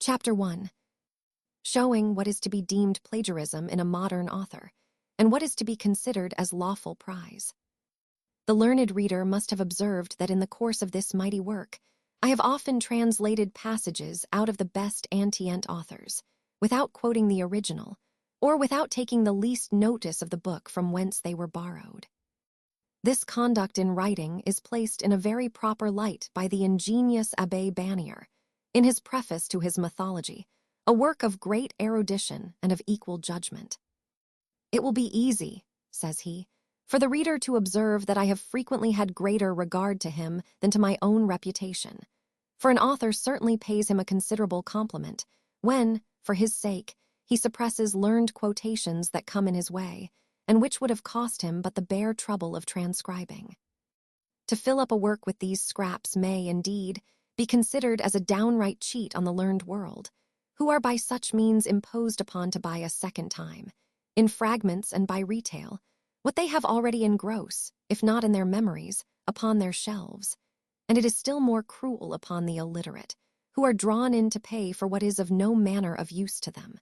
Chapter 1. Showing what is to be deemed plagiarism in a modern author, and what is to be considered as lawful prize. The learned reader must have observed that in the course of this mighty work, I have often translated passages out of the best antient authors, without quoting the original, or without taking the least notice of the book from whence they were borrowed. This conduct in writing is placed in a very proper light by the ingenious Abbé Bannier, in his preface to his Mythology, a work of great erudition and of equal judgment. It will be easy, says he, for the reader to observe that I have frequently had greater regard to him than to my own reputation, for an author certainly pays him a considerable compliment when, for his sake, he suppresses learned quotations that come in his way, and which would have cost him but the bare trouble of transcribing. To fill up a work with these scraps may, indeed, be considered as a downright cheat on the learned world, who are by such means imposed upon to buy a second time, in fragments and by retail, what they have already engross, if not in their memories, upon their shelves. And it is still more cruel upon the illiterate, who are drawn in to pay for what is of no manner of use to them.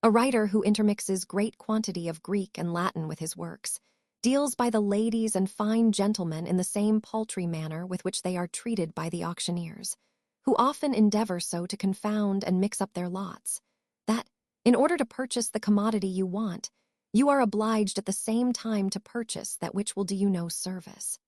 A writer who intermixes great quantity of Greek and Latin with his works deals by the ladies and fine gentlemen in the same paltry manner with which they are treated by the auctioneers, who often endeavor so to confound and mix up their lots, that, in order to purchase the commodity you want, you are obliged at the same time to purchase that which will do you no service.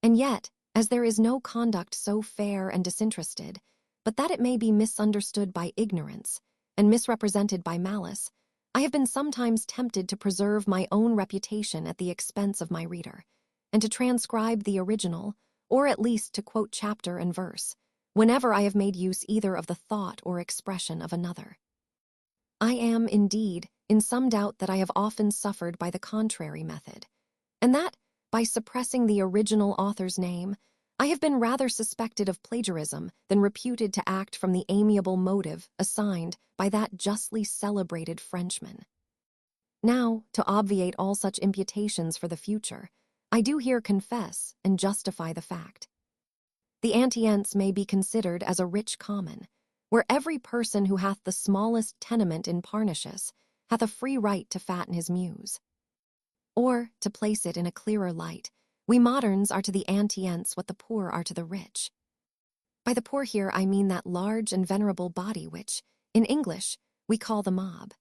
And yet, as there is no conduct so fair and disinterested, but that it may be misunderstood by ignorance, and misrepresented by malice, I have been sometimes tempted to preserve my own reputation at the expense of my reader, and to transcribe the original, or at least to quote chapter and verse, whenever I have made use either of the thought or expression of another. I am, indeed, in some doubt that I have often suffered by the contrary method, and that, by suppressing the original author's name, I have been rather suspected of plagiarism than reputed to act from the amiable motive assigned by that justly celebrated Frenchman. Now, to obviate all such imputations for the future, I do here confess and justify the fact. The Antients may be considered as a rich common, where every person who hath the smallest tenement in Parnassus hath a free right to fatten his muse. Or, to place it in a clearer light, we moderns are to the Antients what the poor are to the rich. By the poor here I mean that large and venerable body which, in English, we call the mob.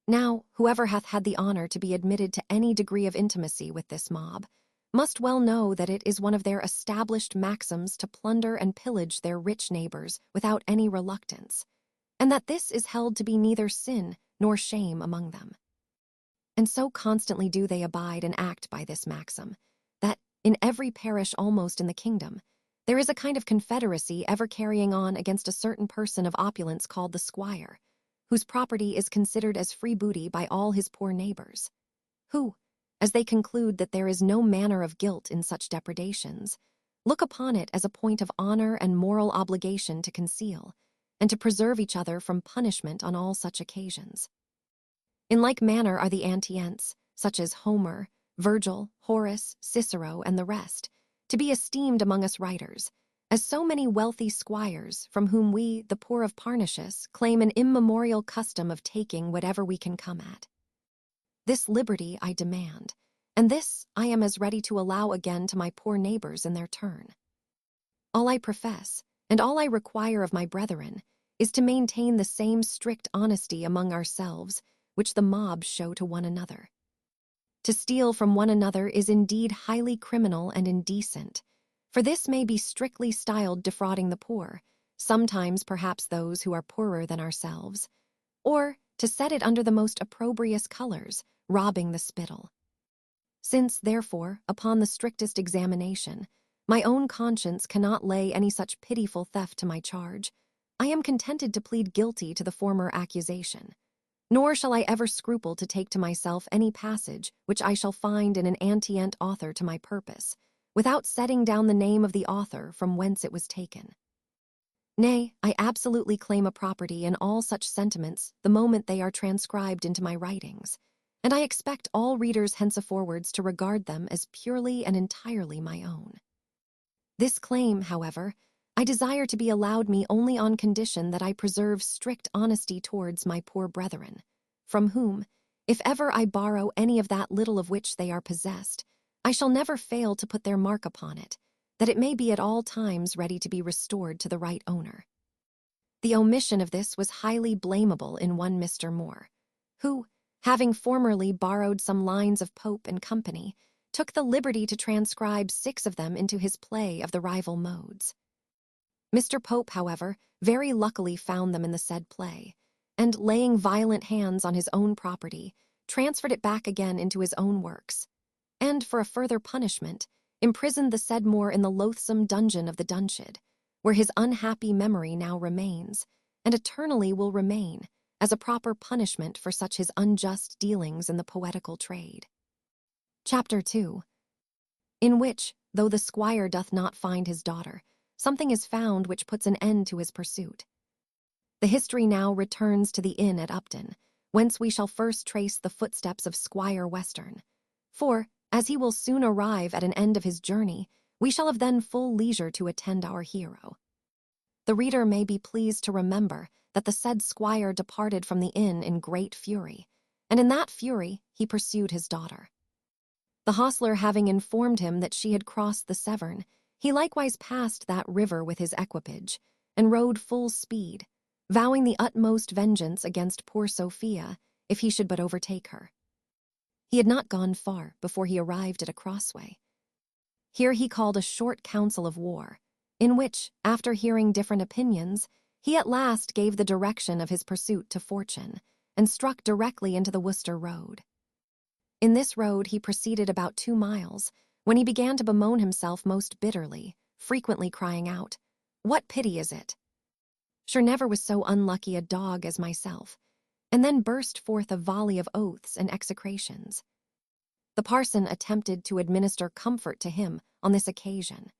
Now, whoever hath had the honor to be admitted to any degree of intimacy with this mob must well know that it is one of their established maxims to plunder and pillage their rich neighbors without any reluctance, and that this is held to be neither sin nor shame among them. And so constantly do they abide and act by this maxim, that in every parish almost in the kingdom, there is a kind of confederacy ever carrying on against a certain person of opulence called the squire, whose property is considered as free booty by all his poor neighbors, who, as they conclude that there is no manner of guilt in such depredations, look upon it as a point of honor and moral obligation to conceal, and to preserve each other from punishment on all such occasions. In like manner are the Antients, such as Homer, Virgil, Horace, Cicero, and the rest, to be esteemed among us writers, as so many wealthy squires from whom we, the poor of Parnassus, claim an immemorial custom of taking whatever we can come at. This liberty I demand, and this I am as ready to allow again to my poor neighbors in their turn. All I profess, and all I require of my brethren, is to maintain the same strict honesty among ourselves which the mob show to one another. To steal from one another is indeed highly criminal and indecent, for this may be strictly styled defrauding the poor, sometimes perhaps those who are poorer than ourselves, or, to set it under the most opprobrious colors, robbing the spittle. Since, therefore, upon the strictest examination, my own conscience cannot lay any such pitiful theft to my charge, I am contented to plead guilty to the former accusation. Nor shall I ever scruple to take to myself any passage which I shall find in an antient author to my purpose, without setting down the name of the author from whence it was taken. Nay, I absolutely claim a property in all such sentiments the moment they are transcribed into my writings, and I expect all readers henceforwards to regard them as purely and entirely my own. This claim, however, I desire to be allowed me only on condition that I preserve strict honesty towards my poor brethren, from whom, if ever I borrow any of that little of which they are possessed, I shall never fail to put their mark upon it, that it may be at all times ready to be restored to the right owner. The omission of this was highly blamable in one Mr. Moore, who, having formerly borrowed some lines of Pope and Company, took the liberty to transcribe 6 of them into his play of the rival modes. Mr. Pope, however, very luckily found them in the said play, and, laying violent hands on his own property, transferred it back again into his own works, and, for a further punishment, imprisoned the said Moore in the loathsome dungeon of the Dunchid, where his unhappy memory now remains, and eternally will remain, as a proper punishment for such his unjust dealings in the poetical trade. Chapter 2. In which, though the squire doth not find his daughter, something is found which puts an end to his pursuit. The history now returns to the inn at Upton, whence we shall first trace the footsteps of Squire Western, for, as he will soon arrive at an end of his journey, we shall have then full leisure to attend our hero. The reader may be pleased to remember that the said squire departed from the inn in great fury, and in that fury he pursued his daughter. The hostler having informed him that she had crossed the Severn, he likewise passed that river with his equipage, and rode full speed, vowing the utmost vengeance against poor Sophia if he should but overtake her. He had not gone far before he arrived at a crossway. Here he called a short council of war, in which, after hearing different opinions, he at last gave the direction of his pursuit to Fortune, and struck directly into the Worcester road. In this road he proceeded about 2 miles, when he began to bemoan himself most bitterly, frequently crying out, "What pity is it? Sure never was so unlucky a dog as myself," and then burst forth a volley of oaths and execrations. The parson attempted to administer comfort to him on this occasion.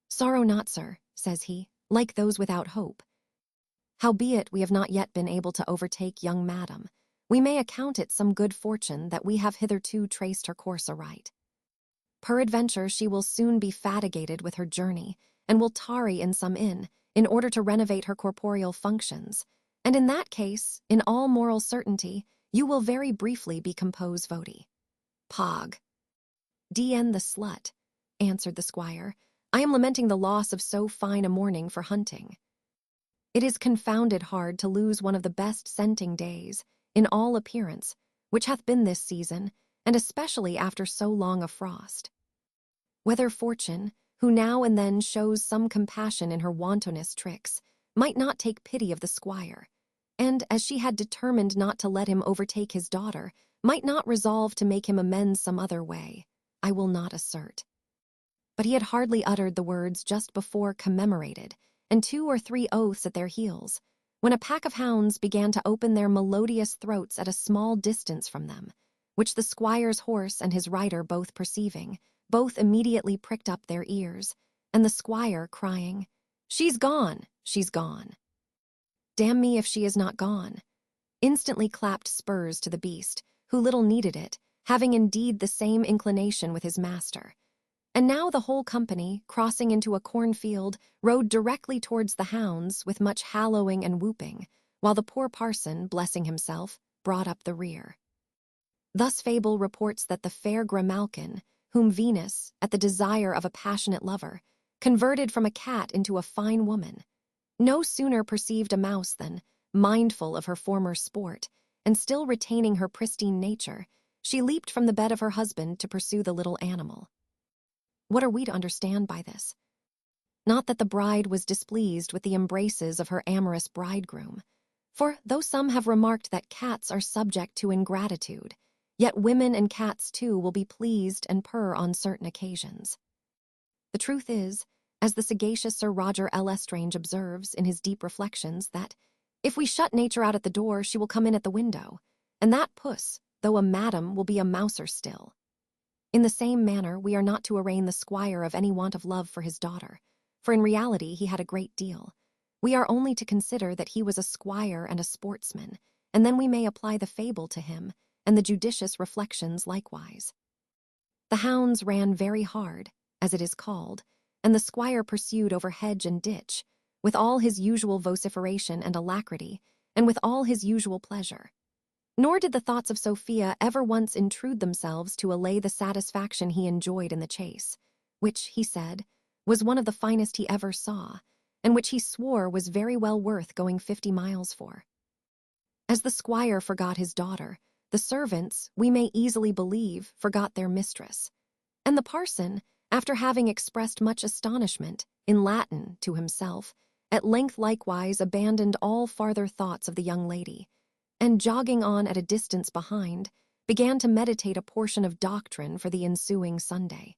"Sorrow not, sir," says he, "like those without hope. Howbeit we have not yet been able to overtake young madam, we may account it some good fortune that we have hitherto traced her course aright. Peradventure she will soon be fatigated with her journey, and will tarry in some inn, in order to renovate her corporeal functions, and in that case, in all moral certainty, you will very briefly be compos voti." "Pog." "D.N. the slut," answered the squire, "I am lamenting the loss of so fine a morning for hunting. It is confounded hard to lose one of the best scenting days, in all appearance, which hath been this season, and especially after so long a frost. Whether Fortune, who now and then shows some compassion in her wantonest tricks, might not take pity of the squire, and, as she had determined not to let him overtake his daughter, might not resolve to make him amends some other way, I will not assert. But he had hardly uttered the words just before commemorated, and 2 or 3 oaths at their heels, when a pack of hounds began to open their melodious throats at a small distance from them, which the squire's horse and his rider both perceiving, both immediately pricked up their ears, and the squire crying, "She's gone, she's gone. Damn me if she is not gone," instantly clapped spurs to the beast, who little needed it, having indeed the same inclination with his master. And now the whole company, crossing into a cornfield, rode directly towards the hounds with much hallowing and whooping, while the poor parson, blessing himself, brought up the rear. Thus fable reports that the fair Grimalkin, whom Venus, at the desire of a passionate lover, converted from a cat into a fine woman, no sooner perceived a mouse than, mindful of her former sport, and still retaining her pristine nature, she leaped from the bed of her husband to pursue the little animal. What are we to understand by this? Not that the bride was displeased with the embraces of her amorous bridegroom, for though some have remarked that cats are subject to ingratitude, yet women and cats too will be pleased and purr on certain occasions. The truth is, as the sagacious Sir Roger L. Estrange observes in his deep reflections, that if we shut nature out at the door, she will come in at the window, and that puss, though a madam, will be a mouser still. In the same manner, we are not to arraign the squire of any want of love for his daughter, for in reality he had a great deal. We are only to consider that he was a squire and a sportsman, and then we may apply the fable to him, and the judicious reflections likewise. The hounds ran very hard, as it is called, and the squire pursued over hedge and ditch, with all his usual vociferation and alacrity, and with all his usual pleasure. Nor did the thoughts of Sophia ever once intrude themselves to allay the satisfaction he enjoyed in the chase, which, he said, was one of the finest he ever saw, and which he swore was very well worth going 50 miles for. As the squire forgot his daughter, the servants, we may easily believe, forgot their mistress. And the parson, after having expressed much astonishment, in Latin, to himself, at length likewise abandoned all farther thoughts of the young lady, and jogging on at a distance behind, began to meditate a portion of doctrine for the ensuing Sunday.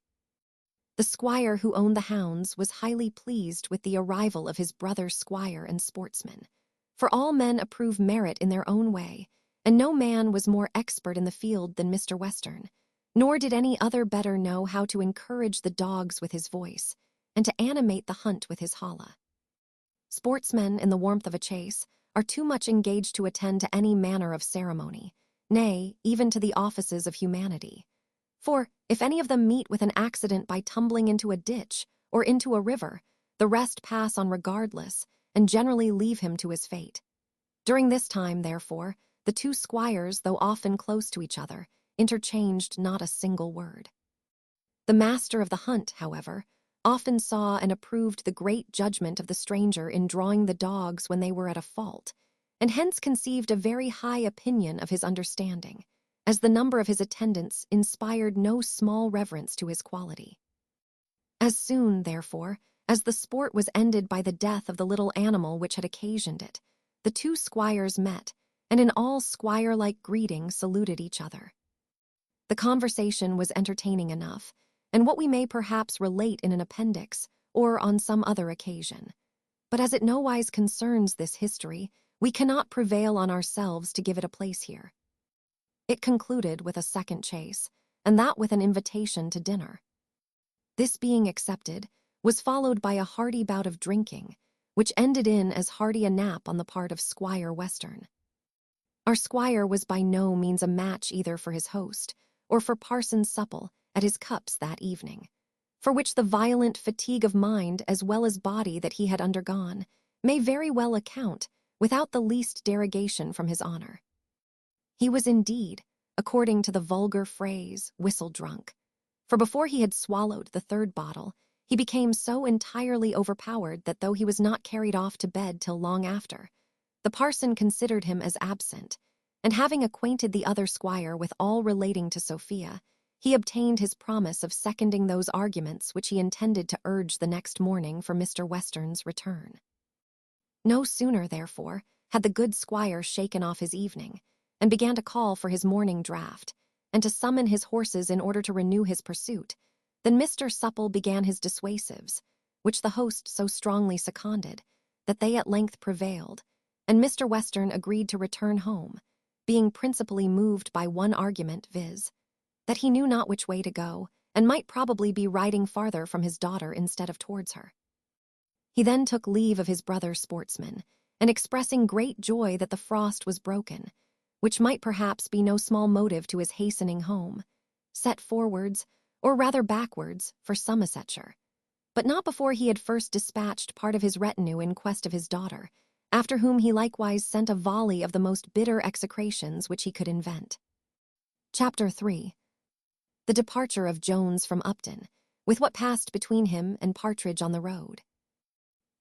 The squire who owned the hounds was highly pleased with the arrival of his brother squire and sportsman, for all men approve merit in their own way, and no man was more expert in the field than Mr. Western, nor did any other better know how to encourage the dogs with his voice, and to animate the hunt with his holla. Sportsmen, in the warmth of a chase, are too much engaged to attend to any manner of ceremony, nay, even to the offices of humanity. For, if any of them meet with an accident by tumbling into a ditch or into a river, the rest pass on regardless, and generally leave him to his fate. During this time, therefore, the two squires, though often close to each other, interchanged not a single word. The master of the hunt, however, often saw and approved the great judgment of the stranger in drawing the dogs when they were at a fault, and hence conceived a very high opinion of his understanding, as the number of his attendants inspired no small reverence to his quality. As soon, therefore, as the sport was ended by the death of the little animal which had occasioned it, the two squires met, and in all squire-like greeting saluted each other. The conversation was entertaining enough, and what we may perhaps relate in an appendix, or on some other occasion. But as it nowise concerns this history, we cannot prevail on ourselves to give it a place here. It concluded with a second chase, and that with an invitation to dinner. This being accepted, was followed by a hearty bout of drinking, which ended in as hearty a nap on the part of Squire Western. Our squire was by no means a match either for his host, or for Parson Supple at his cups that evening, for which the violent fatigue of mind as well as body that he had undergone may very well account, without the least derogation from his honor. He was indeed, according to the vulgar phrase, whistle-drunk, for before he had swallowed the third bottle, he became so entirely overpowered that though he was not carried off to bed till long after, the parson considered him as absent, and having acquainted the other squire with all relating to Sophia, he obtained his promise of seconding those arguments which he intended to urge the next morning for Mr. Western's return. No sooner, therefore, had the good squire shaken off his evening, and began to call for his morning draught, and to summon his horses in order to renew his pursuit, than Mr. Supple began his dissuasives, which the host so strongly seconded, that they at length prevailed, and Mr. Western agreed to return home, being principally moved by one argument, viz., that he knew not which way to go, and might probably be riding farther from his daughter instead of towards her. He then took leave of his brother sportsman, and expressing great joy that the frost was broken, which might perhaps be no small motive to his hastening home, set forwards, or rather backwards, for Somersetshire, but not before he had first dispatched part of his retinue in quest of his daughter, after whom he likewise sent a volley of the most bitter execrations which he could invent. Chapter 3. The departure of Jones from Upton, with what passed between him and Partridge on the road.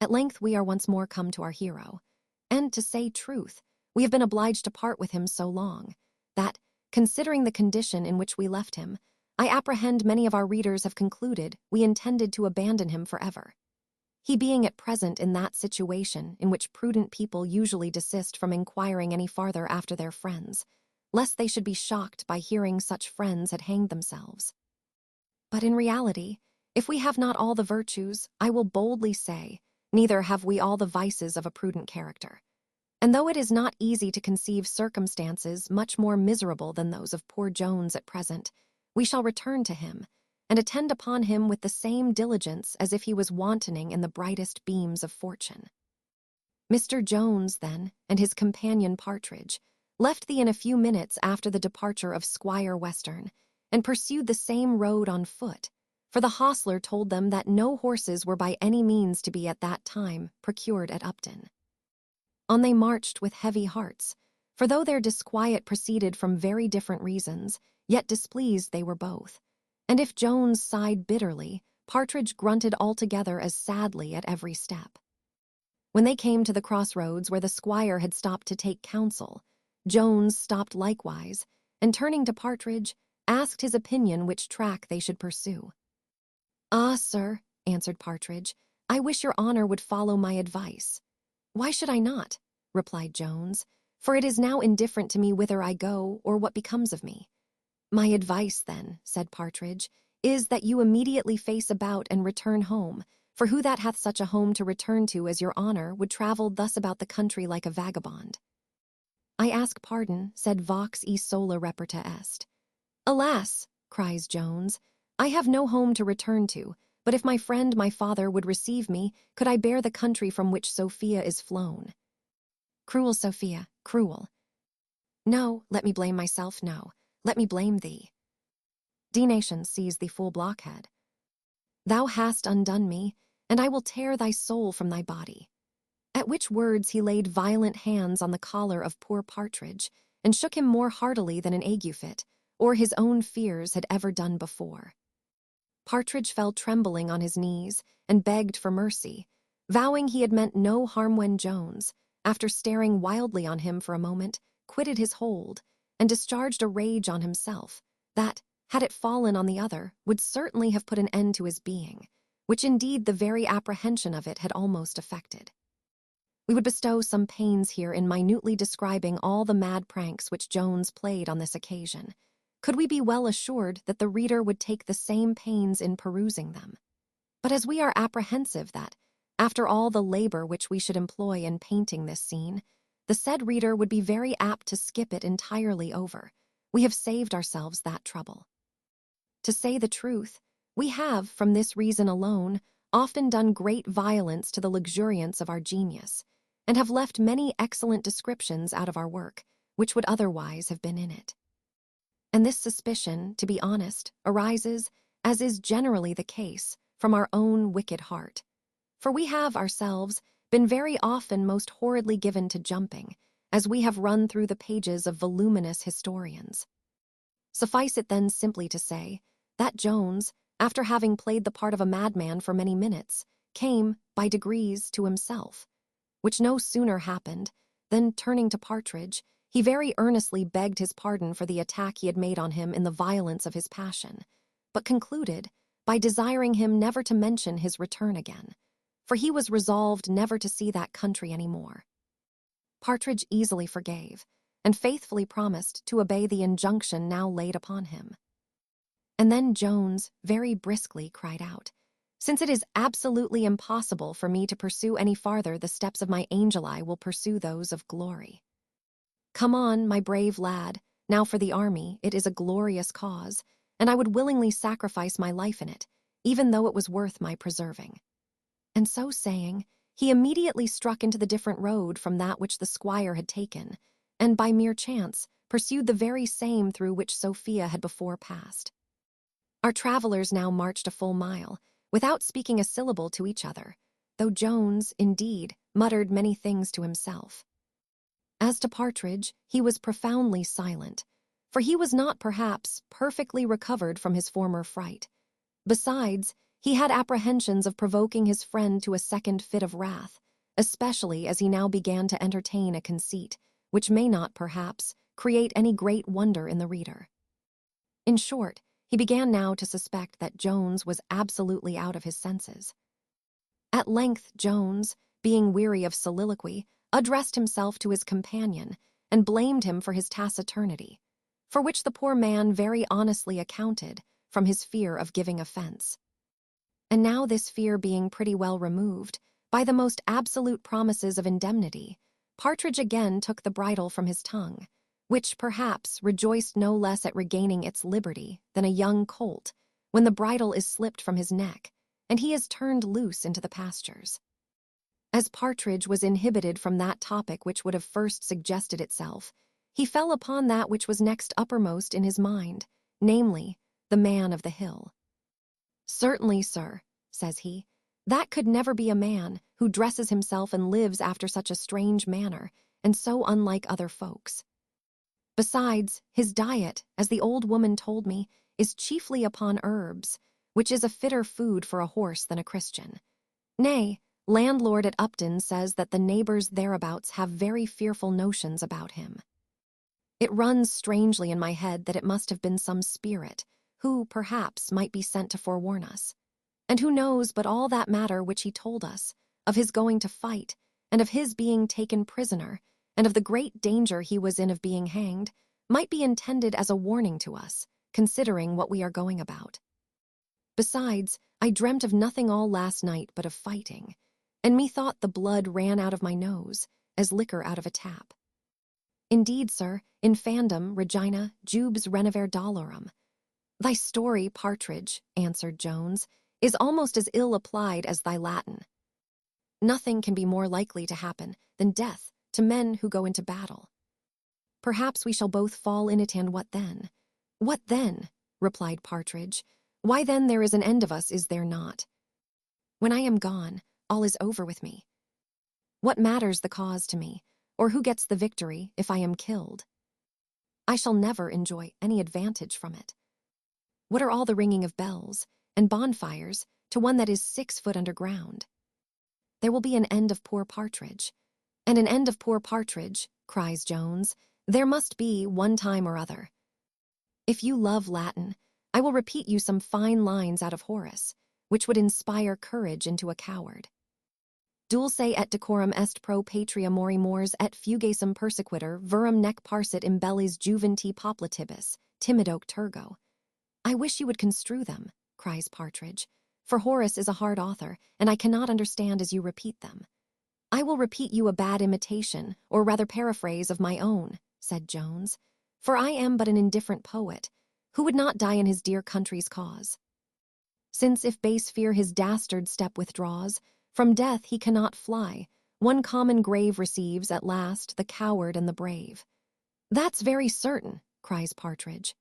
At length we are once more come to our hero, and, to say truth, we have been obliged to part with him so long, that, considering the condition in which we left him, I apprehend many of our readers have concluded we intended to abandon him forever. He being at present in that situation in which prudent people usually desist from inquiring any farther after their friends, lest they should be shocked by hearing such friends had hanged themselves. But in reality, if we have not all the virtues, I will boldly say, neither have we all the vices of a prudent character. And though it is not easy to conceive circumstances much more miserable than those of poor Jones at present, we shall return to him, and attend upon him with the same diligence as if he was wantoning in the brightest beams of fortune. Mr. Jones, then, and his companion Partridge, left the inn a few minutes after the departure of Squire Western, and pursued the same road on foot, for the hostler told them that no horses were by any means to be at that time procured at Upton. On they marched with heavy hearts, for though their disquiet proceeded from very different reasons, yet displeased they were both. And if Jones sighed bitterly, Partridge grunted altogether as sadly at every step. When they came to the crossroads where the squire had stopped to take counsel, Jones stopped likewise, and turning to Partridge, asked his opinion which track they should pursue. "Ah, sir," answered Partridge, "I wish your honor would follow my advice." "Why should I not?" replied Jones, "for it is now indifferent to me whither I go or what becomes of me." "My advice, then," said Partridge, "is that you immediately face about and return home, for who that hath such a home to return to as your honor would travel thus about the country like a vagabond?" "I ask pardon," said Vox e sola reperta est. "Alas," cries Jones, "I have no home to return to, but if my friend my father would receive me, could I bear the country from which Sophia is flown." "Cruel Sophia, cruel. No, let me blame myself, no, let me blame thee. D-nation seize thee, fool blockhead. Thou hast undone me, and I will tear thy soul from thy body." At which words he laid violent hands on the collar of poor Partridge, and shook him more heartily than an ague fit, or his own fears had ever done before. Partridge fell trembling on his knees, and begged for mercy, vowing he had meant no harm when Jones, after staring wildly on him for a moment, quitted his hold, and discharged a rage on himself, that, had it fallen on the other, would certainly have put an end to his being, which indeed the very apprehension of it had almost effected. We would bestow some pains here in minutely describing all the mad pranks which Jones played on this occasion, could we be well assured that the reader would take the same pains in perusing them. But as we are apprehensive that, after all the labor which we should employ in painting this scene, the said reader would be very apt to skip it entirely over, we have saved ourselves that trouble. To say the truth, we have, from this reason alone, often done great violence to the luxuriance of our genius, and have left many excellent descriptions out of our work, which would otherwise have been in it. And this suspicion, to be honest, arises, as is generally the case, from our own wicked heart. For we have, ourselves, been very often most horridly given to jumping, as we have run through the pages of voluminous historians. Suffice it then simply to say, that Jones, after having played the part of a madman for many minutes, came, by degrees, to himself, which no sooner happened than, turning to Partridge, he very earnestly begged his pardon for the attack he had made on him in the violence of his passion, but concluded by desiring him never to mention his return again, for he was resolved never to see that country any more. Partridge easily forgave, and faithfully promised to obey the injunction now laid upon him. And then Jones very briskly cried out, "Since it is absolutely impossible for me to pursue any farther the steps of my angel, I will pursue those of glory. Come on, my brave lad, now for the army, it is a glorious cause, and I would willingly sacrifice my life in it, even though it was worth my preserving." And so saying, he immediately struck into the different road from that which the squire had taken, and by mere chance pursued the very same through which Sophia had before passed. Our travelers now marched a full mile, without speaking a syllable to each other, though Jones, indeed, muttered many things to himself. As to Partridge, he was profoundly silent, for he was not, perhaps, perfectly recovered from his former fright. Besides, he had apprehensions of provoking his friend to a second fit of wrath, especially as he now began to entertain a conceit, which may not, perhaps, create any great wonder in the reader. In short, he began now to suspect that Jones was absolutely out of his senses. At length Jones, being weary of soliloquy, addressed himself to his companion, and blamed him for his taciturnity, for which the poor man very honestly accounted, from his fear of giving offense. And now this fear being pretty well removed, by the most absolute promises of indemnity, Partridge again took the bridle from his tongue, which, perhaps, rejoiced no less at regaining its liberty than a young colt, when the bridle is slipped from his neck, and he is turned loose into the pastures. As Partridge was inhibited from that topic which would have first suggested itself, he fell upon that which was next uppermost in his mind, namely, the man of the hill. "Certainly, sir," says he. "That could never be a man who dresses himself and lives after such a strange manner, and so unlike other folks. Besides, his diet, as the old woman told me, is chiefly upon herbs, which is a fitter food for a horse than a Christian. Nay, landlord at Upton says that the neighbors thereabouts have very fearful notions about him. It runs strangely in my head that it must have been some spirit, who, perhaps, might be sent to forewarn us. And who knows but all that matter which he told us, of his going to fight, and of his being taken prisoner, and of the great danger he was in of being hanged, might be intended as a warning to us, considering what we are going about. Besides, I dreamt of nothing all last night but of fighting, and methought the blood ran out of my nose, as liquor out of a tap. Indeed, sir, infandum, Regina, jubes renever dolorum. Thy story, Partridge, answered Jones, is almost as ill applied as thy Latin. Nothing can be more likely to happen than death to men who go into battle. Perhaps we shall both fall in it, and what then? What then? Replied Partridge. Why then there is an end of us, is there not? When I am gone, all is over with me. What matters the cause to me, or who gets the victory if I am killed? I shall never enjoy any advantage from it. What are all the ringing of bells and bonfires to one that is 6 foot underground? There will be an end of poor Partridge. And an end of poor Partridge, cries Jones, there must be one time or other. If you love Latin, I will repeat you some fine lines out of Horace, which would inspire courage into a coward. Dulce et decorum est pro patria mori mors et fugasum persequitur verum nec parsit imbellis juventi poplatibus, timidoque tergo. I wish you would construe them, cries Partridge, for Horace is a hard author, and I cannot understand as you repeat them. I will repeat you a bad imitation, or rather paraphrase of my own, said Jones, for I am but an indifferent poet, who would not die in his dear country's cause. Since if base fear his dastard step withdraws, from death he cannot fly, one common grave receives at last the coward and the brave. That's very certain, cries Partridge.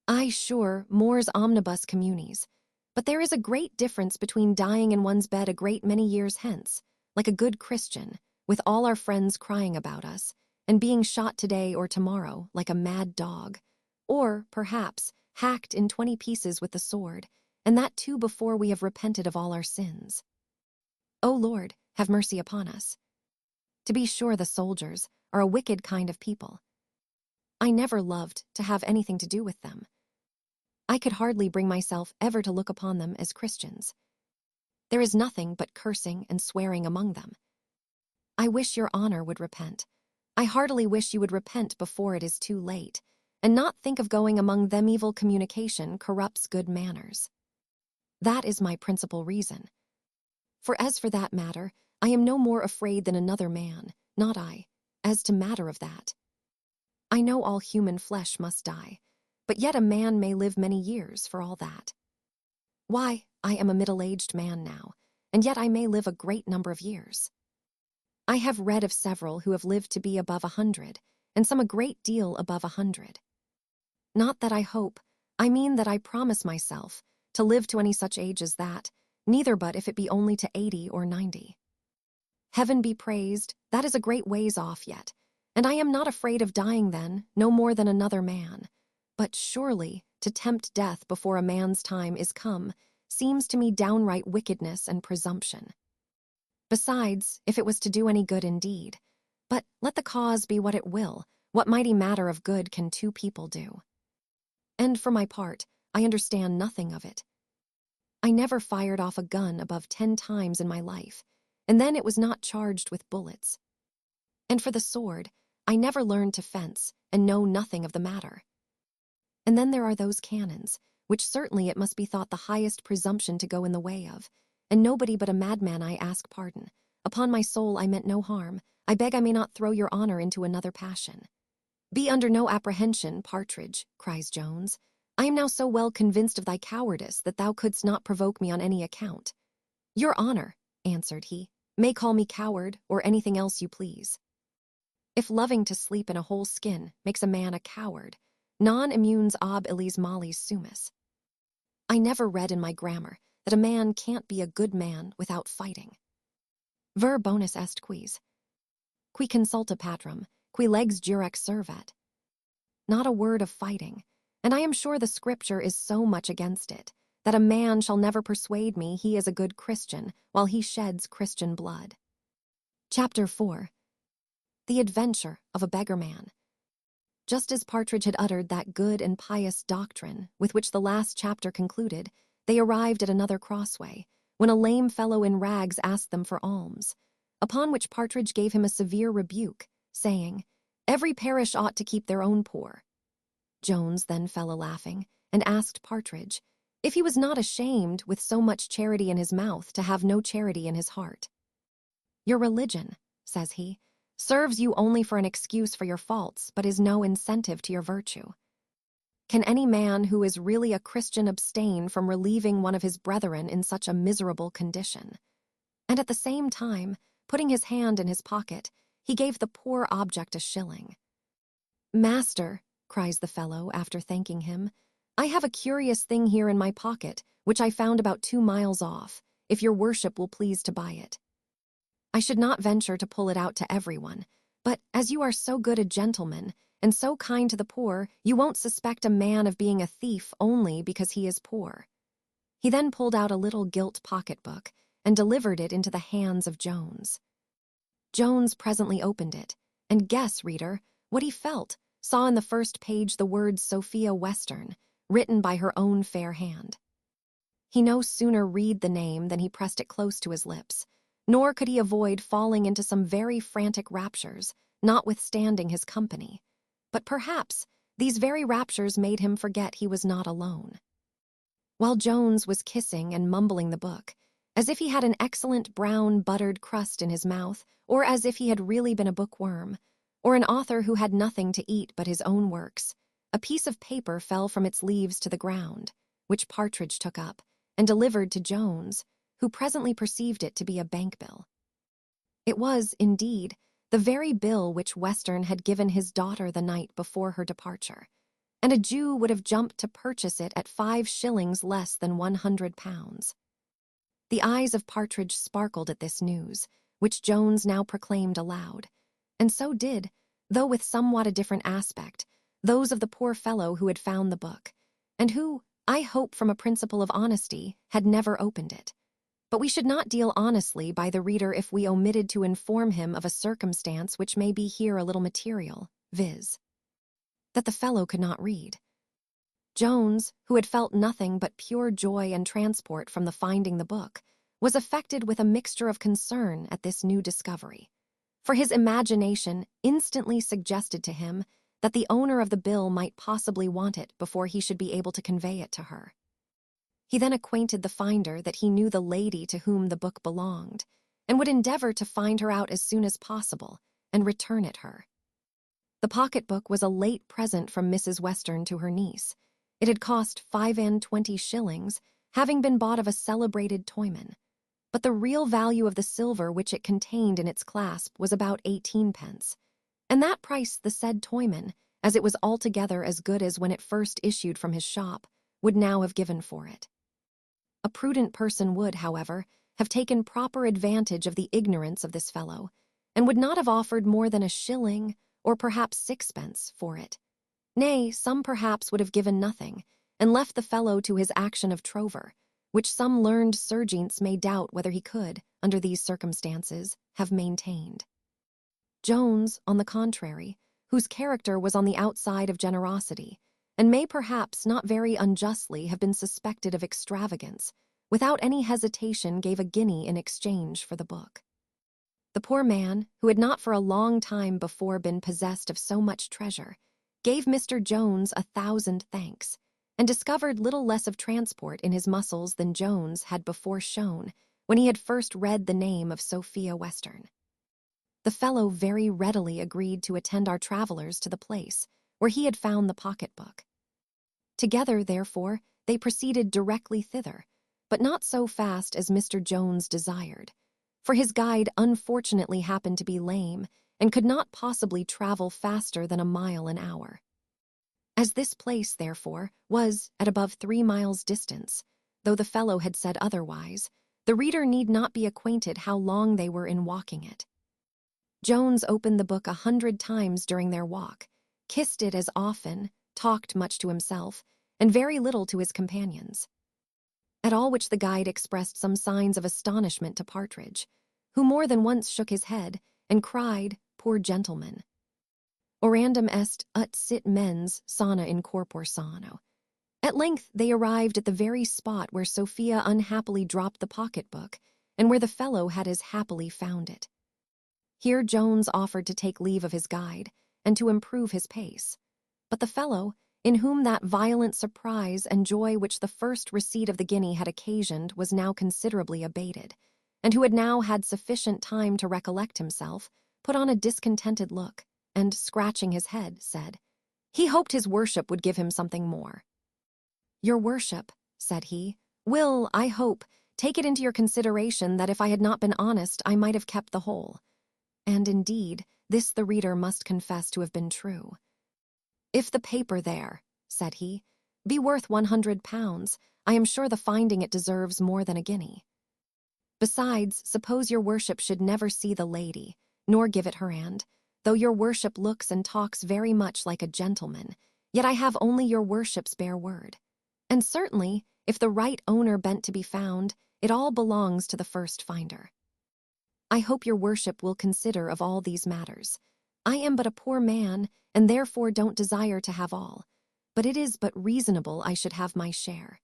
Ay, sure, mors omnibus communis, but there is a great difference between dying in one's bed a great many years hence, like a good Christian, with all our friends crying about us, and being shot today or tomorrow like a mad dog, or, perhaps, hacked in 20 pieces with the sword, and that too before we have repented of all our sins. O Lord, have mercy upon us. To be sure, the soldiers are a wicked kind of people. I never loved to have anything to do with them. I could hardly bring myself ever to look upon them as Christians. There is nothing but cursing and swearing among them. I wish your honor would repent. I heartily wish you would repent before it is too late, and not think of going among them. Evil communication corrupts good manners. That is my principal reason. For as for that matter, I am no more afraid than another man, not I, as to matter of that. I know all human flesh must die, but yet a man may live many years for all that. Why, I am a middle-aged man now, and yet I may live a great number of years. I have read of several who have lived to be above 100, and some a great deal above 100. Not that I hope, I mean that I promise myself to live to any such age as that, neither but if it be only to 80 or 90. Heaven be praised, that is a great ways off yet, and I am not afraid of dying then, no more than another man. But surely, to tempt death before a man's time is come, seems to me downright wickedness and presumption. Besides, if it was to do any good indeed, but let the cause be what it will, what mighty matter of good can two people do? And for my part, I understand nothing of it. I never fired off a gun above 10 times in my life, and then it was not charged with bullets. And for the sword, I never learned to fence, and know nothing of the matter. And then there are those cannons, which certainly it must be thought the highest presumption to go in the way of, and nobody but a madman I ask pardon. Upon my soul I meant no harm. I beg I may not throw your honor into another passion. Be under no apprehension, Partridge, cries Jones. I am now so well convinced of thy cowardice that thou couldst not provoke me on any account. Your honor, answered he, may call me coward or anything else you please. If loving to sleep in a whole skin makes a man a coward, non immunes ab illis malis sumus. I never read in my grammar that a man can't be a good man without fighting. Ver bonus est quis. Qui consulta patrum, qui legs jurex servat. Not a word of fighting, and I am sure the scripture is so much against it, that a man shall never persuade me he is a good Christian while he sheds Christian blood. Chapter 4. The Adventure of a Beggar Man. Just as Partridge had uttered that good and pious doctrine with which the last chapter concluded, they arrived at another crossway, when a lame fellow in rags asked them for alms, upon which Partridge gave him a severe rebuke, saying, "Every parish ought to keep their own poor." Jones then fell a-laughing, and asked Partridge if he was not ashamed, with so much charity in his mouth, to have no charity in his heart. "Your religion," says he, "serves you only for an excuse for your faults, but is no incentive to your virtue. Can any man who is really a Christian abstain from relieving one of his brethren in such a miserable condition?" And at the same time, putting his hand in his pocket, he gave the poor object a shilling. "Master," cries the fellow, after thanking him, "I have a curious thing here in my pocket, which I found about 2 miles off, if your worship will please to buy it. I should not venture to pull it out to everyone, but as you are so good a gentleman, and so kind to the poor, you won't suspect a man of being a thief only because he is poor." He then pulled out a little gilt pocketbook, and delivered it into the hands of Jones. Jones presently opened it, and guess, reader, what he saw in the first page the words Sophia Western, written by her own fair hand. He no sooner read the name than he pressed it close to his lips, nor could he avoid falling into some very frantic raptures, notwithstanding his company. But perhaps these very raptures made him forget he was not alone. While Jones was kissing and mumbling the book, as if he had an excellent brown buttered crust in his mouth, or as if he had really been a bookworm, or an author who had nothing to eat but his own works, a piece of paper fell from its leaves to the ground, which Partridge took up and delivered to Jones, who presently perceived it to be a bank bill. It was, indeed, the very bill which Western had given his daughter the night before her departure, and a Jew would have jumped to purchase it at 5 shillings less than £100. The eyes of Partridge sparkled at this news, which Jones now proclaimed aloud, and so did, though with somewhat a different aspect, those of the poor fellow who had found the book, and who, I hope from a principle of honesty, had never opened it. But we should not deal honestly by the reader if we omitted to inform him of a circumstance which may be here a little material, viz., that the fellow could not read. Jones, who had felt nothing but pure joy and transport from the finding the book, was affected with a mixture of concern at this new discovery, for his imagination instantly suggested to him that the owner of the bill might possibly want it before he should be able to convey it to her. He then acquainted the finder that he knew the lady to whom the book belonged, and would endeavor to find her out as soon as possible and return it her. The pocketbook was a late present from Mrs. Western to her niece. It had cost 25 shillings, having been bought of a celebrated toyman, but the real value of the silver which it contained in its clasp was about 18 pence, and that price the said toyman, as it was altogether as good as when it first issued from his shop, would now have given for it. A prudent person would, however, have taken proper advantage of the ignorance of this fellow, and would not have offered more than a shilling, or perhaps 6 pence, for it. Nay, some perhaps would have given nothing, and left the fellow to his action of trover, which some learned serjeants may doubt whether he could, under these circumstances, have maintained. Jones, on the contrary, whose character was on the outside of generosity, and may perhaps not very unjustly have been suspected of extravagance, without any hesitation gave a guinea in exchange for the book. The poor man, who had not for a long time before been possessed of so much treasure, gave Mr. Jones 1,000 thanks, and discovered little less of transport in his muscles than Jones had before shown when he had first read the name of Sophia Western. The fellow very readily agreed to attend our travelers to the place where he had found the pocketbook. Together, therefore, they proceeded directly thither, but not so fast as Mr. Jones desired, for his guide unfortunately happened to be lame and could not possibly travel faster than a mile an hour. As this place, therefore, was at above 3 miles' distance, though the fellow had said otherwise, the reader need not be acquainted how long they were in walking it. Jones opened the book 100 times during their walk, kissed it as often, talked much to himself, and very little to his companions. At all which the guide expressed some signs of astonishment to Partridge, who more than once shook his head and cried, "Poor gentleman! Orandum est ut sit mens sana in corpore sano." At length they arrived at the very spot where Sophia unhappily dropped the pocketbook, and where the fellow had as happily found it. Here Jones offered to take leave of his guide, and to improve his pace. But the fellow, in whom that violent surprise and joy which the first receipt of the guinea had occasioned was now considerably abated, and who had now had sufficient time to recollect himself, put on a discontented look, and, scratching his head, said, he hoped his worship would give him something more. "Your worship," said he, "will, I hope, take it into your consideration that if I had not been honest, I might have kept the whole." And indeed, this the reader must confess to have been true. "If the paper there," said he, "be worth £100, I am sure the finding it deserves more than a guinea. Besides, suppose your worship should never see the lady, nor give it her hand, though your worship looks and talks very much like a gentleman, yet I have only your worship's bare word. And certainly, if the right owner bent to be found, it all belongs to the first finder. I hope your worship will consider of all these matters. I am but a poor man, and therefore don't desire to have all, but it is but reasonable I should have my share.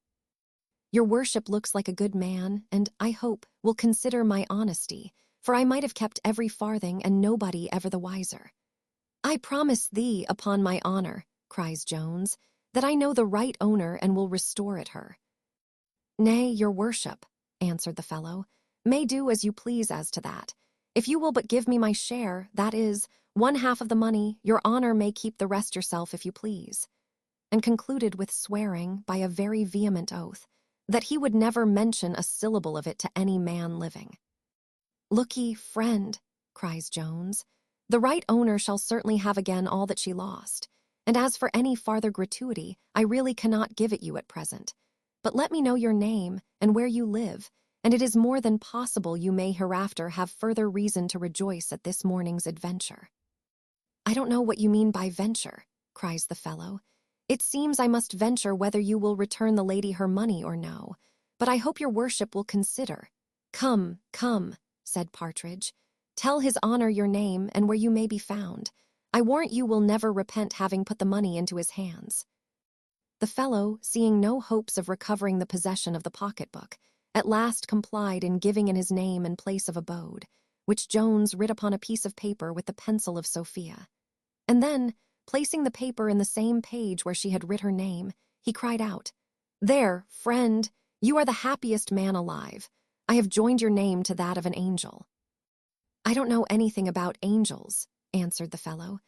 Your worship looks like a good man, and, I hope, will consider my honesty, for I might have kept every farthing, and nobody ever the wiser." "I promise thee, upon my honor," cries Jones, "that I know the right owner and will restore it her." "Nay, your worship," answered the fellow, "may do as you please as to that. If you will but give me my share, that is, 1/2 of the money, your honor may keep the rest yourself if you please," and concluded with swearing, by a very vehement oath, that he would never mention a syllable of it to any man living. "Look'ee, friend," cries Jones, "the right owner shall certainly have again all that she lost, and as for any farther gratuity, I really cannot give it you at present. But let me know your name, and where you live, and it is more than possible you may hereafter have further reason to rejoice at this morning's adventure." "I don't know what you mean by venture," cries the fellow. "It seems I must venture whether you will return the lady her money or no, but I hope your worship will consider." "Come, come," said Partridge, "tell his honor your name and where you may be found. I warrant you will never repent having put the money into his hands." The fellow, seeing no hopes of recovering the possession of the pocketbook, at last complied in giving in his name and place of abode, which Jones writ upon a piece of paper with the pencil of Sophia. And then, placing the paper in the same page where she had writ her name, he cried out, "There, friend, you are the happiest man alive. I have joined your name to that of an angel." "I don't know anything about angels," answered the fellow,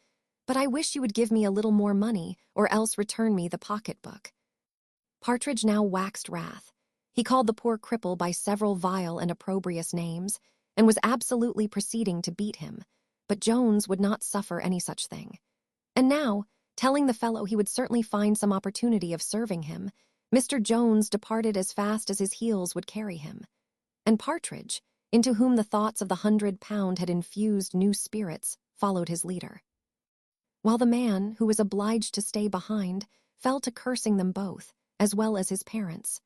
"but I wish you would give me a little more money, or else return me the pocketbook." Partridge now waxed wrath. He called the poor cripple by several vile and opprobrious names, and was absolutely proceeding to beat him, but Jones would not suffer any such thing. And now, telling the fellow he would certainly find some opportunity of serving him, Mr. Jones departed as fast as his heels would carry him. And Partridge, into whom the thoughts of the £100 had infused new spirits, followed his leader. While the man, who was obliged to stay behind, fell to cursing them both, as well as his parents.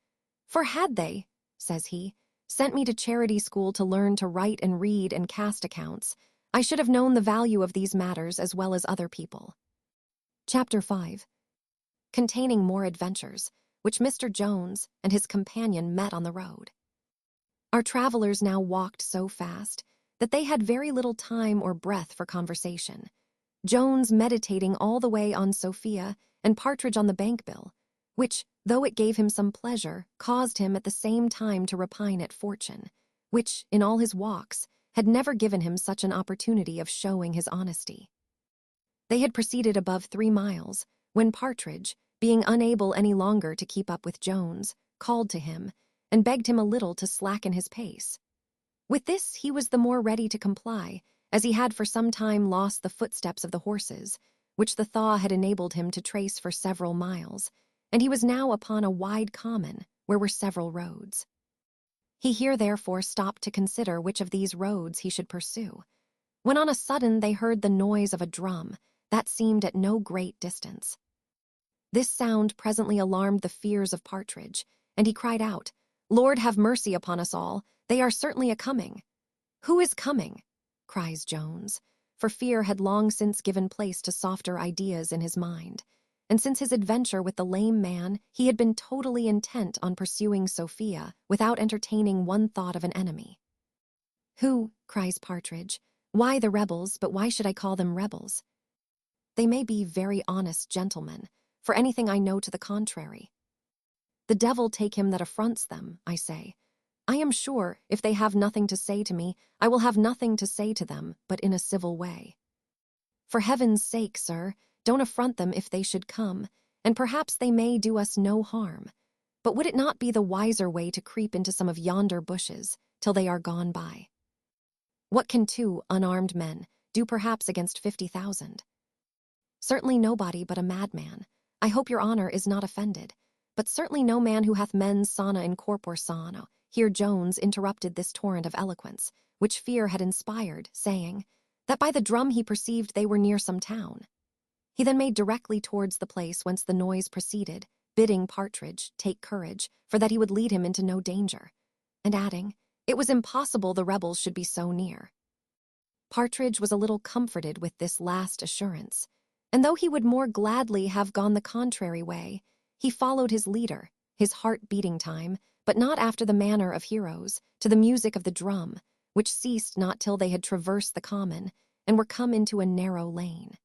"For had they," says he, "sent me to charity school to learn to write and read and cast accounts, I should have known the value of these matters as well as other people." Chapter 5. Containing more adventures, which Mr. Jones and his companion met on the road. Our travelers now walked so fast that they had very little time or breath for conversation, Jones meditating all the way on Sophia and Partridge on the bank bill, which, though it gave him some pleasure, caused him at the same time to repine at fortune, which, in all his walks, had never given him such an opportunity of showing his honesty. They had proceeded above 3 miles, when Partridge, being unable any longer to keep up with Jones, called to him, and begged him a little to slacken his pace. With this he was the more ready to comply, as he had for some time lost the footsteps of the horses, which the thaw had enabled him to trace for several miles, and he was now upon a wide common where were several roads. He here therefore stopped to consider which of these roads he should pursue, when on a sudden they heard the noise of a drum that seemed at no great distance. This sound presently alarmed the fears of Partridge, and he cried out, "Lord, have mercy upon us all, they are certainly a-coming." "Who is coming?" cries Jones, for fear had long since given place to softer ideas in his mind, and since his adventure with the lame man he had been totally intent on pursuing Sophia without entertaining one thought of an enemy. "Who?" cries Partridge. "Why the rebels, but why should I call them rebels? They may be very honest gentlemen, for anything I know to the contrary. The devil take him that affronts them, I say. I am sure, if they have nothing to say to me, I will have nothing to say to them but in a civil way. For heaven's sake, sir, don't affront them if they should come, and perhaps they may do us no harm. But would it not be the wiser way to creep into some of yonder bushes till they are gone by? What can 2 unarmed men do perhaps against 50,000? Certainly nobody but a madman. I hope your honor is not offended, but certainly no man who hath mens sana in corpore sano." Here Jones interrupted this torrent of eloquence, which fear had inspired, saying, that by the drum he perceived they were near some town. He then made directly towards the place whence the noise proceeded, bidding Partridge take courage, for that he would lead him into no danger, and adding, it was impossible the rebels should be so near. Partridge was a little comforted with this last assurance, and though he would more gladly have gone the contrary way, he followed his leader, his heart beating time, but not after the manner of heroes, to the music of the drum, which ceased not till they had traversed the common, and were come into a narrow lane.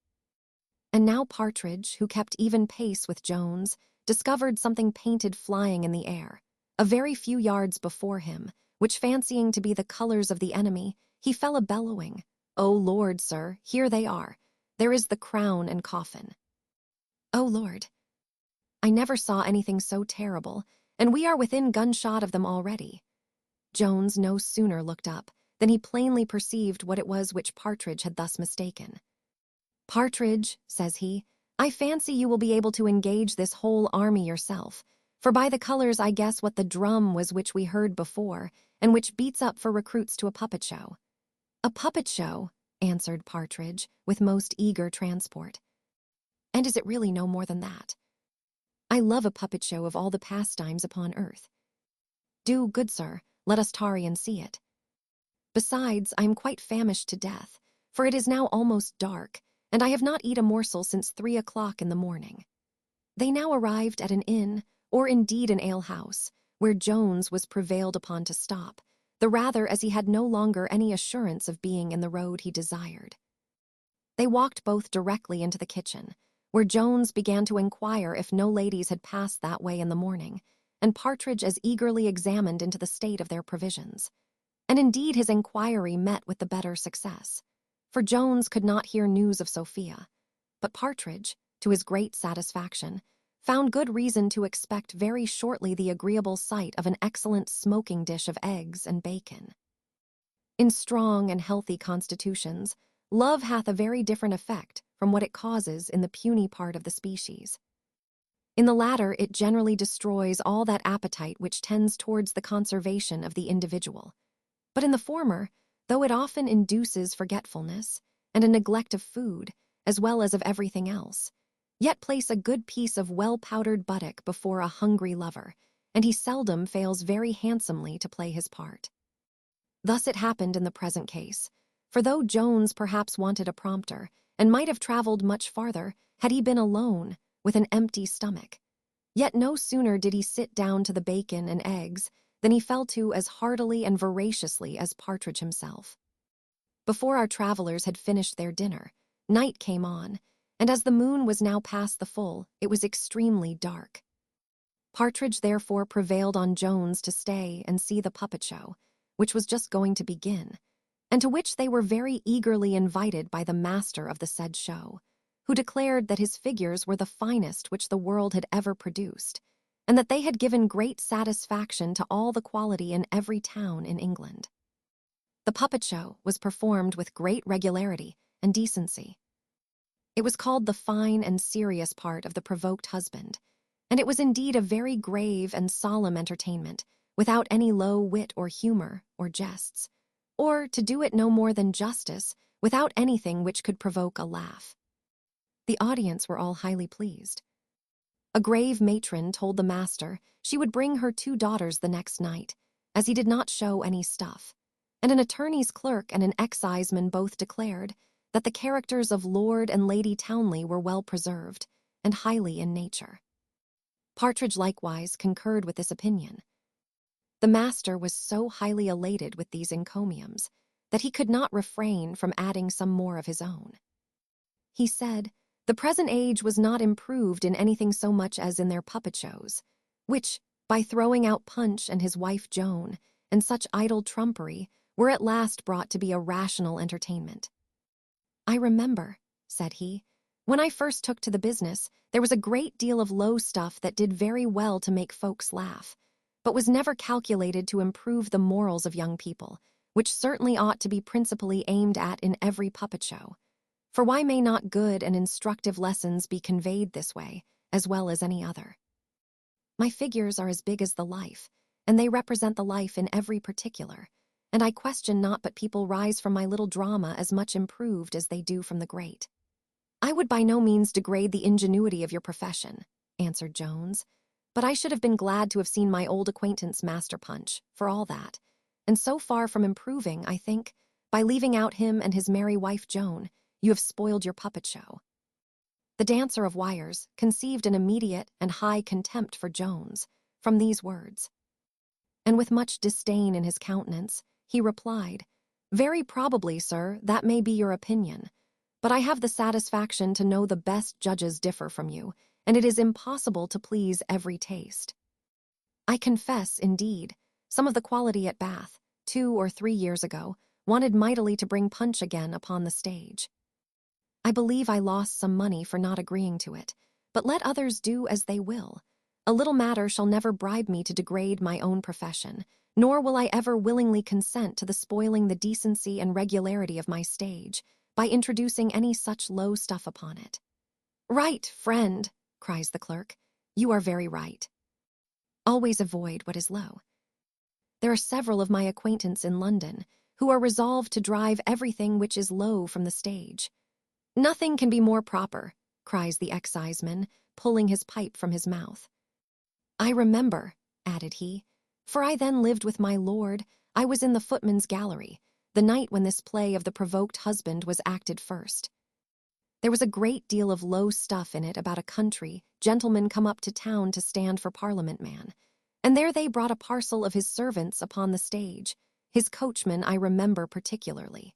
And now Partridge, who kept even pace with Jones, discovered something painted flying in the air, a very few yards before him, which fancying to be the colors of the enemy, he fell a-bellowing, "O Lord, sir, here they are. There is the crown and coffin." "O Lord, I never saw anything so terrible, and we are within gunshot of them already." Jones no sooner looked up than he plainly perceived what it was which Partridge had thus mistaken. "Partridge," says he, "I fancy you will be able to engage this whole army yourself, for by the colors I guess what the drum was which we heard before, and which beats up for recruits to a puppet show." "A puppet show," answered Partridge, with most eager transport. "And is it really no more than that? I love a puppet show of all the pastimes upon earth. Do, good sir, let us tarry and see it. Besides, I am quite famished to death, for it is now almost dark, and I have not eat a morsel since 3 o'clock in the morning." They now arrived at an inn, or indeed an alehouse, where Jones was prevailed upon to stop, the rather as he had no longer any assurance of being in the road he desired. They walked both directly into the kitchen, where Jones began to inquire if no ladies had passed that way in the morning, and Partridge as eagerly examined into the state of their provisions. And indeed his inquiry met with the better success, for Jones could not hear news of Sophia, but Partridge, to his great satisfaction, found good reason to expect very shortly the agreeable sight of an excellent smoking dish of eggs and bacon. In strong and healthy constitutions, love hath a very different effect from what it causes in the puny part of the species. In the latter, it generally destroys all that appetite which tends towards the conservation of the individual. But in the former, though it often induces forgetfulness and a neglect of food, as well as of everything else, yet place a good piece of well-powdered buttock before a hungry lover, and he seldom fails very handsomely to play his part. Thus it happened in the present case, for though Jones perhaps wanted a prompter, and might have traveled much farther had he been alone with an empty stomach, yet no sooner did he sit down to the bacon and eggs than he fell to as heartily and voraciously as Partridge himself. Before our travelers had finished their dinner, night came on, and as the moon was now past the full, it was extremely dark. Partridge therefore prevailed on Jones to stay and see the puppet show, which was just going to begin, and to which they were very eagerly invited by the master of the said show, who declared that his figures were the finest which the world had ever produced, and that they had given great satisfaction to all the quality in every town in England. The puppet show was performed with great regularity and decency. It was called the fine and serious part of the provoked husband, and it was indeed a very grave and solemn entertainment, without any low wit or humor or jests, or, to do it no more than justice, without anything which could provoke a laugh. The audience were all highly pleased. A grave matron told the master she would bring her 2 daughters the next night, as he did not show any stuff, and an attorney's clerk and an exciseman both declared that the characters of Lord and Lady Townley were well preserved and highly in nature. Partridge likewise concurred with this opinion. The master was so highly elated with these encomiums that he could not refrain from adding some more of his own. He said, the present age was not improved in anything so much as in their puppet shows, which, by throwing out Punch and his wife Joan, and such idle trumpery, were at last brought to be a rational entertainment. I remember, said he, when I first took to the business, there was a great deal of low stuff that did very well to make folks laugh, but was never calculated to improve the morals of young people, which certainly ought to be principally aimed at in every puppet show. For why may not good and instructive lessons be conveyed this way, as well as any other? My figures are as big as the life, and they represent the life in every particular, and I question not but people rise from my little drama as much improved as they do from the great. I would by no means degrade the ingenuity of your profession, answered Jones, but I should have been glad to have seen my old acquaintance Master Punch, for all that, and so far from improving, I think, by leaving out him and his merry wife Joan, you have spoiled your puppet show. The dancer of wires conceived an immediate and high contempt for Jones from these words, and with much disdain in his countenance, he replied, very probably, sir, that may be your opinion, but I have the satisfaction to know the best judges differ from you, and it is impossible to please every taste. I confess, indeed, some of the quality at Bath, 2 or 3 years ago, wanted mightily to bring Punch again upon the stage. I believe I lost some money for not agreeing to it, but let others do as they will. A little matter shall never bribe me to degrade my own profession, nor will I ever willingly consent to the spoiling the decency and regularity of my stage by introducing any such low stuff upon it. Right, friend, cries the clerk, you are very right. Always avoid what is low. There are several of my acquaintance in London who are resolved to drive everything which is low from the stage. Nothing can be more proper, cries the exciseman, pulling his pipe from his mouth. I remember, added he, for I then lived with my lord, I was in the footman's gallery, the night when this play of the provoked husband was acted first. There was a great deal of low stuff in it about a country gentleman come up to town to stand for Parliament man, and there they brought a parcel of his servants upon the stage, his coachman I remember particularly.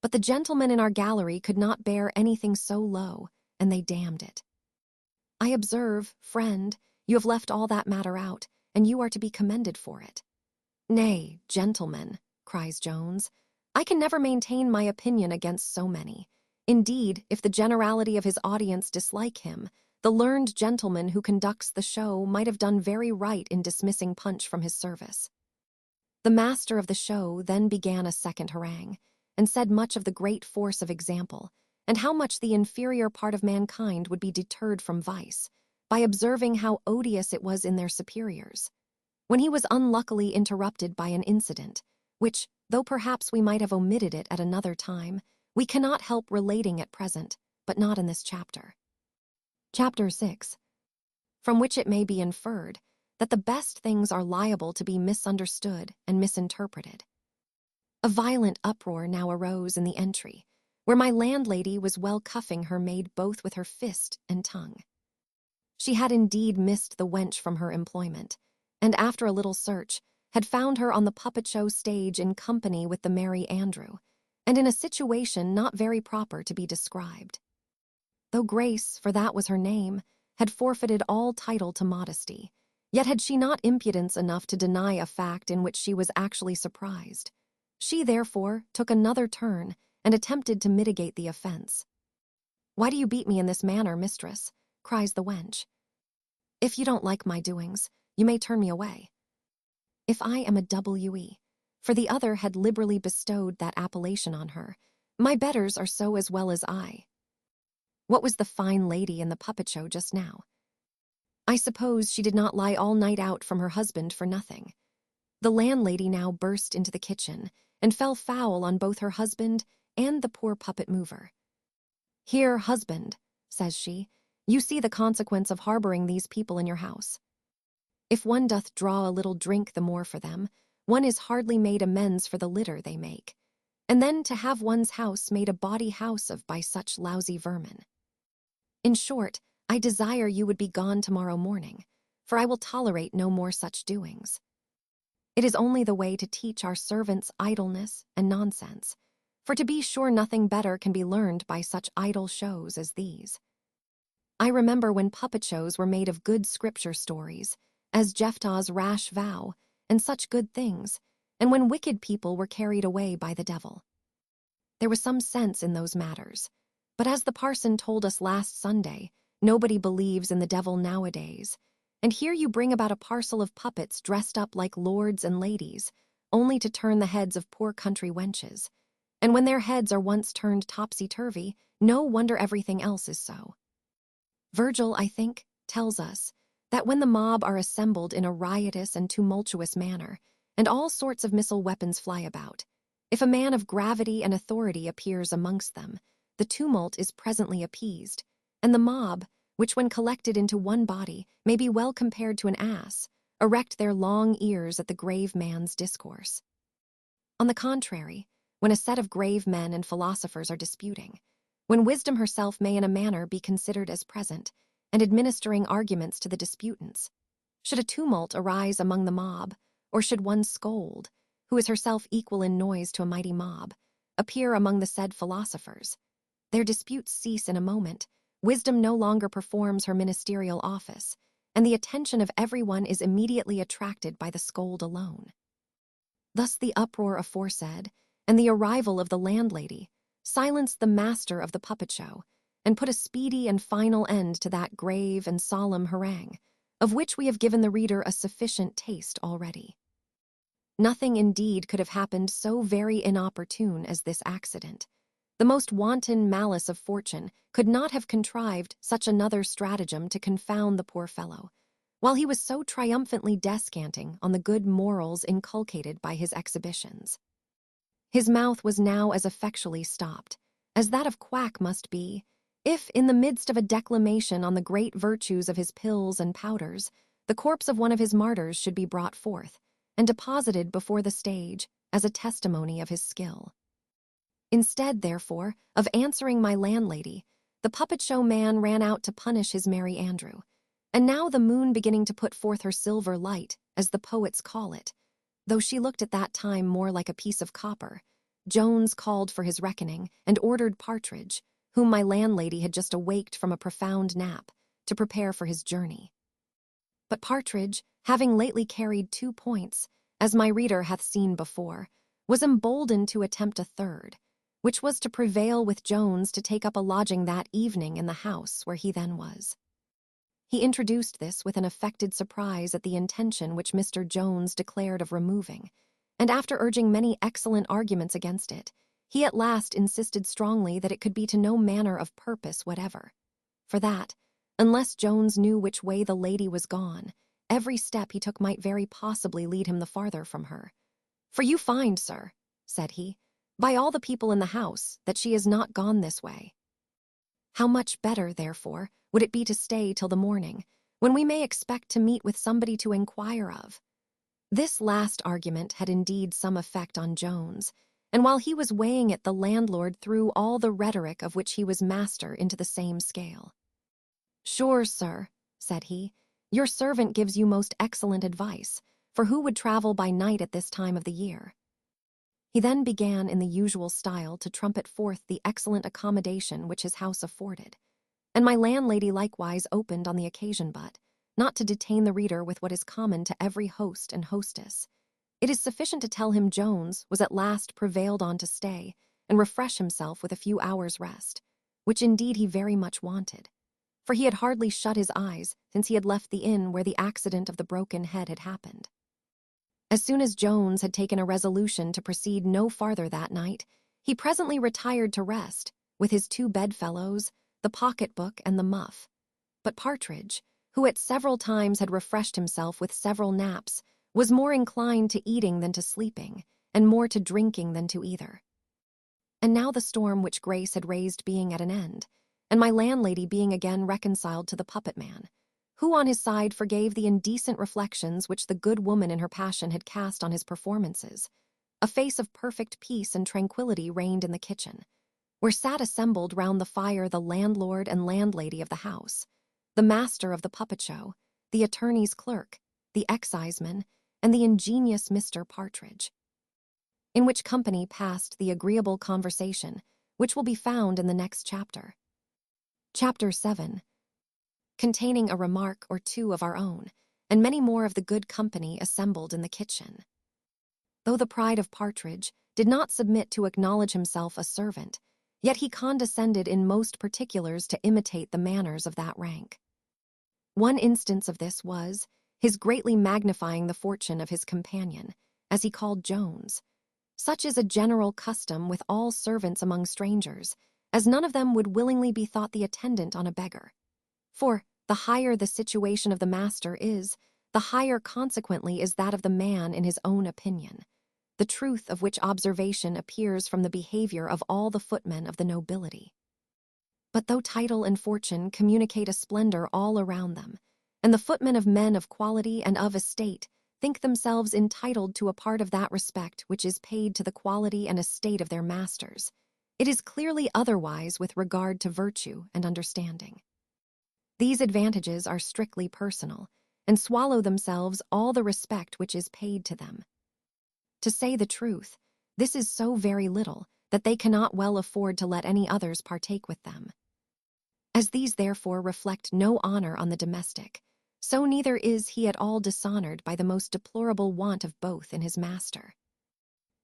But the gentlemen in our gallery could not bear anything so low, and they damned it. I observe, friend, you have left all that matter out, and you are to be commended for it. Nay, gentlemen, cries Jones, I can never maintain my opinion against so many. Indeed, if the generality of his audience dislike him, the learned gentleman who conducts the show might have done very right in dismissing Punch from his service. The master of the show then began a second harangue, and said much of the great force of example, and how much the inferior part of mankind would be deterred from vice, by observing how odious it was in their superiors, when he was unluckily interrupted by an incident, which, though perhaps we might have omitted it at another time, we cannot help relating at present, but not in this chapter. Chapter 6, from which it may be inferred that the best things are liable to be misunderstood and misinterpreted. A violent uproar now arose in the entry, where my landlady was well cuffing her maid both with her fist and tongue. She had indeed missed the wench from her employment, and after a little search, had found her on the puppet show stage in company with the merry Andrew, and in a situation not very proper to be described. Though Grace, for that was her name, had forfeited all title to modesty, yet had she not impudence enough to deny a fact in which she was actually surprised. She, therefore, took another turn and attempted to mitigate the offense. Why do you beat me in this manner, mistress? Cries the wench. If you don't like my doings, you may turn me away. If I am a W.E., for the other had liberally bestowed that appellation on her, my betters are so as well as I. What was the fine lady in the puppet show just now? I suppose she did not lie all night out from her husband for nothing. The landlady now burst into the kitchen and fell foul on both her husband and the poor puppet mover. "Here, husband," says she, "you see the consequence of harboring these people in your house. If one doth draw a little drink the more for them, one is hardly made amends for the litter they make, and then to have one's house made a bawdy house of by such lousy vermin. In short, I desire you would be gone tomorrow morning, for I will tolerate no more such doings. It is only the way to teach our servants idleness and nonsense, for to be sure nothing better can be learned by such idle shows as these. I remember when puppet shows were made of good scripture stories, as Jephthah's rash vow, and such good things, and when wicked people were carried away by the devil. There was some sense in those matters, but as the parson told us last Sunday, nobody believes in the devil nowadays, and here you bring about a parcel of puppets dressed up like lords and ladies, only to turn the heads of poor country wenches, and when their heads are once turned topsy-turvy, no wonder everything else is so. Virgil, I think, tells us that when the mob are assembled in a riotous and tumultuous manner, and all sorts of missile weapons fly about, if a man of gravity and authority appears amongst them, the tumult is presently appeased, and the mob, which when collected into one body may be well compared to an ass, erect their long ears at the grave man's discourse. On the contrary, when a set of grave men and philosophers are disputing, when wisdom herself may in a manner be considered as present, and administering arguments to the disputants, should a tumult arise among the mob, or should one scold, who is herself equal in noise to a mighty mob, appear among the said philosophers, their disputes cease in a moment, wisdom no longer performs her ministerial office, and the attention of everyone is immediately attracted by the scold alone. Thus the uproar aforesaid, and the arrival of the landlady, silenced the master of the puppet show, and put a speedy and final end to that grave and solemn harangue, of which we have given the reader a sufficient taste already. Nothing indeed could have happened so very inopportune as this accident. The most wanton malice of fortune could not have contrived such another stratagem to confound the poor fellow, while he was so triumphantly descanting on the good morals inculcated by his exhibitions. His mouth was now as effectually stopped, as that of Quack must be, if, in the midst of a declamation on the great virtues of his pills and powders, the corpse of one of his martyrs should be brought forth, and deposited before the stage as a testimony of his skill. Instead, therefore, of answering my landlady, the puppet show man ran out to punish his merry Andrew, and now the moon beginning to put forth her silver light, as the poets call it, though she looked at that time more like a piece of copper, Jones called for his reckoning and ordered Partridge, whom my landlady had just awaked from a profound nap, to prepare for his journey. But Partridge, having lately carried 2 points, as my reader hath seen before, was emboldened to attempt a third, which was to prevail with Jones to take up a lodging that evening in the house where he then was. He introduced this with an affected surprise at the intention which Mr. Jones declared of removing, and after urging many excellent arguments against it, he at last insisted strongly that it could be to no manner of purpose whatever, for that, unless Jones knew which way the lady was gone, every step he took might very possibly lead him the farther from her. "For you find, sir," said he, "by all the people in the house, that she is not gone this way. How much better, therefore, would it be to stay till the morning, when we may expect to meet with somebody to inquire of?" This last argument had indeed some effect on Jones, and while he was weighing it, the landlord threw all the rhetoric of which he was master into the same scale. "Sure, sir," said he, "your servant gives you most excellent advice, for who would travel by night at this time of the year?" He then began in the usual style to trumpet forth the excellent accommodation which his house afforded, and my landlady likewise opened on the occasion, but, not to detain the reader with what is common to every host and hostess, it is sufficient to tell him Jones was at last prevailed on to stay and refresh himself with a few hours' rest, which indeed he very much wanted, for he had hardly shut his eyes since he had left the inn where the accident of the broken head had happened. As soon as Jones had taken a resolution to proceed no farther that night, he presently retired to rest, with his 2 bedfellows, the pocketbook, and the muff. But Partridge, who at several times had refreshed himself with several naps, was more inclined to eating than to sleeping, and more to drinking than to either. And now the storm which Grace had raised being at an end, and my landlady being again reconciled to the puppet man, who on his side forgave the indecent reflections which the good woman in her passion had cast on his performances, a face of perfect peace and tranquillity reigned in the kitchen, where sat assembled round the fire the landlord and landlady of the house, the master of the puppet show, the attorney's clerk, the exciseman, and the ingenious Mr. Partridge. In which company passed the agreeable conversation, which will be found in the next chapter. Chapter 7, containing a remark or two of our own, and many more of the good company assembled in the kitchen. Though the pride of Partridge did not submit to acknowledge himself a servant, yet he condescended in most particulars to imitate the manners of that rank. One instance of this was his greatly magnifying the fortune of his companion, as he called Jones. Such is a general custom with all servants among strangers, as none of them would willingly be thought the attendant on a beggar. For the higher the situation of the master is, the higher consequently is that of the man in his own opinion, the truth of which observation appears from the behavior of all the footmen of the nobility. But though title and fortune communicate a splendor all around them, and the footmen of men of quality and of estate think themselves entitled to a part of that respect which is paid to the quality and estate of their masters, it is clearly otherwise with regard to virtue and understanding. These advantages are strictly personal, and swallow themselves all the respect which is paid to them. To say the truth, this is so very little that they cannot well afford to let any others partake with them. As these therefore reflect no honor on the domestic, so neither is he at all dishonored by the most deplorable want of both in his master.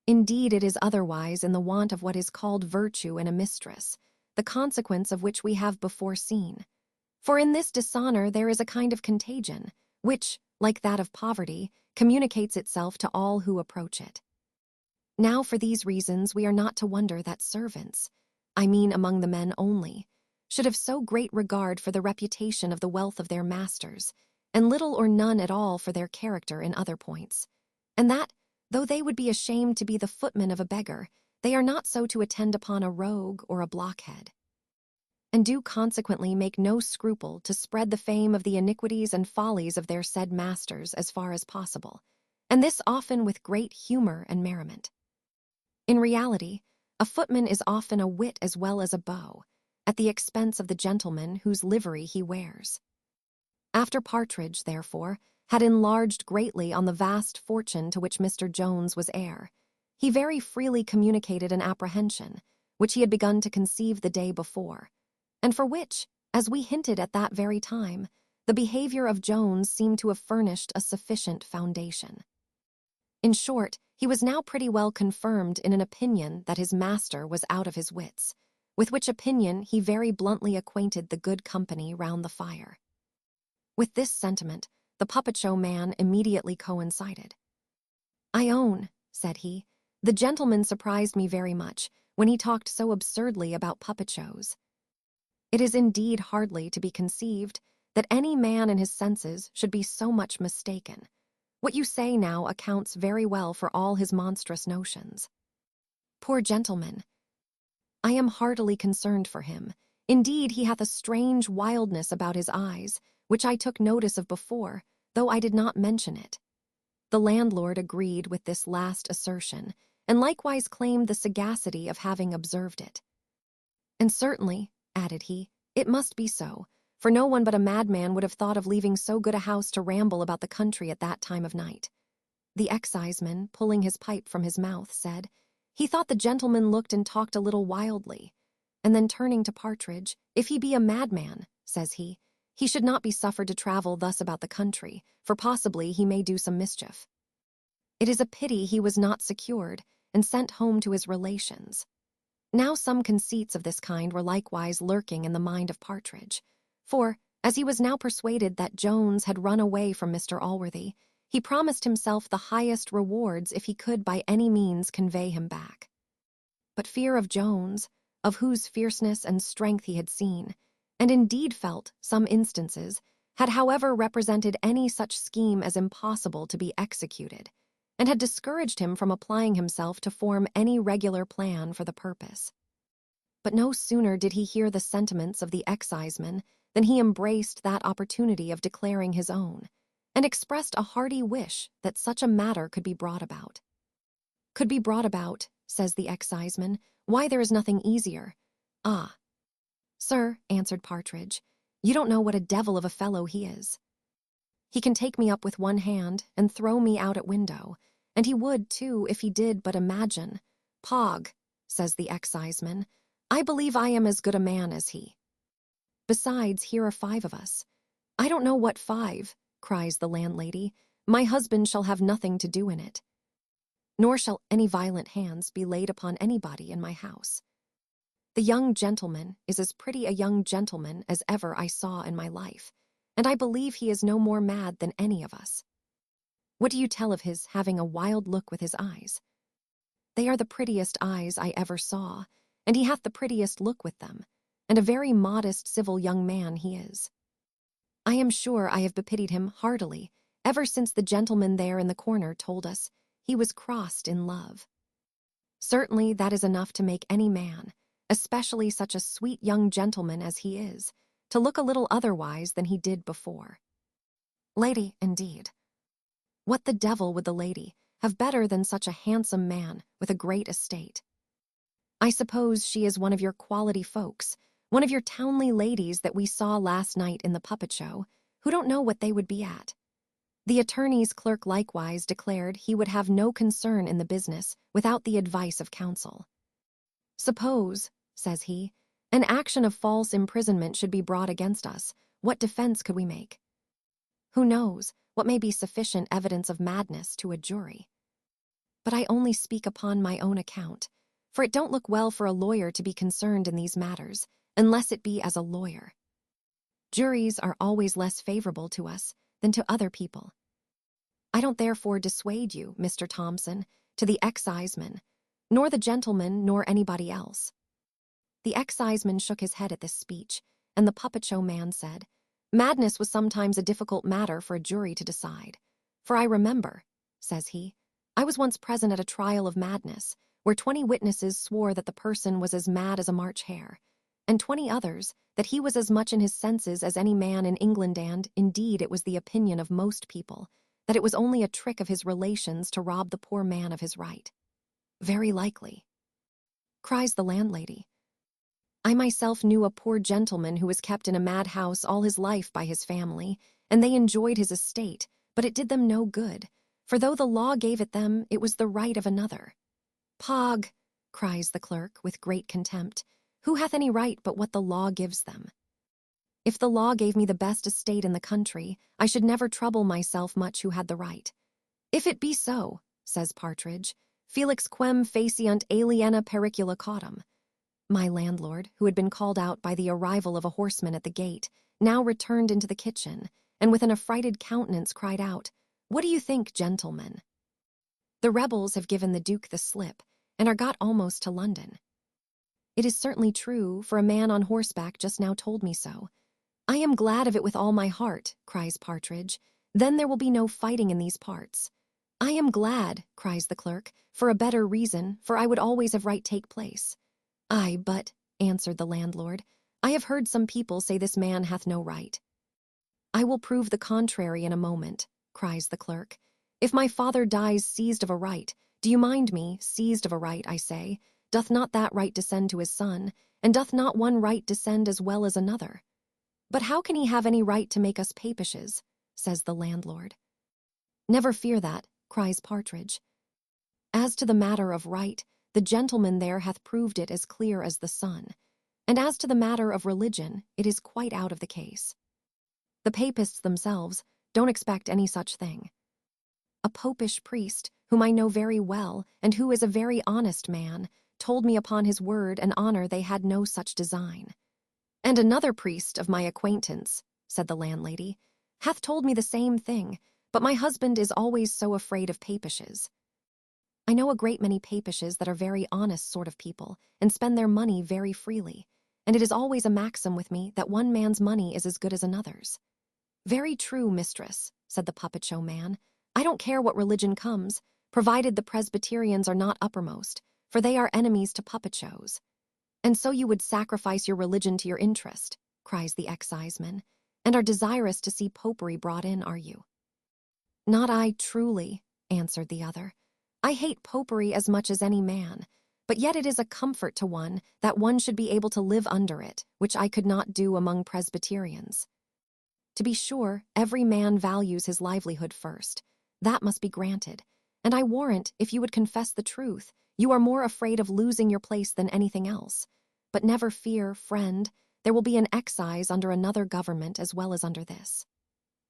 Indeed, it is otherwise in the want of what is called virtue in a mistress, the consequence of which we have before seen. For in this dishonor there is a kind of contagion, which, like that of poverty, communicates itself to all who approach it. Now for these reasons we are not to wonder that servants, I mean among the men only, should have so great regard for the reputation of the wealth of their masters, and little or none at all for their character in other points, and that, though they would be ashamed to be the footman of a beggar, they are not so to attend upon a rogue or a blockhead, and do consequently make no scruple to spread the fame of the iniquities and follies of their said masters as far as possible, and this often with great humor and merriment. In reality, a footman is often a wit as well as a beau, at the expense of the gentleman whose livery he wears. After Partridge, therefore, had enlarged greatly on the vast fortune to which Mr. Jones was heir, he very freely communicated an apprehension, which he had begun to conceive the day before, and for which, as we hinted at that very time, the behavior of Jones seemed to have furnished a sufficient foundation. In short, he was now pretty well confirmed in an opinion that his master was out of his wits, with which opinion he very bluntly acquainted the good company round the fire. With this sentiment, the puppet show man immediately coincided. "I own," said he, "the gentleman surprised me very much when he talked so absurdly about puppet shows. It is indeed hardly to be conceived that any man in his senses should be so much mistaken. What you say now accounts very well for all his monstrous notions. Poor gentleman! I am heartily concerned for him. Indeed, he hath a strange wildness about his eyes, which I took notice of before, though I did not mention it." The landlord agreed with this last assertion, and likewise claimed the sagacity of having observed it. "And certainly," added he, "it must be so, for no one but a madman would have thought of leaving so good a house to ramble about the country at that time of night." The exciseman, pulling his pipe from his mouth, said, "He thought the gentleman looked and talked a little wildly," and then turning to Partridge, "If he be a madman," says he should not be suffered to travel thus about the country, for possibly he may do some mischief. It is a pity he was not secured, and sent home to his relations." Now some conceits of this kind were likewise lurking in the mind of Partridge, for, as he was now persuaded that Jones had run away from Mr. Allworthy, he promised himself the highest rewards if he could by any means convey him back. But fear of Jones, of whose fierceness and strength he had seen, and indeed felt, some instances, had however represented any such scheme as impossible to be executed, and had discouraged him from applying himself to form any regular plan for the purpose. But no sooner did he hear the sentiments of the exciseman than he embraced that opportunity of declaring his own, and expressed a hearty wish that such a matter could be brought about. "Could be brought about," says the exciseman, "why, there is nothing easier." "Ah, sir," answered Partridge, "you don't know what a devil of a fellow he is. He can take me up with one hand and throw me out at window, and he would, too, if he did but imagine. Pog," says the exciseman, "I believe I am as good a man as he. Besides, here are 5 of us." "I don't know what 5, cries the landlady. "My husband shall have nothing to do in it. Nor shall any violent hands be laid upon anybody in my house. The young gentleman is as pretty a young gentleman as ever I saw in my life, and I believe he is no more mad than any of us. What do you tell of his having a wild look with his eyes? They are the prettiest eyes I ever saw, and he hath the prettiest look with them, and a very modest civil young man he is. I am sure I have bepitied him heartily, ever since the gentleman there in the corner told us he was crossed in love. Certainly that is enough to make any man, especially such a sweet young gentleman as he is, to look a little otherwise than he did before. Lady, indeed. What the devil would the lady have better than such a handsome man with a great estate? I suppose she is one of your quality folks, one of your townly ladies that we saw last night in the puppet show, who don't know what they would be at." The attorney's clerk likewise declared he would have no concern in the business without the advice of counsel. "Suppose," says he, "an action of false imprisonment should be brought against us, what defense could we make? Who knows what may be sufficient evidence of madness to a jury? But I only speak upon my own account, for it don't look well for a lawyer to be concerned in these matters, unless it be as a lawyer. Juries are always less favorable to us than to other people. I don't therefore dissuade you, Mr. Thompson, to the exciseman, nor the gentleman, nor anybody else." The exciseman shook his head at this speech, and the puppet show man said, "Madness was sometimes a difficult matter for a jury to decide. For I remember," says he, "I was once present at a trial of madness, where 20 witnesses swore that the person was as mad as a March hare, and 20 others that he was as much in his senses as any man in England, and, indeed, it was the opinion of most people that it was only a trick of his relations to rob the poor man of his right." "Very likely," cries the landlady. "I myself knew a poor gentleman who was kept in a madhouse all his life by his family, and they enjoyed his estate, but it did them no good, for though the law gave it them, it was the right of another." "Pog," cries the clerk with great contempt, "who hath any right but what the law gives them? If the law gave me the best estate in the country, I should never trouble myself much who had the right." "If it be so," says Partridge, "felix quem faciunt aliena pericula caudam." My landlord, who had been called out by the arrival of a horseman at the gate, now returned into the kitchen, and with an affrighted countenance cried out, "What do you think, gentlemen? The rebels have given the Duke the slip, and are got almost to London." "It is certainly true, for a man on horseback just now told me so." "I am glad of it with all my heart," cries Partridge. "Then there will be no fighting in these parts." "I am glad," cries the clerk, "for a better reason, for I would always have right take place." "Aye, but," answered the landlord, "I have heard some people say this man hath no right." "I will prove the contrary in a moment," cries the clerk. "If my father dies seized of a right, do you mind me, seized of a right, I say, doth not that right descend to his son, and doth not one right descend as well as another? But how can he have any right to make us papishes?" says the landlord. "Never fear that," cries Partridge. "As to the matter of right, the gentleman there hath proved it as clear as the sun, and as to the matter of religion, it is quite out of the case. The papists themselves don't expect any such thing. A popish priest, whom I know very well, and who is a very honest man, told me upon his word and honor they had no such design." "And another priest of my acquaintance," said the landlady, "hath told me the same thing, but my husband is always so afraid of papishes. I know a great many papishes that are very honest sort of people, and spend their money very freely, and it is always a maxim with me that one man's money is as good as another's." "Very true, mistress," said the puppet show man. "I don't care what religion comes, provided the Presbyterians are not uppermost, for they are enemies to puppet shows." "And so you would sacrifice your religion to your interest," cries the exciseman, "and are desirous to see popery brought in, are you?" "Not I, truly," answered the other. "I hate popery as much as any man, but yet it is a comfort to one that one should be able to live under it, which I could not do among Presbyterians. To be sure, every man values his livelihood first. That must be granted, and I warrant, if you would confess the truth, you are more afraid of losing your place than anything else. But never fear, friend, there will be an excise under another government as well as under this."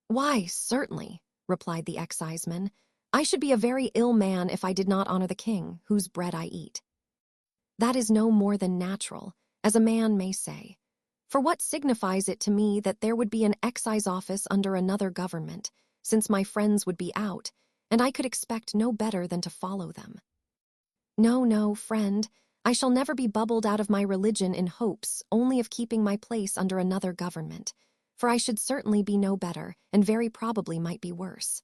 "Why, certainly," replied the exciseman. "I should be a very ill man if I did not honor the king, whose bread I eat." "That is no more than natural, as a man may say. For what signifies it to me that there would be an excise office under another government, since my friends would be out, and I could expect no better than to follow them? No, no, friend, I shall never be bubbled out of my religion in hopes only of keeping my place under another government, for I should certainly be no better, and very probably might be worse."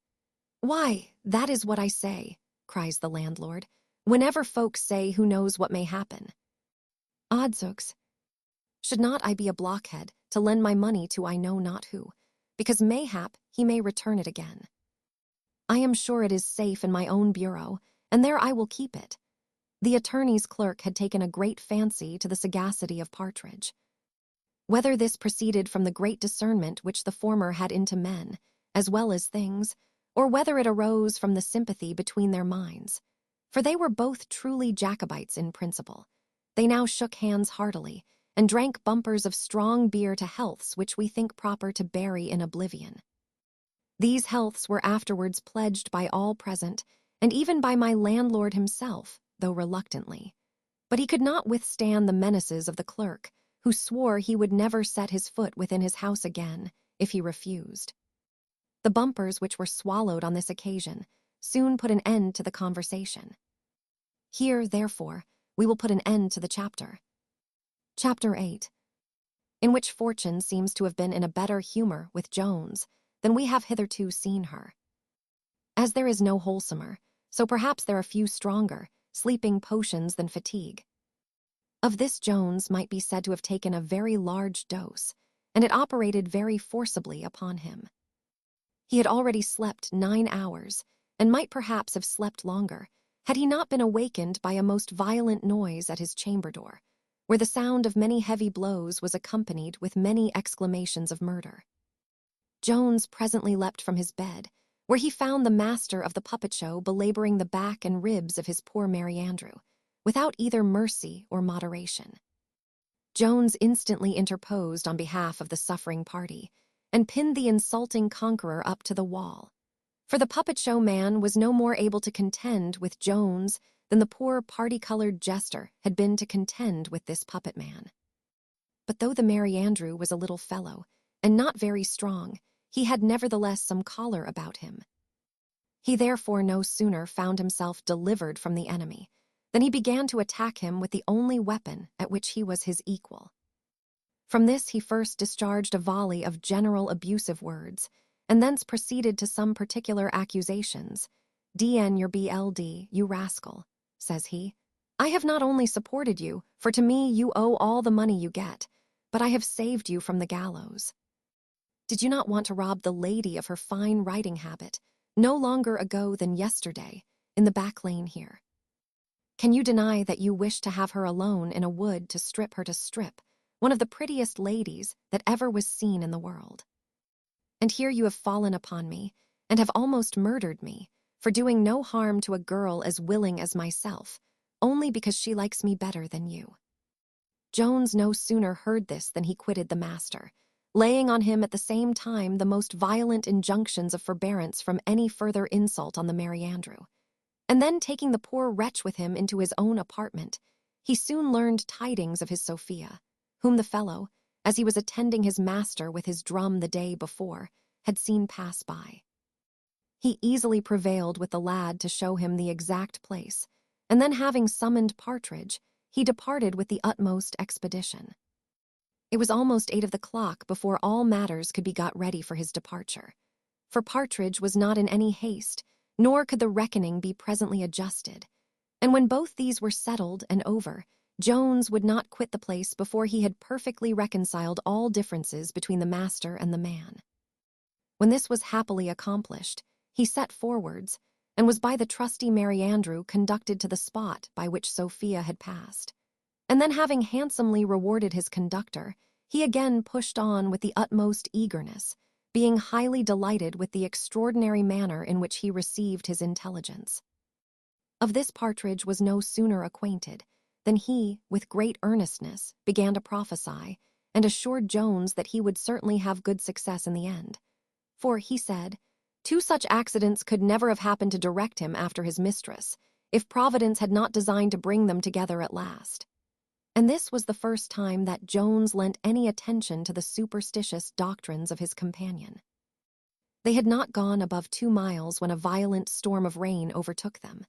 "Why, that is what I say," cries the landlord, "whenever folks say who knows what may happen. Odsooks, should not I be a blockhead to lend my money to I know not who, because mayhap he may return it again. I am sure it is safe in my own bureau, and there I will keep it." The attorney's clerk had taken a great fancy to the sagacity of Partridge. Whether this proceeded from the great discernment which the former had into men, as well as things, or whether it arose from the sympathy between their minds, for they were both truly Jacobites in principle, they now shook hands heartily, and drank bumpers of strong beer to healths which we think proper to bury in oblivion. These healths were afterwards pledged by all present, and even by my landlord himself, though reluctantly. But he could not withstand the menaces of the clerk, who swore he would never set his foot within his house again if he refused. The bumpers which were swallowed on this occasion soon put an end to the conversation. Here, therefore, we will put an end to the chapter. Chapter 8, in which Fortune seems to have been in a better humor with Jones than we have hitherto seen her. As there is no wholesomer, so perhaps there are few stronger sleeping potions than fatigue. Of this Jones might be said to have taken a very large dose, and it operated very forcibly upon him. He had already slept 9 hours, and might perhaps have slept longer, had he not been awakened by a most violent noise at his chamber door, where the sound of many heavy blows was accompanied with many exclamations of murder. Jones presently leapt from his bed, where he found the master of the puppet show belaboring the back and ribs of his poor Merry Andrew, without either mercy or moderation. Jones instantly interposed on behalf of the suffering party, and pinned the insulting conqueror up to the wall. For the puppet show man was no more able to contend with Jones than the poor party-colored jester had been to contend with this puppet man. But though the Merry Andrew was a little fellow, and not very strong, he had nevertheless some choler about him. He therefore no sooner found himself delivered from the enemy than he began to attack him with the only weapon at which he was his equal. From this he first discharged a volley of general abusive words, and thence proceeded to some particular accusations. "DN your BLD, you rascal," says he. "I have not only supported you, for to me you owe all the money you get, but I have saved you from the gallows. Did you not want to rob the lady of her fine riding habit, no longer ago than yesterday, in the back lane here? Can you deny that you wished to have her alone in a wood to strip her to strip, one of the prettiest ladies that ever was seen in the world? And here you have fallen upon me, and have almost murdered me, for doing no harm to a girl as willing as myself, only because she likes me better than you." Jones no sooner heard this than he quitted the master, laying on him at the same time the most violent injunctions of forbearance from any further insult on the Merry Andrew. And then taking the poor wretch with him into his own apartment, he soon learned tidings of his Sophia, whom the fellow, as he was attending his master with his drum the day before, had seen pass by. He easily prevailed with the lad to show him the exact place, and then having summoned Partridge, he departed with the utmost expedition. It was almost 8 of the clock before all matters could be got ready for his departure. For Partridge was not in any haste, nor could the reckoning be presently adjusted. And when both these were settled and over, Jones would not quit the place before he had perfectly reconciled all differences between the master and the man. When this was happily accomplished, he set forwards, and was by the trusty Merry Andrew conducted to the spot by which Sophia had passed. And then, having handsomely rewarded his conductor, he again pushed on with the utmost eagerness, being highly delighted with the extraordinary manner in which he received his intelligence. Of this Partridge was no sooner acquainted than he, with great earnestness, began to prophesy, and assured Jones that he would certainly have good success in the end. For, he said, 2 such accidents could never have happened to direct him after his mistress, if Providence had not designed to bring them together at last. And this was the first time that Jones lent any attention to the superstitious doctrines of his companion. They had not gone above 2 miles when a violent storm of rain overtook them,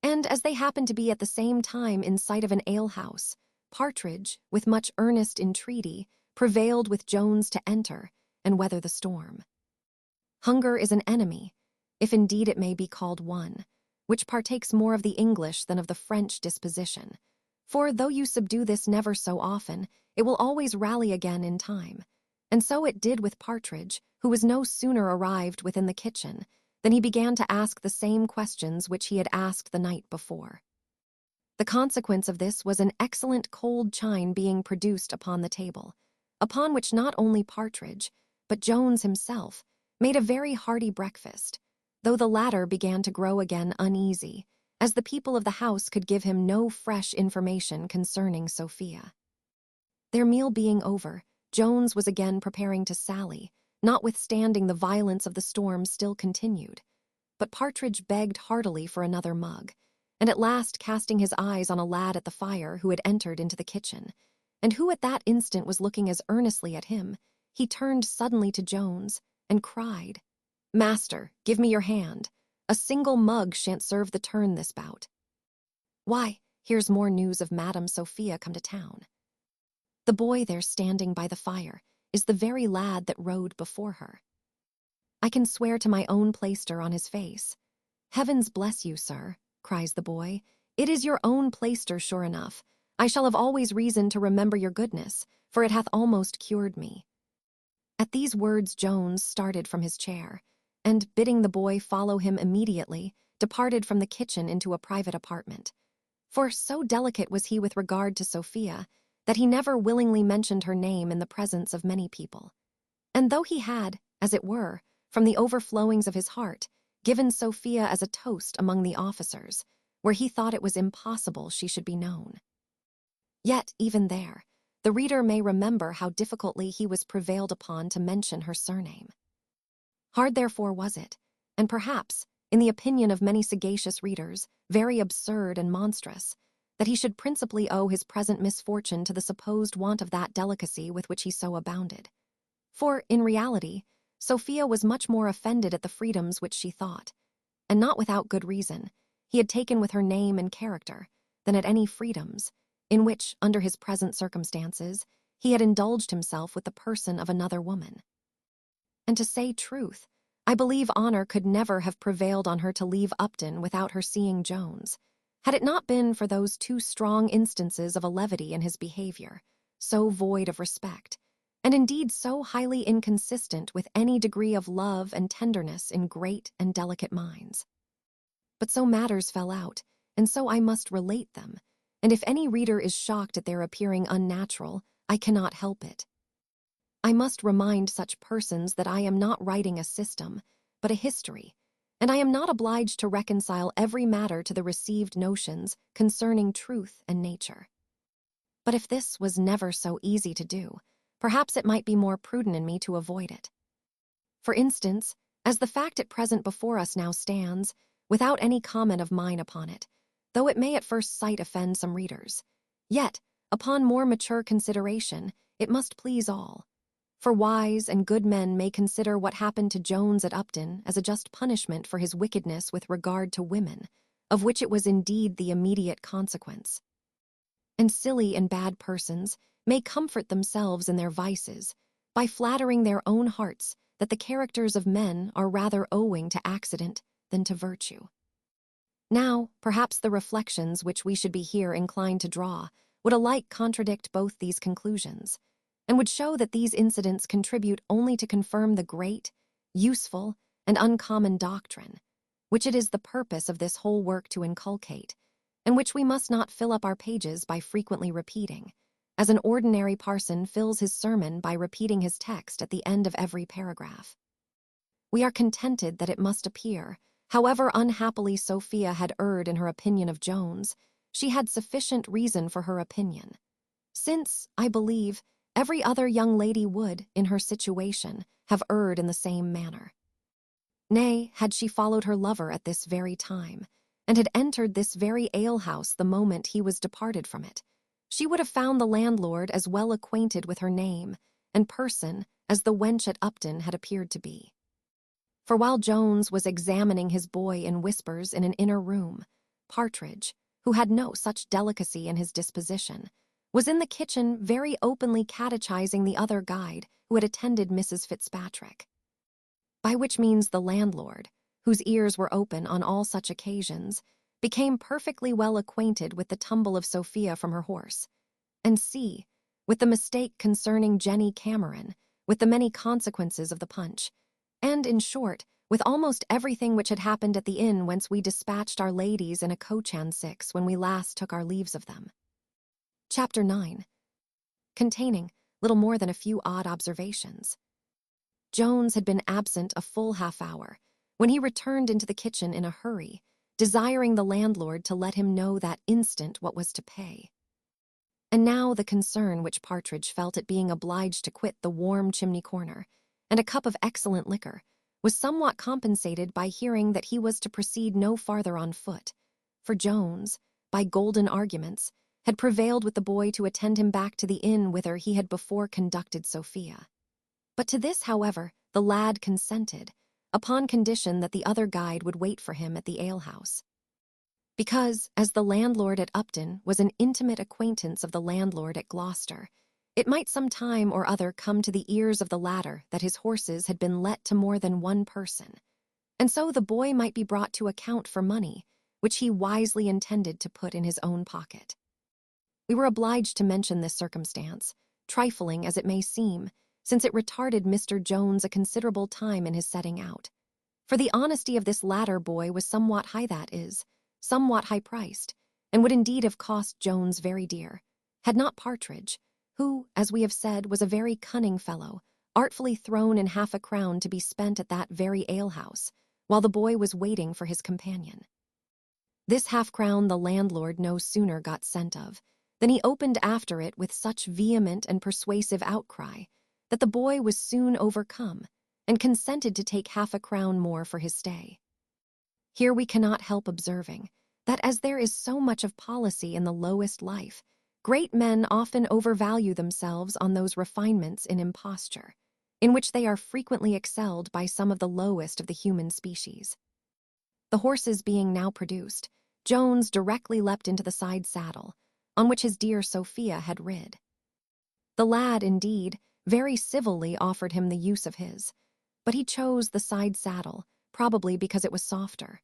and as they happened to be at the same time in sight of an alehouse, Partridge, with much earnest entreaty, prevailed with Jones to enter and weather the storm. Hunger is an enemy, if indeed it may be called one, which partakes more of the English than of the French disposition. For though you subdue this never so often, it will always rally again in time. And so it did with Partridge, who was no sooner arrived within the kitchen than he began to ask the same questions which he had asked the night before. The consequence of this was an excellent cold chine being produced upon the table, upon which not only Partridge, but Jones himself, made a very hearty breakfast, though the latter began to grow again uneasy, as the people of the house could give him no fresh information concerning Sophia. Their meal being over, Jones was again preparing to sally, notwithstanding the violence of the storm still continued. But Partridge begged heartily for another mug, and at last casting his eyes on a lad at the fire who had entered into the kitchen, and who at that instant was looking as earnestly at him, he turned suddenly to Jones, and cried, "Master, give me your hand. A single mug shan't serve the turn this bout. Why, here's more news of Madame Sophia come to town. The boy there standing by the fire is the very lad that rode before her. I can swear to my own plaister on his face. Heavens bless you, sir," cries the boy. "It is your own plaister, sure enough. I shall have always reason to remember your goodness, for it hath almost cured me." At these words Jones started from his chair, and, bidding the boy follow him immediately, departed from the kitchen into a private apartment. For so delicate was he with regard to Sophia, that he never willingly mentioned her name in the presence of many people. And though he had, as it were, from the overflowings of his heart, given Sophia as a toast among the officers, where he thought it was impossible she should be known. Yet, even there, the reader may remember how difficultly he was prevailed upon to mention her surname. Hard therefore was it, and perhaps, in the opinion of many sagacious readers, very absurd and monstrous, that he should principally owe his present misfortune to the supposed want of that delicacy with which he so abounded. For, in reality, Sophia was much more offended at the freedoms which she thought, and not without good reason, he had taken with her name and character, than at any freedoms, in which, under his present circumstances, he had indulged himself with the person of another woman. And to say truth, I believe honor could never have prevailed on her to leave Upton without her seeing Jones, had it not been for those 2 strong instances of a levity in his behavior, so void of respect, and indeed so highly inconsistent with any degree of love and tenderness in great and delicate minds. But so matters fell out, and so I must relate them, and if any reader is shocked at their appearing unnatural, I cannot help it. I must remind such persons that I am not writing a system, but a history, and I am not obliged to reconcile every matter to the received notions concerning truth and nature. But if this was never so easy to do, perhaps it might be more prudent in me to avoid it. For instance, as the fact at present before us now stands, without any comment of mine upon it, though it may at first sight offend some readers, yet, upon more mature consideration, it must please all. For wise and good men may consider what happened to Jones at Upton as a just punishment for his wickedness with regard to women, of which it was indeed the immediate consequence. And silly and bad persons, may comfort themselves in their vices by flattering their own hearts that the characters of men are rather owing to accident than to virtue. Now, perhaps the reflections which we should be here inclined to draw would alike contradict both these conclusions, and would show that these incidents contribute only to confirm the great, useful, and uncommon doctrine, which it is the purpose of this whole work to inculcate, and which we must not fill up our pages by frequently repeating, as an ordinary parson fills his sermon by repeating his text at the end of every paragraph. We are contented that it must appear, however unhappily Sophia had erred in her opinion of Jones, she had sufficient reason for her opinion, since, I believe, every other young lady would, in her situation, have erred in the same manner. Nay, had she followed her lover at this very time, and had entered this very alehouse the moment he was departed from it, she would have found the landlord as well acquainted with her name and person as the wench at Upton had appeared to be. For while Jones was examining his boy in whispers in an inner room, Partridge, who had no such delicacy in his disposition, was in the kitchen very openly catechizing the other guide who had attended Mrs. Fitzpatrick. By which means the landlord, whose ears were open on all such occasions, became perfectly well acquainted with the tumble of Sophia from her horse, and with the mistake concerning Jenny Cameron, with the many consequences of the punch, and, in short, with almost everything which had happened at the inn whence we dispatched our ladies in a coach and six when we last took our leaves of them. Chapter 9, containing little more than a few odd observations. Jones had been absent a full half-hour, when he returned into the kitchen in a hurry, desiring the landlord to let him know that instant what was to pay. And now the concern which Partridge felt at being obliged to quit the warm chimney-corner, and a cup of excellent liquor, was somewhat compensated by hearing that he was to proceed no farther on foot, for Jones, by golden arguments, had prevailed with the boy to attend him back to the inn whither he had before conducted Sophia. But to this, however, the lad consented, upon condition that the other guide would wait for him at the alehouse. Because, as the landlord at Upton was an intimate acquaintance of the landlord at Gloucester, it might some time or other come to the ears of the latter that his horses had been let to more than one person, and so the boy might be brought to account for money, which he wisely intended to put in his own pocket. We were obliged to mention this circumstance, trifling as it may seem, since it retarded Mr. Jones a considerable time in his setting out. For the honesty of this latter boy was somewhat high-priced, and would indeed have cost Jones very dear, had not Partridge, who, as we have said, was a very cunning fellow, artfully thrown in half a crown to be spent at that very alehouse, while the boy was waiting for his companion. This half-crown the landlord no sooner got scent of, than he opened after it with such vehement and persuasive outcry that the boy was soon overcome, and consented to take half a crown more for his stay. Here we cannot help observing that as there is so much of policy in the lowest life, great men often overvalue themselves on those refinements in imposture, in which they are frequently excelled by some of the lowest of the human species. The horses being now produced, Jones directly leapt into the side saddle, on which his dear Sophia had rid. The lad, indeed, very civilly offered him the use of his, but he chose the side saddle, probably because it was softer.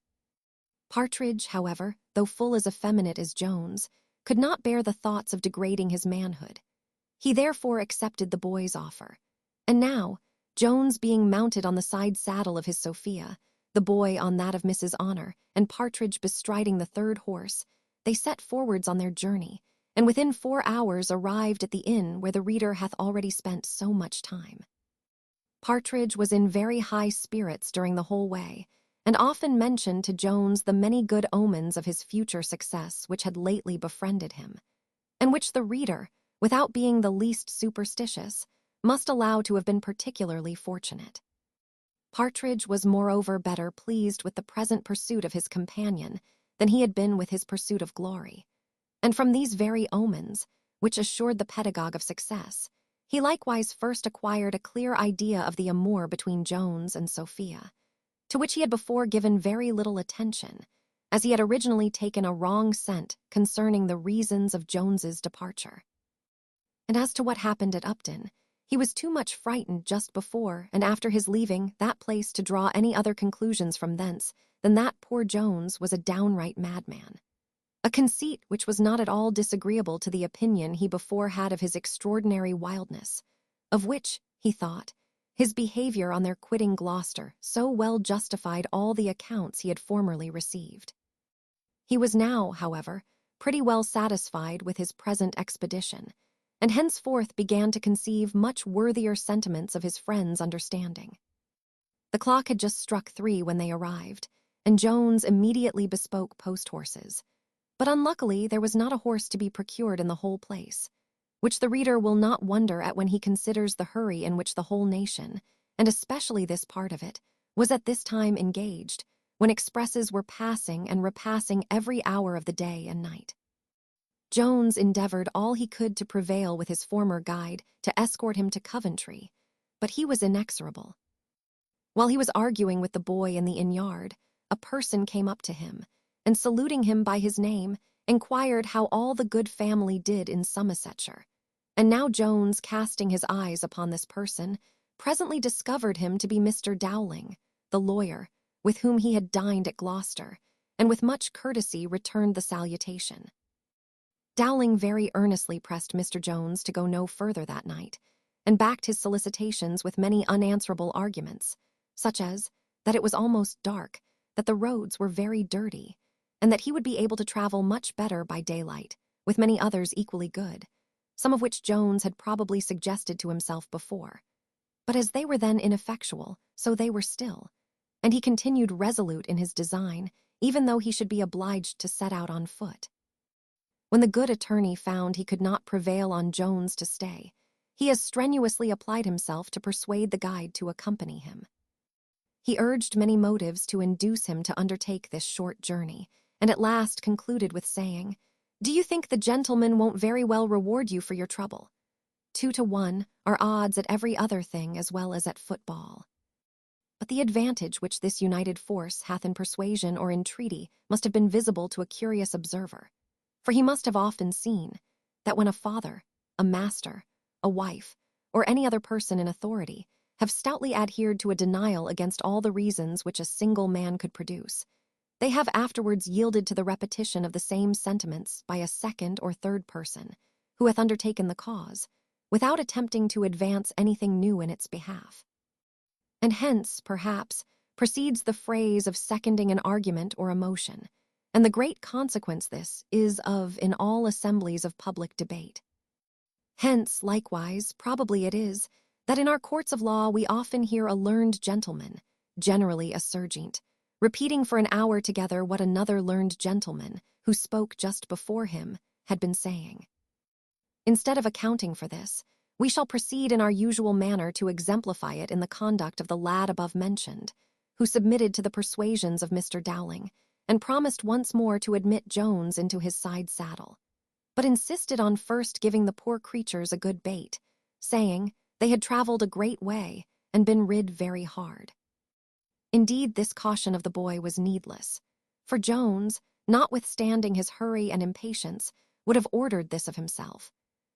Partridge, however, though full as effeminate as Jones, could not bear the thoughts of degrading his manhood. He therefore accepted the boy's offer, and now, Jones being mounted on the side saddle of his Sophia, the boy on that of Mrs. Honor, and Partridge bestriding the third horse, they set forwards on their journey, and within 4 hours arrived at the inn where the reader hath already spent so much time. Partridge was in very high spirits during the whole way, and often mentioned to Jones the many good omens of his future success which had lately befriended him, and which the reader, without being the least superstitious, must allow to have been particularly fortunate. Partridge was moreover better pleased with the present pursuit of his companion than he had been with his pursuit of glory, and from these very omens, which assured the pedagogue of success, he likewise first acquired a clear idea of the amour between Jones and Sophia, to which he had before given very little attention, as he had originally taken a wrong scent concerning the reasons of Jones's departure. And as to what happened at Upton, he was too much frightened just before and after his leaving that place to draw any other conclusions from thence than that poor Jones was a downright madman. A conceit which was not at all disagreeable to the opinion he before had of his extraordinary wildness, of which, he thought, his behavior on their quitting Gloucester so well justified all the accounts he had formerly received. He was now, however, pretty well satisfied with his present expedition, and henceforth began to conceive much worthier sentiments of his friend's understanding. The clock had just struck 3 when they arrived, and Jones immediately bespoke post-horses. But unluckily there was not a horse to be procured in the whole place, which the reader will not wonder at when he considers the hurry in which the whole nation, and especially this part of it, was at this time engaged, when expresses were passing and repassing every hour of the day and night. Jones endeavored all he could to prevail with his former guide to escort him to Coventry, but he was inexorable. While he was arguing with the boy in the inn-yard, a person came up to him, and saluting him by his name, inquired how all the good family did in Somersetshire. And now Jones, casting his eyes upon this person, presently discovered him to be Mr. Dowling, the lawyer, with whom he had dined at Gloucester, and with much courtesy returned the salutation. Dowling very earnestly pressed Mr. Jones to go no further that night, and backed his solicitations with many unanswerable arguments, such as that it was almost dark, that the roads were very dirty, and that he would be able to travel much better by daylight, with many others equally good, some of which Jones had probably suggested to himself before. But as they were then ineffectual, so they were still, and he continued resolute in his design, even though he should be obliged to set out on foot. When the good attorney found he could not prevail on Jones to stay, he as strenuously applied himself to persuade the guide to accompany him. He urged many motives to induce him to undertake this short journey, and at last concluded with saying, "Do you think the gentleman won't very well reward you for your trouble? 2 to 1 are odds at every other thing as well as at football." But the advantage which this united force hath in persuasion or entreaty must have been visible to a curious observer, for he must have often seen that when a father, a master, a wife, or any other person in authority have stoutly adhered to a denial against all the reasons which a single man could produce, they have afterwards yielded to the repetition of the same sentiments by a second or third person, who hath undertaken the cause, without attempting to advance anything new in its behalf. And hence, perhaps, proceeds the phrase of seconding an argument or a motion, and the great consequence this is of in all assemblies of public debate. Hence, likewise, probably it is, that in our courts of law we often hear a learned gentleman, generally a serjeant, repeating for an hour together what another learned gentleman, who spoke just before him, had been saying. Instead of accounting for this, we shall proceed in our usual manner to exemplify it in the conduct of the lad above mentioned, who submitted to the persuasions of Mr. Dowling, and promised once more to admit Jones into his side saddle, but insisted on first giving the poor creatures a good bait, saying they had travelled a great way and been rid very hard. Indeed, this caution of the boy was needless, for Jones, notwithstanding his hurry and impatience, would have ordered this of himself,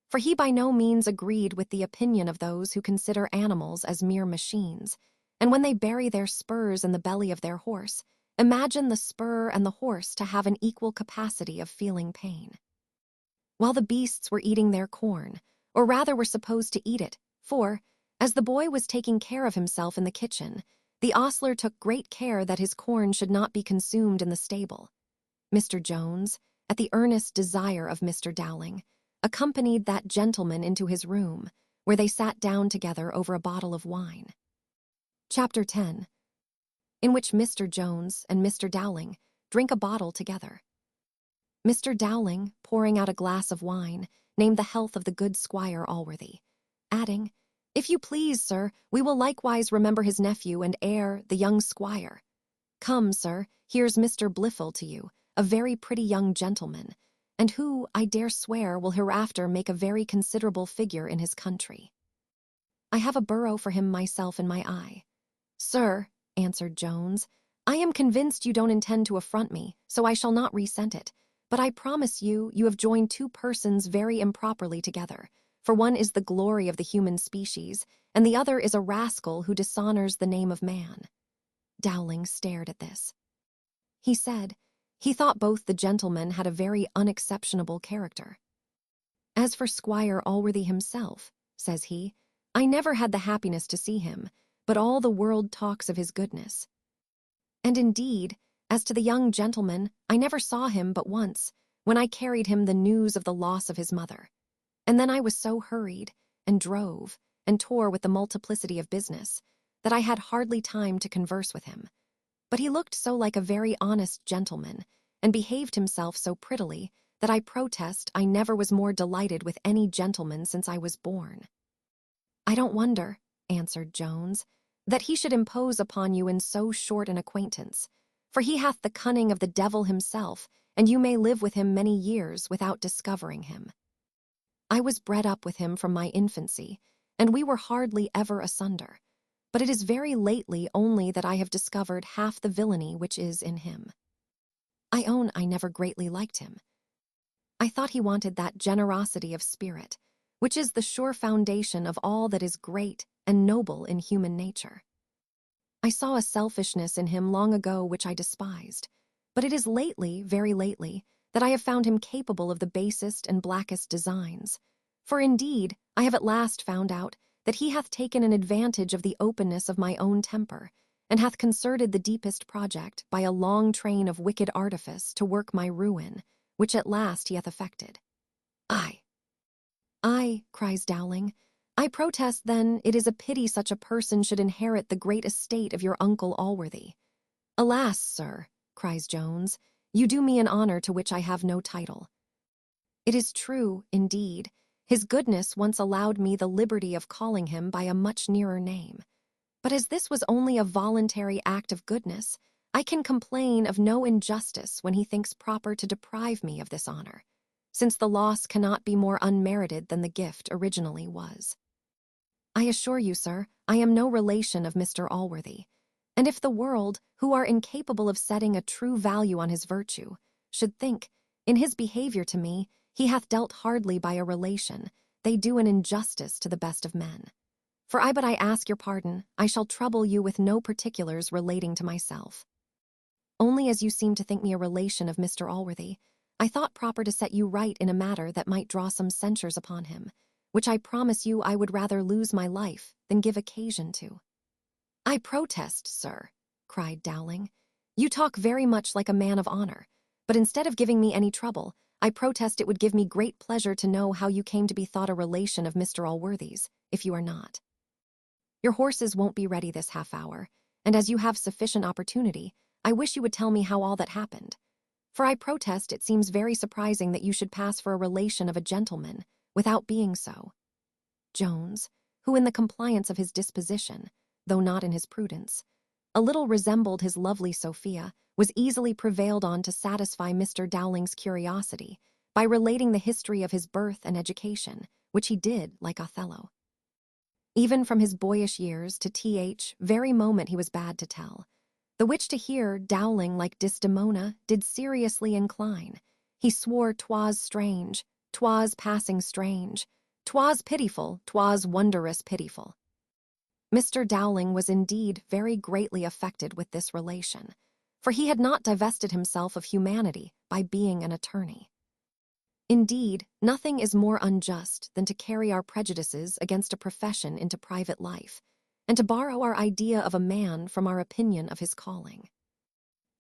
for he by no means agreed with the opinion of those who consider animals as mere machines, and when they bury their spurs in the belly of their horse, imagine the spur and the horse to have an equal capacity of feeling pain. While the beasts were eating their corn, or rather were supposed to eat it, for, as the boy was taking care of himself in the kitchen, the ostler took great care that his corn should not be consumed in the stable. Mr. Jones, at the earnest desire of Mr. Dowling, accompanied that gentleman into his room, where they sat down together over a bottle of wine. Chapter 10, in which Mr. Jones and Mr. Dowling drink a bottle together. Mr. Dowling, pouring out a glass of wine, named the health of the good Squire Allworthy, adding, "If you please, sir, we will likewise remember his nephew and heir, the young squire. Come, sir, here's Mr. Blifil to you, a very pretty young gentleman, and who, I dare swear, will hereafter make a very considerable figure in his country. I have a borough for him myself in my eye." "Sir," answered Jones, "I am convinced you don't intend to affront me, so I shall not resent it, but I promise you, you have joined 2 persons very improperly together, for one is the glory of the human species, and the other is a rascal who dishonors the name of man." Dowling stared at this. He said he thought both the gentlemen had a very unexceptionable character. "As for Squire Allworthy himself," says he, "I never had the happiness to see him, but all the world talks of his goodness. And indeed, as to the young gentleman, I never saw him but once, when I carried him the news of the loss of his mother. And then I was so hurried, and drove, and tore with the multiplicity of business, that I had hardly time to converse with him. But he looked so like a very honest gentleman, and behaved himself so prettily, that I protest I never was more delighted with any gentleman since I was born." "I don't wonder," answered Jones, "that he should impose upon you in so short an acquaintance, for he hath the cunning of the devil himself, and you may live with him many years without discovering him. I was bred up with him from my infancy, and we were hardly ever asunder. But it is very lately only that I have discovered half the villainy which is in him. I own I never greatly liked him. I thought he wanted that generosity of spirit, which is the sure foundation of all that is great and noble in human nature. I saw a selfishness in him long ago which I despised, but it is lately, very lately, that I have found him capable of the basest and blackest designs. For indeed, I have at last found out that he hath taken an advantage of the openness of my own temper, and hath concerted the deepest project by a long train of wicked artifice to work my ruin, which at last he hath effected." "Ay," cries Dowling, "I protest then it is a pity such a person should inherit the great estate of your uncle Allworthy." "Alas, sir," cries Jones, "you do me an honour to which I have no title. It is true, indeed, his goodness once allowed me the liberty of calling him by a much nearer name. But as this was only a voluntary act of goodness, I can complain of no injustice when he thinks proper to deprive me of this honour, since the loss cannot be more unmerited than the gift originally was. I assure you, sir, I am no relation of Mr. Allworthy, and if the world, who are incapable of setting a true value on his virtue, should think, in his behaviour to me, he hath dealt hardly by a relation, they do an injustice to the best of men. For I ask your pardon, I shall trouble you with no particulars relating to myself. Only as you seem to think me a relation of Mr. Allworthy, I thought proper to set you right in a matter that might draw some censures upon him, which I promise you I would rather lose my life than give occasion to." "I protest, sir," cried Dowling, "you talk very much like a man of honour, but instead of giving me any trouble, I protest it would give me great pleasure to know how you came to be thought a relation of Mr. Allworthy's, if you are not. Your horses won't be ready this half hour, and as you have sufficient opportunity, I wish you would tell me how all that happened. For I protest it seems very surprising that you should pass for a relation of a gentleman, without being so." Jones, who in the compliance of his disposition, though not in his prudence, a little resembled his lovely Sophia, was easily prevailed on to satisfy Mr. Dowling's curiosity by relating the history of his birth and education, which he did like Othello. Even from his boyish years to very moment he was bad to tell, the which to hear Dowling like Desdemona did seriously incline. He swore 'twas strange, 'twas passing strange, 'twas pitiful, 'twas wondrous pitiful. Mr. Dowling was indeed very greatly affected with this relation, for he had not divested himself of humanity by being an attorney. Indeed, nothing is more unjust than to carry our prejudices against a profession into private life, and to borrow our idea of a man from our opinion of his calling.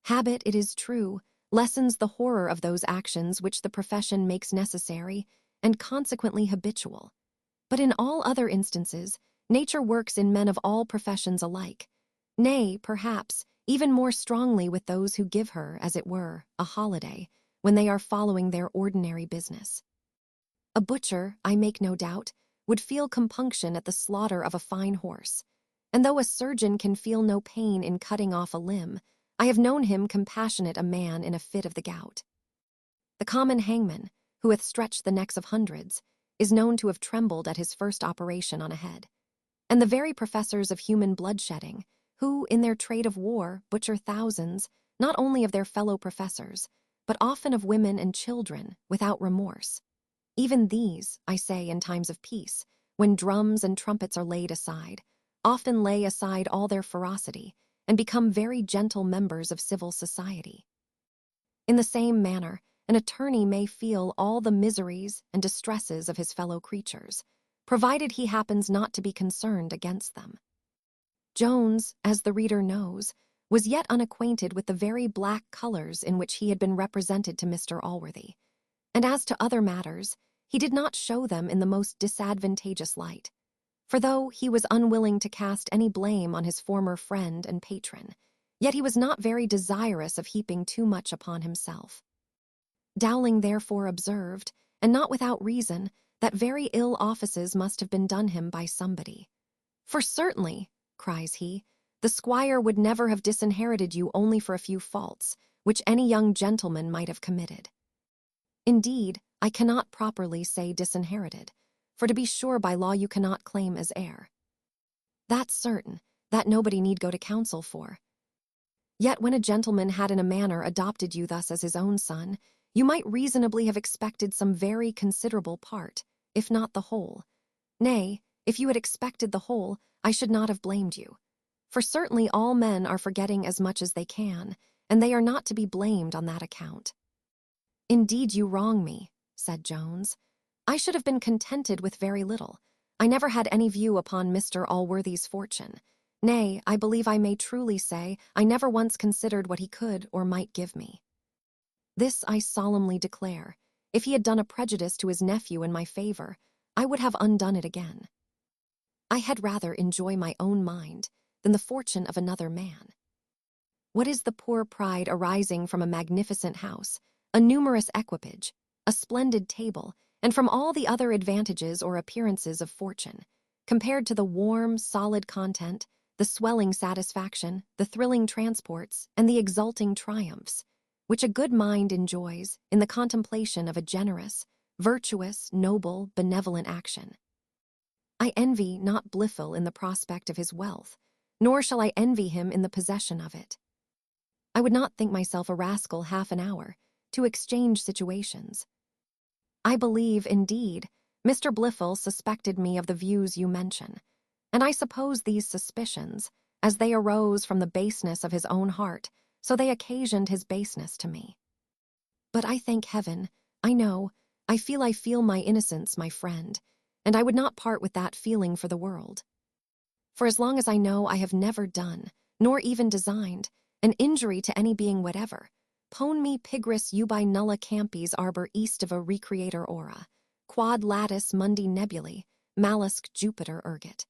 Habit, it is true, lessens the horror of those actions which the profession makes necessary and consequently habitual. But in all other instances, nature works in men of all professions alike, nay, perhaps, even more strongly with those who give her, as it were, a holiday, when they are following their ordinary business. A butcher, I make no doubt, would feel compunction at the slaughter of a fine horse, and though a surgeon can feel no pain in cutting off a limb, I have known him compassionate a man in a fit of the gout. The common hangman, who hath stretched the necks of hundreds, is known to have trembled at his first operation on a head. And the very professors of human bloodshedding, who, in their trade of war, butcher thousands, not only of their fellow professors, but often of women and children, without remorse, Even these, I say, in times of peace, when drums and trumpets are laid aside, often lay aside all their ferocity and become very gentle members of civil society. In the same manner, an attorney may feel all the miseries and distresses of his fellow creatures, provided he happens not to be concerned against them. Jones, as the reader knows, was yet unacquainted with the very black colors in which he had been represented to Mr. Allworthy, and as to other matters, he did not show them in the most disadvantageous light. For though he was unwilling to cast any blame on his former friend and patron, yet he was not very desirous of heaping too much upon himself. Dowling therefore observed, and not without reason, that very ill offices must have been done him by somebody. "For certainly," cries he, "the squire would never have disinherited you only for a few faults, which any young gentleman might have committed. Indeed, I cannot properly say disinherited, for to be sure by law you cannot claim as heir. That's certain, that nobody need go to council for. Yet when a gentleman had in a manner adopted you thus as his own son, you might reasonably have expected some very considerable part, if not the whole. Nay, if you had expected the whole, I should not have blamed you. For certainly all men are forgetting as much as they can, and they are not to be blamed on that account." "Indeed you wrong me," said Jones. "I should have been contented with very little. I never had any view upon Mr. Allworthy's fortune. Nay, I believe I may truly say I never once considered what he could or might give me. This I solemnly declare. If he had done a prejudice to his nephew in my favor, I would have undone it again. I had rather enjoy my own mind than the fortune of another man. What is the poor pride arising from a magnificent house, a numerous equipage, a splendid table, and from all the other advantages or appearances of fortune, compared to the warm, solid content, the swelling satisfaction, the thrilling transports, and the exulting triumphs, which a good mind enjoys in the contemplation of a generous, virtuous, noble, benevolent action? I envy not Blifil in the prospect of his wealth, nor shall I envy him in the possession of it. I would not think myself a rascal half an hour to exchange situations. I believe, indeed, Mr. Blifil suspected me of the views you mention, and I suppose these suspicions, as they arose from the baseness of his own heart, so they occasioned his baseness to me. But I thank heaven, I feel my innocence, my friend, and I would not part with that feeling for the world. For as long as I know I have never done, nor even designed, an injury to any being whatever, pone me pigris ubi nulla campis arbor aestiva recreator ora, quad latus mundi nebulae, malusque Jupiter ergit.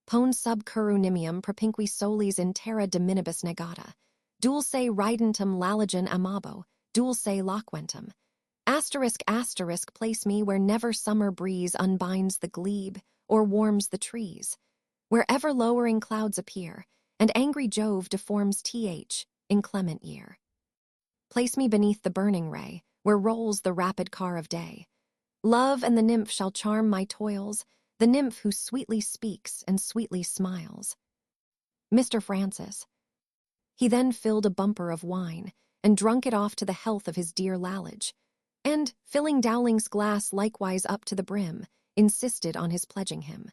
Pone sub curru nimium propinqui solis in terra de minibus negata, dulce ridentum laligen amabo, dulce loquentum. Asterisk place me where never summer breeze unbinds the glebe or warms the trees, where ever lowering clouds appear, and angry Jove deforms inclement year. Place me beneath the burning ray, where rolls the rapid car of day. Love and the nymph shall charm my toils, the nymph who sweetly speaks and sweetly smiles. Mr. Francis. He then filled a bumper of wine, and drunk it off to the health of his dear Lalage, and, filling Dowling's glass likewise up to the brim, insisted on his pledging him.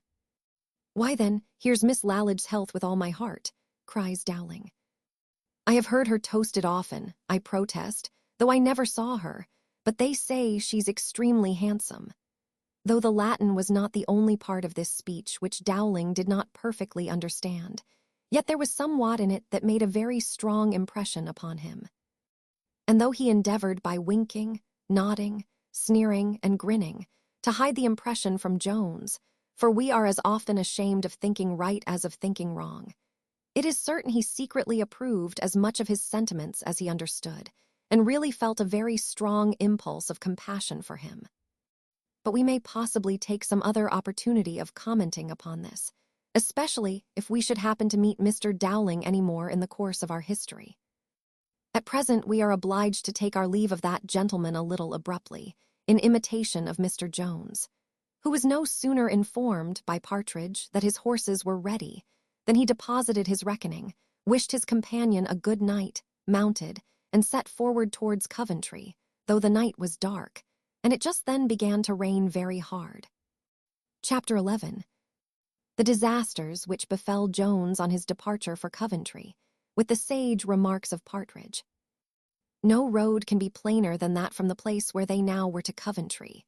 "Why then, here's Miss Lalage's health with all my heart," cries Dowling. "I have heard her toasted often, I protest, though I never saw her, but they say she's extremely handsome." Though the Latin was not the only part of this speech which Dowling did not perfectly understand, yet there was somewhat in it that made a very strong impression upon him. And though he endeavored by winking, nodding, sneering, and grinning to hide the impression from Jones, for we are as often ashamed of thinking right as of thinking wrong, it is certain he secretly approved as much of his sentiments as he understood, and really felt a very strong impulse of compassion for him. But we may possibly take some other opportunity of commenting upon this, especially if we should happen to meet Mr. Dowling any more in the course of our history. At present we are obliged to take our leave of that gentleman a little abruptly, in imitation of Mr. Jones, who was no sooner informed by Partridge that his horses were ready than he deposited his reckoning, wished his companion a good night, mounted, and set forward towards Coventry, though the night was dark, and it just then began to rain very hard. Chapter 11. The disasters which befell Jones on his departure for Coventry, with the sage remarks of Partridge. No road can be plainer than that from the place where they now were to Coventry,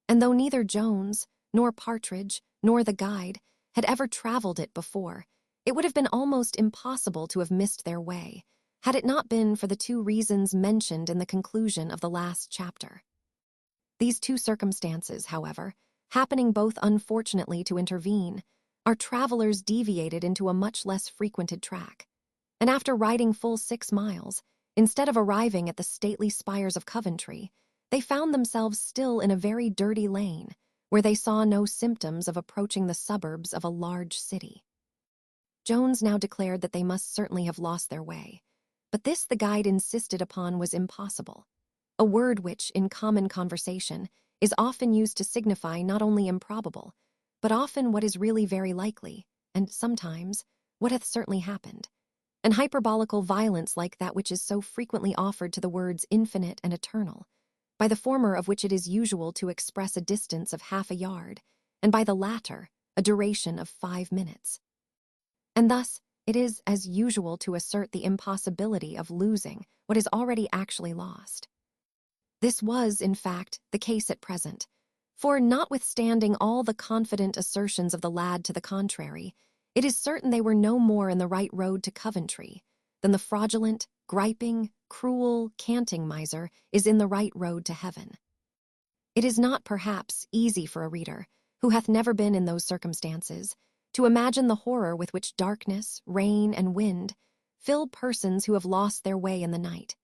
and though neither Jones, nor Partridge, nor the guide had ever traveled it before, it would have been almost impossible to have missed their way, had it not been for the two reasons mentioned in the conclusion of the last chapter. These two circumstances, however, happening both unfortunately to intervene, our travelers deviated into a much less frequented track, and after riding full 6 miles, instead of arriving at the stately spires of Coventry, they found themselves still in a very dirty lane, where they saw no symptoms of approaching the suburbs of a large city. Jones now declared that they must certainly have lost their way, but this the guide insisted upon was impossible, a word which, in common conversation, is often used to signify not only improbable, but often what is really very likely, and sometimes what hath certainly happened. An hyperbolical violence like that which is so frequently offered to the words infinite and eternal, by the former of which it is usual to express a distance of half a yard, and by the latter a duration of 5 minutes. And thus it is as usual to assert the impossibility of losing what is already actually lost. This was, in fact, the case at present, for notwithstanding all the confident assertions of the lad to the contrary, it is certain they were no more in the right road to Coventry than the fraudulent, griping, cruel, canting miser is in the right road to heaven. It is not, perhaps, easy for a reader, who hath never been in those circumstances, to imagine the horror with which darkness, rain, and wind fill persons who have lost their way in the night,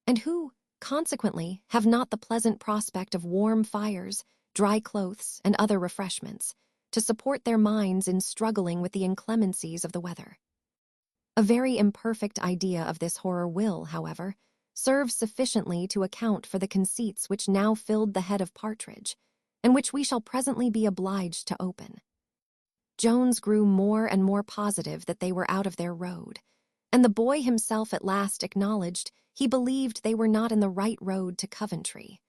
and who, consequently, have not the pleasant prospect of warm fires, dry clothes, and other refreshments, to support their minds in struggling with the inclemencies of the weather. A very imperfect idea of this horror will, however, serve sufficiently to account for the conceits which now filled the head of Partridge, and which we shall presently be obliged to open. Jones grew more and more positive that they were out of their road, and the boy himself at last acknowledged he believed they were not in the right road to Coventry,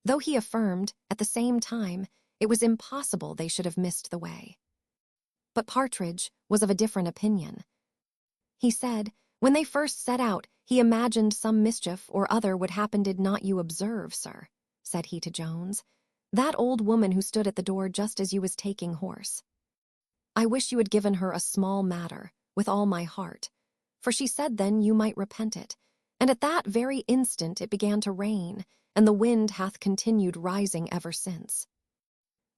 though he affirmed, at the same time, it was impossible they should have missed the way. But Partridge was of a different opinion. He said, when they first set out, he imagined some mischief or other would happen. Did not you observe, sir, said he to Jones, that old woman who stood at the door just as you was taking horse? I wish you had given her a small matter, with all my heart, for she said then you might repent it, and at that very instant it began to rain, and the wind hath continued rising ever since.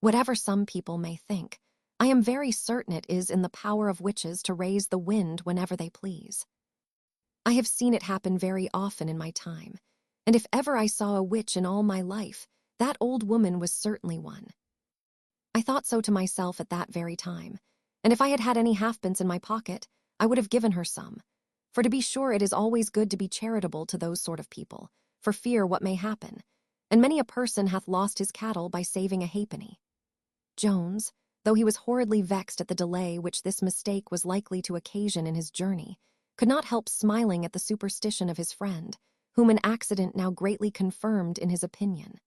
Whatever some people may think, I am very certain it is in the power of witches to raise the wind whenever they please. I have seen it happen very often in my time, and if ever I saw a witch in all my life, that old woman was certainly one. I thought so to myself at that very time, and if I had had any halfpence in my pocket, I would have given her some, for to be sure it is always good to be charitable to those sort of people, for fear what may happen, and many a person hath lost his cattle by saving a halfpenny. Jones, though he was horridly vexed at the delay which this mistake was likely to occasion in his journey, could not help smiling at the superstition of his friend, whom an accident now greatly confirmed in his opinion.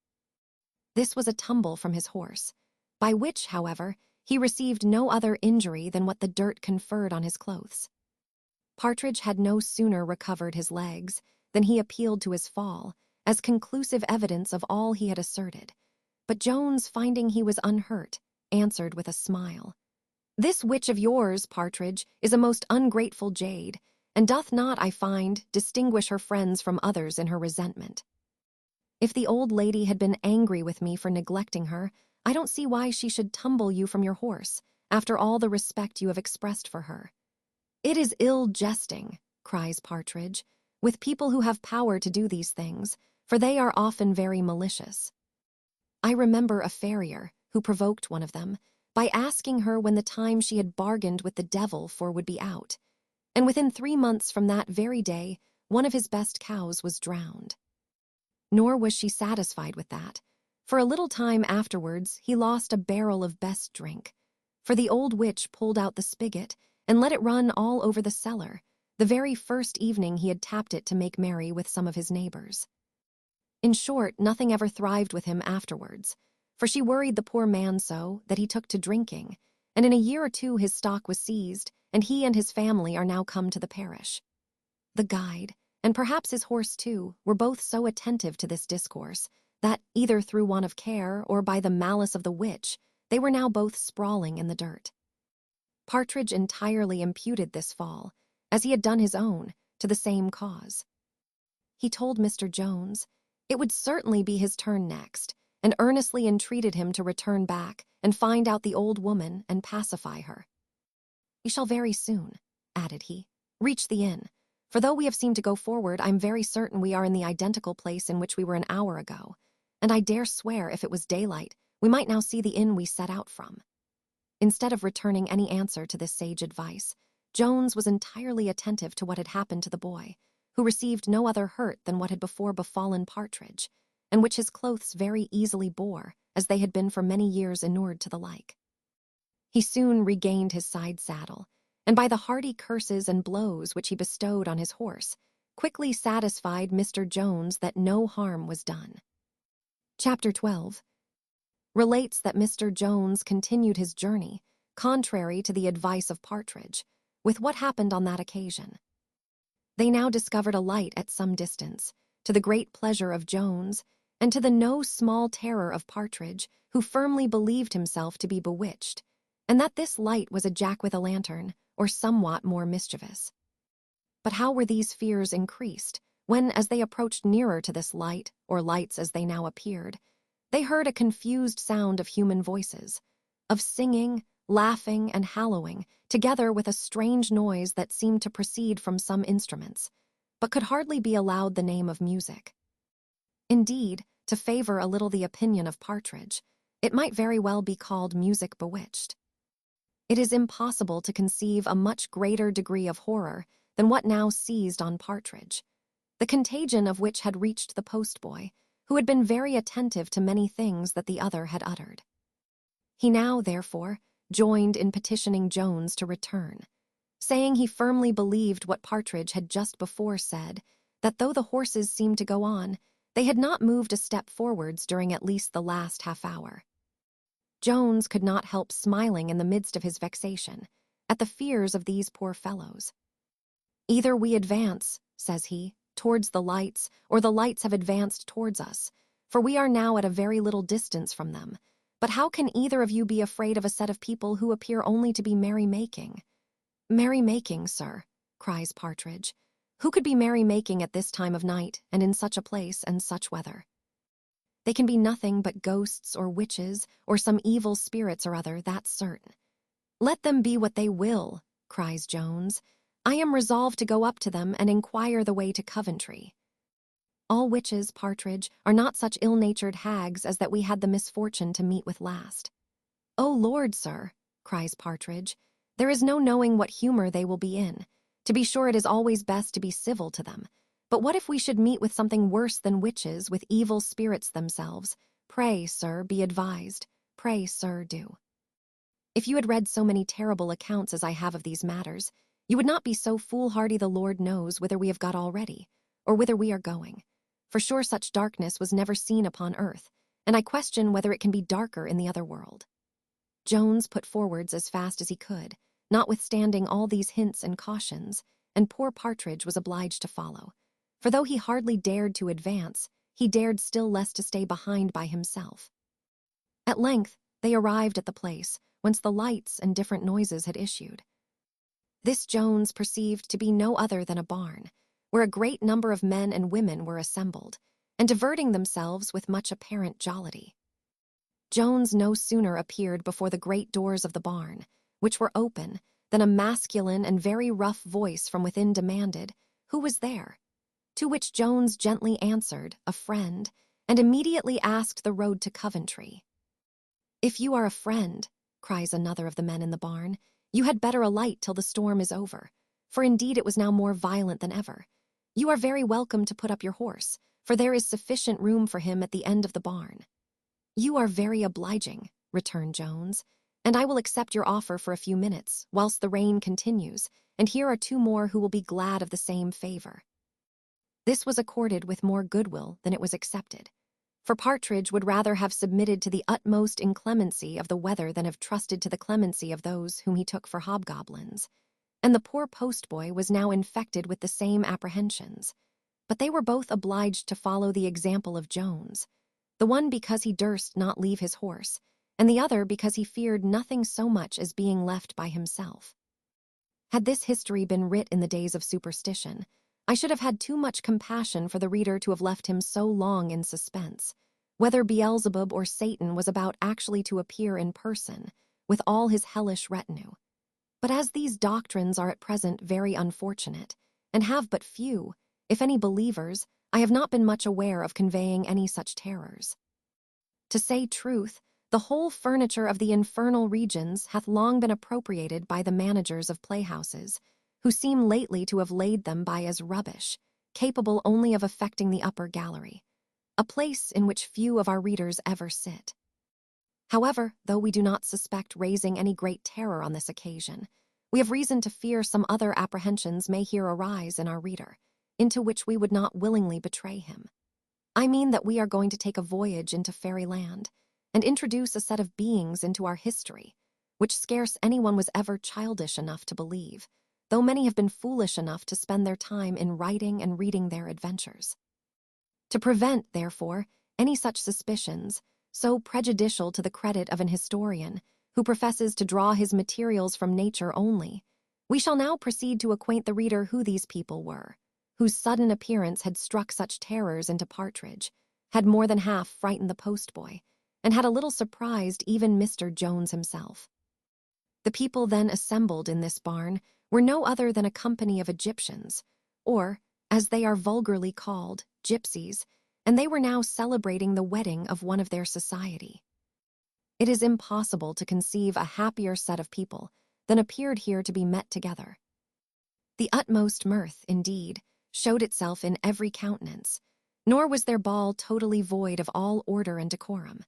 This was a tumble from his horse, by which, however, he received no other injury than what the dirt conferred on his clothes. Partridge had no sooner recovered his legs than he appealed to his fall as conclusive evidence of all he had asserted, but Jones, finding he was unhurt, answered with a smile, "This witch of yours, Partridge, is a most ungrateful jade, and doth not, I find, distinguish her friends from others in her resentment. If the old lady had been angry with me for neglecting her, I don't see why she should tumble you from your horse, after all the respect you have expressed for her." "It is ill jesting," cries Partridge, "with people who have power to do these things, for they are often very malicious. I remember a farrier who provoked one of them by asking her when the time she had bargained with the devil for would be out, and within 3 months from that very day one of his best cows was drowned. Nor was she satisfied with that. For a little time afterwards he lost a barrel of best drink, for the old witch pulled out the spigot and let it run all over the cellar, the very first evening he had tapped it to make merry with some of his neighbors. In short, nothing ever thrived with him afterwards, for she worried the poor man so that he took to drinking, and in a year or two his stock was seized, and he and his family are now come to the parish. The guide, and perhaps his horse too, were both so attentive to this discourse that, either through want of care or by the malice of the witch, they were now both sprawling in the dirt. Partridge entirely imputed this fall, as he had done his own, to the same cause. He told Mr. Jones it would certainly be his turn next, and earnestly entreated him to return back and find out the old woman and pacify her. "We shall very soon," added he, "reach the inn, for though we have seemed to go forward, I'm very certain we are in the identical place in which we were an hour ago, and I dare swear if it was daylight, we might now see the inn we set out from." Instead of returning any answer to this sage advice, Jones was entirely attentive to what had happened to the boy, who received no other hurt than what had before befallen Partridge, and which his clothes very easily bore, as they had been for many years inured to the like. He soon regained his side saddle, and by the hearty curses and blows which he bestowed on his horse, quickly satisfied Mr. Jones that no harm was done. Chapter 12 relates that Mr. Jones continued his journey, contrary to the advice of Partridge, with what happened on that occasion. They now discovered a light at some distance, to the great pleasure of Jones, and to the no small terror of Partridge, who firmly believed himself to be bewitched, and that this light was a jack-with-a-lantern, or somewhat more mischievous. But how were these fears increased, when, as they approached nearer to this light, or lights as they now appeared, they heard a confused sound of human voices, of singing, laughing, and hallowing, together with a strange noise that seemed to proceed from some instruments, but could hardly be allowed the name of music. Indeed, to favor a little the opinion of Partridge, it might very well be called music bewitched. It is impossible to conceive a much greater degree of horror than what now seized on Partridge, the contagion of which had reached the postboy, who had been very attentive to many things that the other had uttered. He now, therefore, joined in petitioning Jones to return, saying he firmly believed what Partridge had just before said, that though the horses seemed to go on, they had not moved a step forwards during at least the last half-hour. Jones could not help smiling in the midst of his vexation at the fears of these poor fellows. "Either we advance," says he, "towards the lights, or the lights have advanced towards us, for we are now at a very little distance from them. But how can either of you be afraid of a set of people who appear only to be merry-making?" "Merry-making, sir," cries Partridge. "Who could be merry-making at this time of night, and in such a place and such weather? They can be nothing but ghosts or witches, or some evil spirits or other, that's certain." "Let them be what they will," cries Jones. "I am resolved to go up to them and inquire the way to Coventry." "All witches, Partridge, are not such ill-natured hags as that we had the misfortune to meet with last." "O Lord, sir," cries Partridge, "there is no knowing what humor they will be in. To be sure, it is always best to be civil to them. But what if we should meet with something worse than witches, with evil spirits themselves? Pray, sir, be advised. Pray, sir, do. If you had read so many terrible accounts as I have of these matters, you would not be so foolhardy. The Lord knows whither we have got already, or whither we are going. For sure such darkness was never seen upon earth, and I question whether it can be darker in the other world." Jones put forwards as fast as he could, notwithstanding all these hints and cautions, and poor Partridge was obliged to follow, for though he hardly dared to advance, he dared still less to stay behind by himself. At length they arrived at the place whence the lights and different noises had issued. This Jones perceived to be no other than a barn, where a great number of men and women were assembled, and diverting themselves with much apparent jollity. Jones no sooner appeared before the great doors of the barn, which were open, than a masculine and very rough voice from within demanded, "Who was there?" To which Jones gently answered, "A friend," and immediately asked the road to Coventry. "If you are a friend," cries another of the men in the barn, "you had better alight till the storm is over, for indeed it was now more violent than ever. You are very welcome to put up your horse, for there is sufficient room for him at the end of the barn." "You are very obliging," returned Jones, "and I will accept your offer for a few minutes, whilst the rain continues, and here are two more who will be glad of the same favor." This was accorded with more goodwill than it was accepted, for Partridge would rather have submitted to the utmost inclemency of the weather than have trusted to the clemency of those whom he took for hobgoblins. And the poor postboy was now infected with the same apprehensions. But they were both obliged to follow the example of Jones, the one because he durst not leave his horse, and the other because he feared nothing so much as being left by himself. Had this history been writ in the days of superstition, I should have had too much compassion for the reader to have left him so long in suspense, whether Beelzebub or Satan was about actually to appear in person, with all his hellish retinue. But as these doctrines are at present very unfortunate, and have but few, if any believers, I have not been much aware of conveying any such terrors. To say truth, the whole furniture of the infernal regions hath long been appropriated by the managers of playhouses, who seem lately to have laid them by as rubbish, capable only of affecting the upper gallery, a place in which few of our readers ever sit. However, though we do not suspect raising any great terror on this occasion, we have reason to fear some other apprehensions may here arise in our reader, into which we would not willingly betray him. I mean that we are going to take a voyage into fairyland, and introduce a set of beings into our history, which scarce anyone was ever childish enough to believe, though many have been foolish enough to spend their time in writing and reading their adventures. To prevent, therefore, any such suspicions, so prejudicial to the credit of an historian, who professes to draw his materials from nature only, we shall now proceed to acquaint the reader who these people were, whose sudden appearance had struck such terrors into Partridge, had more than half frightened the postboy, and had a little surprised even Mr. Jones himself. The people then assembled in this barn were no other than a company of Egyptians, or, as they are vulgarly called, gypsies, and they were now celebrating the wedding of one of their society. It is impossible to conceive a happier set of people than appeared here to be met together. The utmost mirth, indeed, showed itself in every countenance, nor was their ball totally void of all order and decorum.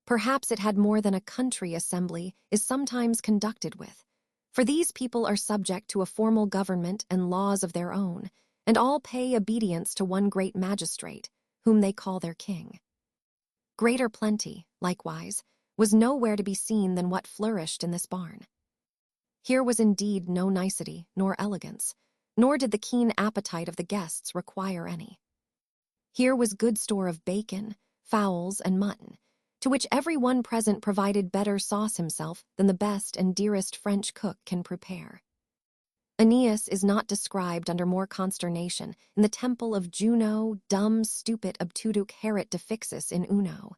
Perhaps it had more than a country assembly is sometimes conducted with, for these people are subject to a formal government and laws of their own, and all pay obedience to one great magistrate, whom they call their king. Greater plenty, likewise, was nowhere to be seen than what flourished in this barn. Here was indeed no nicety nor elegance, nor did the keen appetite of the guests require any. Here was good store of bacon, fowls, and mutton, to which every one present provided better sauce himself than the best and dearest French cook can prepare. Aeneas is not described under more consternation in the temple of Juno, dum stupit obtuduc haeret defixus in uno,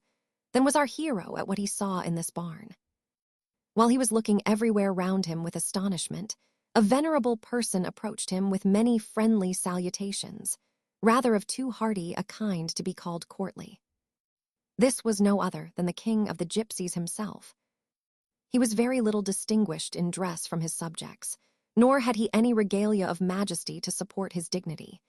than was our hero at what he saw in this barn. While he was looking everywhere round him with astonishment, a venerable person approached him with many friendly salutations, rather of too hearty a kind to be called courtly. This was no other than the king of the gypsies himself. He was very little distinguished in dress from his subjects, nor had he any regalia of majesty to support his dignity,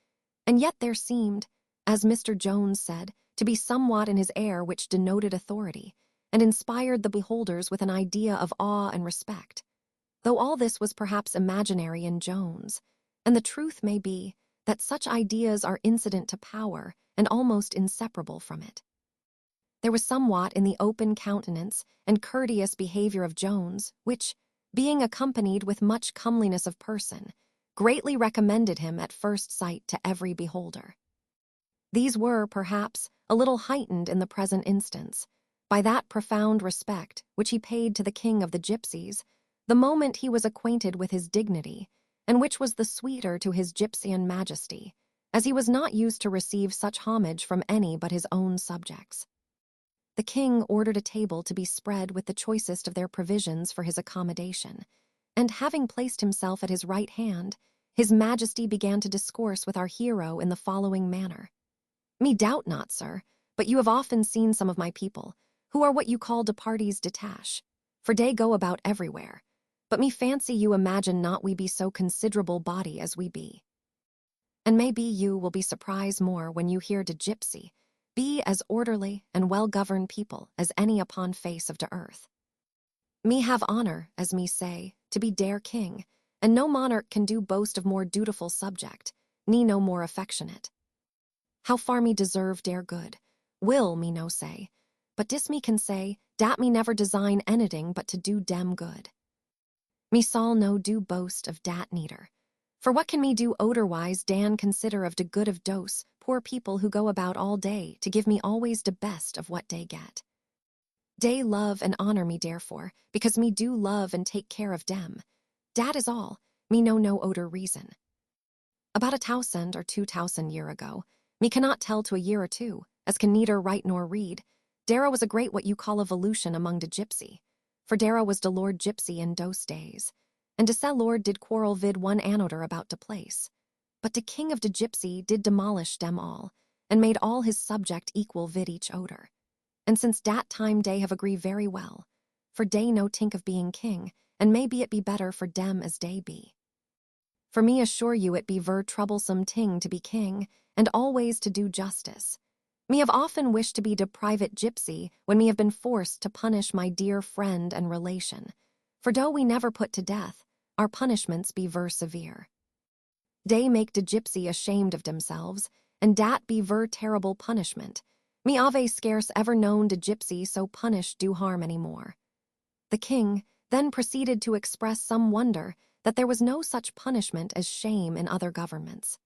and yet there seemed, as Mr. Jones said, to be somewhat in his air which denoted authority, and inspired the beholders with an idea of awe and respect, though all this was perhaps imaginary in Jones, and the truth may be that such ideas are incident to power and almost inseparable from it. There was somewhat in the open countenance and courteous behavior of Jones, which, being accompanied with much comeliness of person, greatly recommended him at first sight to every beholder. These were, perhaps, a little heightened in the present instance, by that profound respect which he paid to the king of the gypsies, the moment he was acquainted with his dignity, and which was the sweeter to his gypsian majesty, as he was not used to receive such homage from any but his own subjects. The king ordered a table to be spread with the choicest of their provisions for his accommodation, and having placed himself at his right hand, his majesty began to discourse with our hero in the following manner. Me doubt not, sir, but you have often seen some of my people, who are what you call de parties detache, for they go about everywhere, but me fancy you imagine not we be so considerable body as we be. And maybe you will be surprised more when you hear de gypsy, be as orderly and well-governed people as any upon face of de earth. Me have honor, as me say, to be dere king, and no monarch can do boast of more dutiful subject, ni no more affectionate. How far me deserve dare good, will me no say, but dis me can say, dat me never design anything but to do dem good. Me sall no do boast of dat needer. For what can me do odorwise dan consider of de good of dose, poor people who go about all day to give me always de best of what dey get. Dey love and honor me therefore, because me do love and take care of dem. Dat is all, me know no odor reason. About 1,000 or 2,000 year ago, me cannot tell to a year or two, as can neither write nor read, Dara was a great what you call evolution among de gypsy. For Dara was de lord gypsy in dose days, and de sell lord did quarrel vid one anoder about de place. But de king of de gypsy did demolish dem all, and made all his subject equal vid each odor. And since dat time dey have agree very well, for dey no tink of being king, and maybe it be better for dem as dey be. For me assure you it be ver troublesome ting to be king, and always to do justice. Me have often wished to be de private gypsy when me have been forced to punish my dear friend and relation. For though we never put to death, our punishments be ver severe. Dey make de gypsy ashamed of themselves, and dat be ver terrible punishment. Me ave scarce ever known de gypsy so punished do harm any more. The king then proceeded to express some wonder that there was no such punishment as shame in other governments.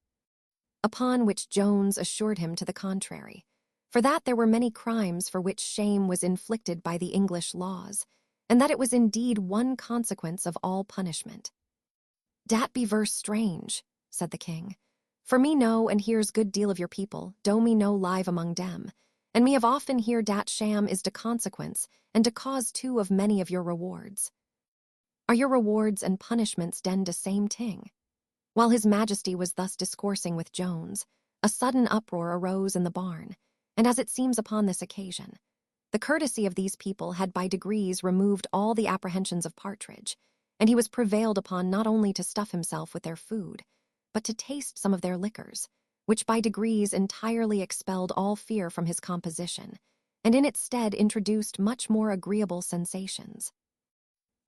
Upon which Jones assured him to the contrary, for that there were many crimes for which shame was inflicted by the English laws, and that it was indeed one consequence of all punishment. Dat be ver strange, said the king, for me know and hears good deal of your people, do me know live among dem, and me have often hear dat sham is de consequence, and de cause too of many of your rewards. Are your rewards and punishments den de same ting? While his majesty was thus discoursing with Jones, a sudden uproar arose in the barn, and as it seems upon this occasion, the courtesy of these people had by degrees removed all the apprehensions of Partridge, and he was prevailed upon not only to stuff himself with their food, but to taste some of their liquors, which by degrees entirely expelled all fear from his composition, and in its stead introduced much more agreeable sensations.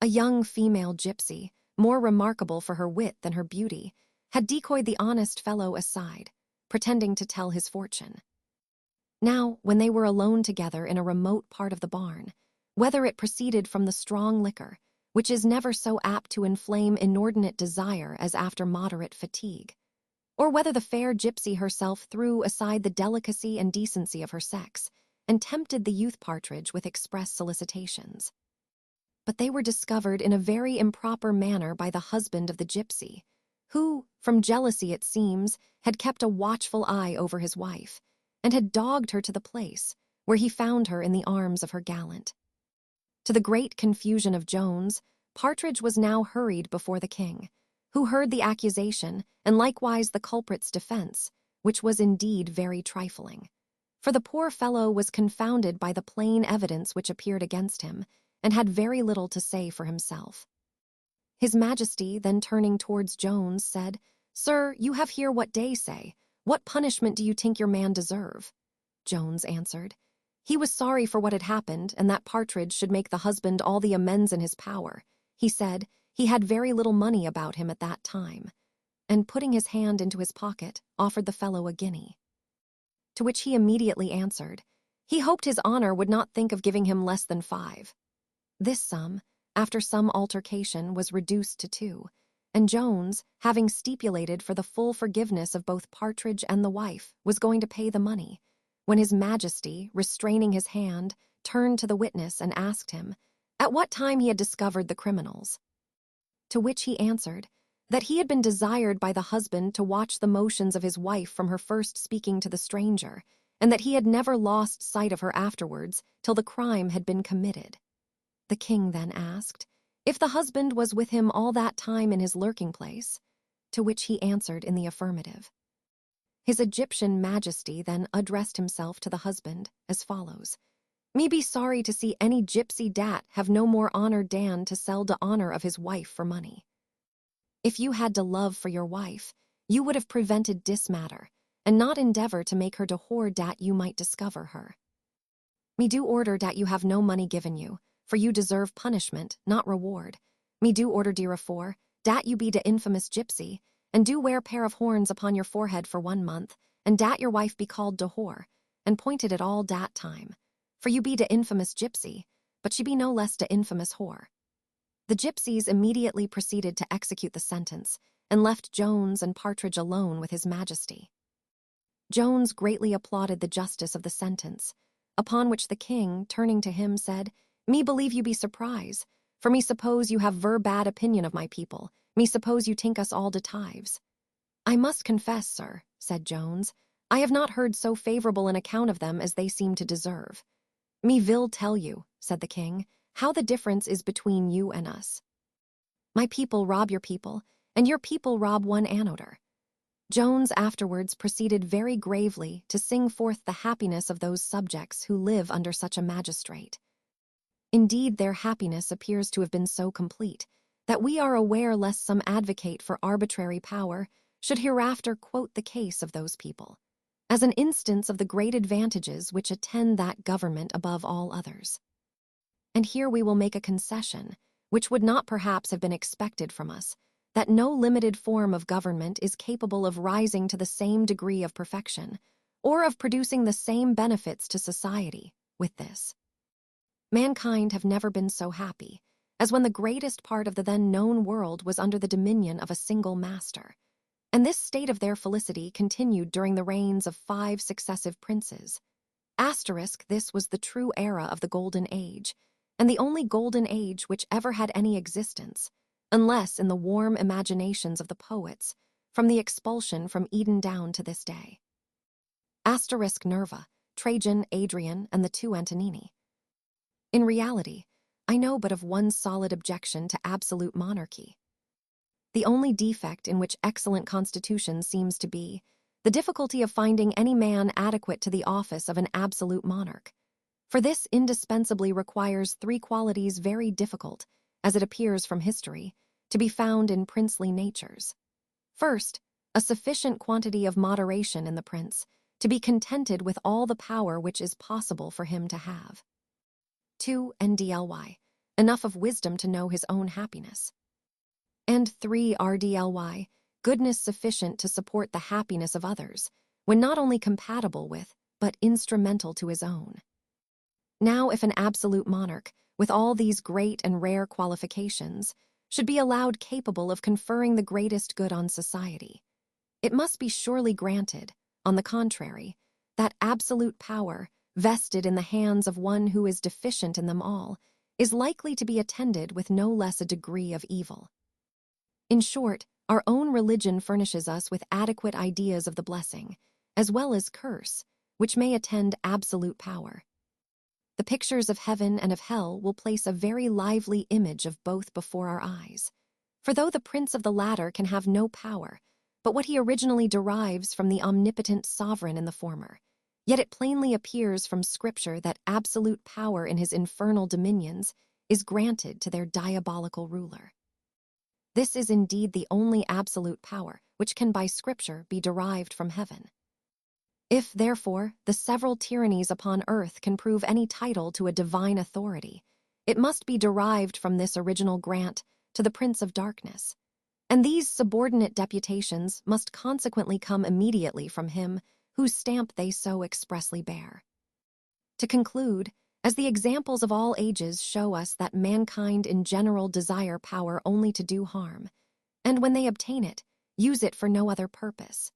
A young female gypsy, more remarkable for her wit than her beauty, had decoyed the honest fellow aside, pretending to tell his fortune. Now, when they were alone together in a remote part of the barn, whether it proceeded from the strong liquor, which is never so apt to inflame inordinate desire as after moderate fatigue, or whether the fair gypsy herself threw aside the delicacy and decency of her sex, and tempted the youth Partridge with express solicitations. But they were discovered in a very improper manner by the husband of the gypsy, who, from jealousy it seems, had kept a watchful eye over his wife, and had dogged her to the place, where he found her in the arms of her gallant. To the great confusion of Jones, Partridge was now hurried before the king, who heard the accusation, and likewise the culprit's defense, which was indeed very trifling. For the poor fellow was confounded by the plain evidence which appeared against him, and had very little to say for himself. His Majesty, then turning towards Jones, said, "Sir, you have here what dey say. What punishment do you think your man deserve?" Jones answered, "He was sorry for what had happened, and that Partridge should make the husband all the amends in his power. He said he had very little money about him at that time," and putting his hand into his pocket, offered the fellow a guinea. To which he immediately answered, he hoped his honor would not think of giving him less than 5. This sum, after some altercation, was reduced to 2, and Jones, having stipulated for the full forgiveness of both Partridge and the wife, was going to pay the money, when his Majesty, restraining his hand, turned to the witness and asked him at what time he had discovered the criminals. To which he answered that he had been desired by the husband to watch the motions of his wife from her first speaking to the stranger, and that he had never lost sight of her afterwards till the crime had been committed. The king then asked if the husband was with him all that time in his lurking place, to which he answered in the affirmative. His Egyptian Majesty then addressed himself to the husband as follows: "Me be sorry to see any gypsy dat have no more honor dan to sell de honor of his wife for money. If you had de love for your wife, you would have prevented dis matter, and not endeavor to make her de whore dat you might discover her. Me do order dat you have no money given you, for you deserve punishment, not reward. Me do order therefore dat you be de infamous gypsy, and do wear pair of horns upon your forehead for 1 month, and dat your wife be called de whore, and pointed at all dat time. For you be de infamous gypsy, but she be no less de infamous whore. The gypsies immediately proceeded to execute the sentence, and left Jones and Partridge alone with his majesty. Jones greatly applauded the justice of the sentence, upon which the king, turning to him, said, Me believe you be surprise, for me suppose you have ver bad opinion of my people, me suppose you tink us all de tives. I must confess, sir, said Jones, I have not heard so favorable an account of them as they seem to deserve. Me will tell you, said the king, how the difference is between you and us. My people rob your people, and your people rob one another. Jones afterwards proceeded very gravely to sing forth the happiness of those subjects who live under such a magistrate. Indeed, their happiness appears to have been so complete that we are aware lest some advocate for arbitrary power should hereafter quote the case of those people, as an instance of the great advantages which attend that government above all others. And here we will make a concession, which would not perhaps have been expected from us, that no limited form of government is capable of rising to the same degree of perfection, or of producing the same benefits to society with this. Mankind have never been so happy as when the greatest part of the then known world was under the dominion of a single master, and this state of their felicity continued during the reigns of 5 successive princes. This was the true era of the Golden Age, and the only Golden Age which ever had any existence, unless in the warm imaginations of the poets, from the expulsion from Eden down to this day. Nerva, Trajan, Adrian, and the 2 Antonini. In reality, I know but of one solid objection to absolute monarchy. The only defect in which excellent constitution seems to be the difficulty of finding any man adequate to the office of an absolute monarch. For this indispensably requires 3 qualities very difficult, as it appears from history, to be found in princely natures. First, a sufficient quantity of moderation in the prince, to be contented with all the power which is possible for him to have. 2, ndly, enough of wisdom to know his own happiness. And 3, rdly, goodness sufficient to support the happiness of others, when not only compatible with, but instrumental to his own. Now, if an absolute monarch, with all these great and rare qualifications, should be allowed capable of conferring the greatest good on society, it must be surely granted, on the contrary, that absolute power, vested in the hands of one who is deficient in them all, is likely to be attended with no less a degree of evil. In short, our own religion furnishes us with adequate ideas of the blessing, as well as curse, which may attend absolute power. The pictures of heaven and of hell will place a very lively image of both before our eyes. For though the prince of the latter can have no power, but what he originally derives from the omnipotent sovereign in the former, yet it plainly appears from Scripture that absolute power in his infernal dominions is granted to their diabolical ruler. This is indeed the only absolute power which can by Scripture be derived from heaven. If, therefore, the several tyrannies upon earth can prove any title to a divine authority, it must be derived from this original grant to the Prince of Darkness, and these subordinate deputations must consequently come immediately from him whose stamp they so expressly bear. To conclude, as the examples of all ages show us that mankind in general desire power only to do harm, and when they obtain it, use it for no other purpose,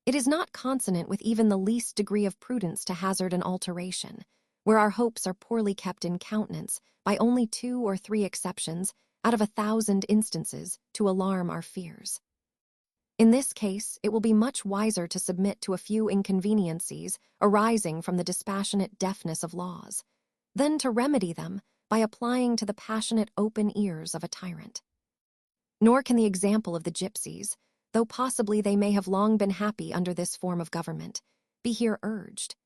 it is not consonant with even the least degree of prudence to hazard an alteration, where our hopes are poorly kept in countenance by only 2 or 3 exceptions out of 1,000 instances to alarm our fears. In this case, it will be much wiser to submit to a few inconveniencies arising from the dispassionate deafness of laws, than to remedy them by applying to the passionate open ears of a tyrant. Nor can the example of the gypsies, though possibly they may have long been happy under this form of government, be here urged,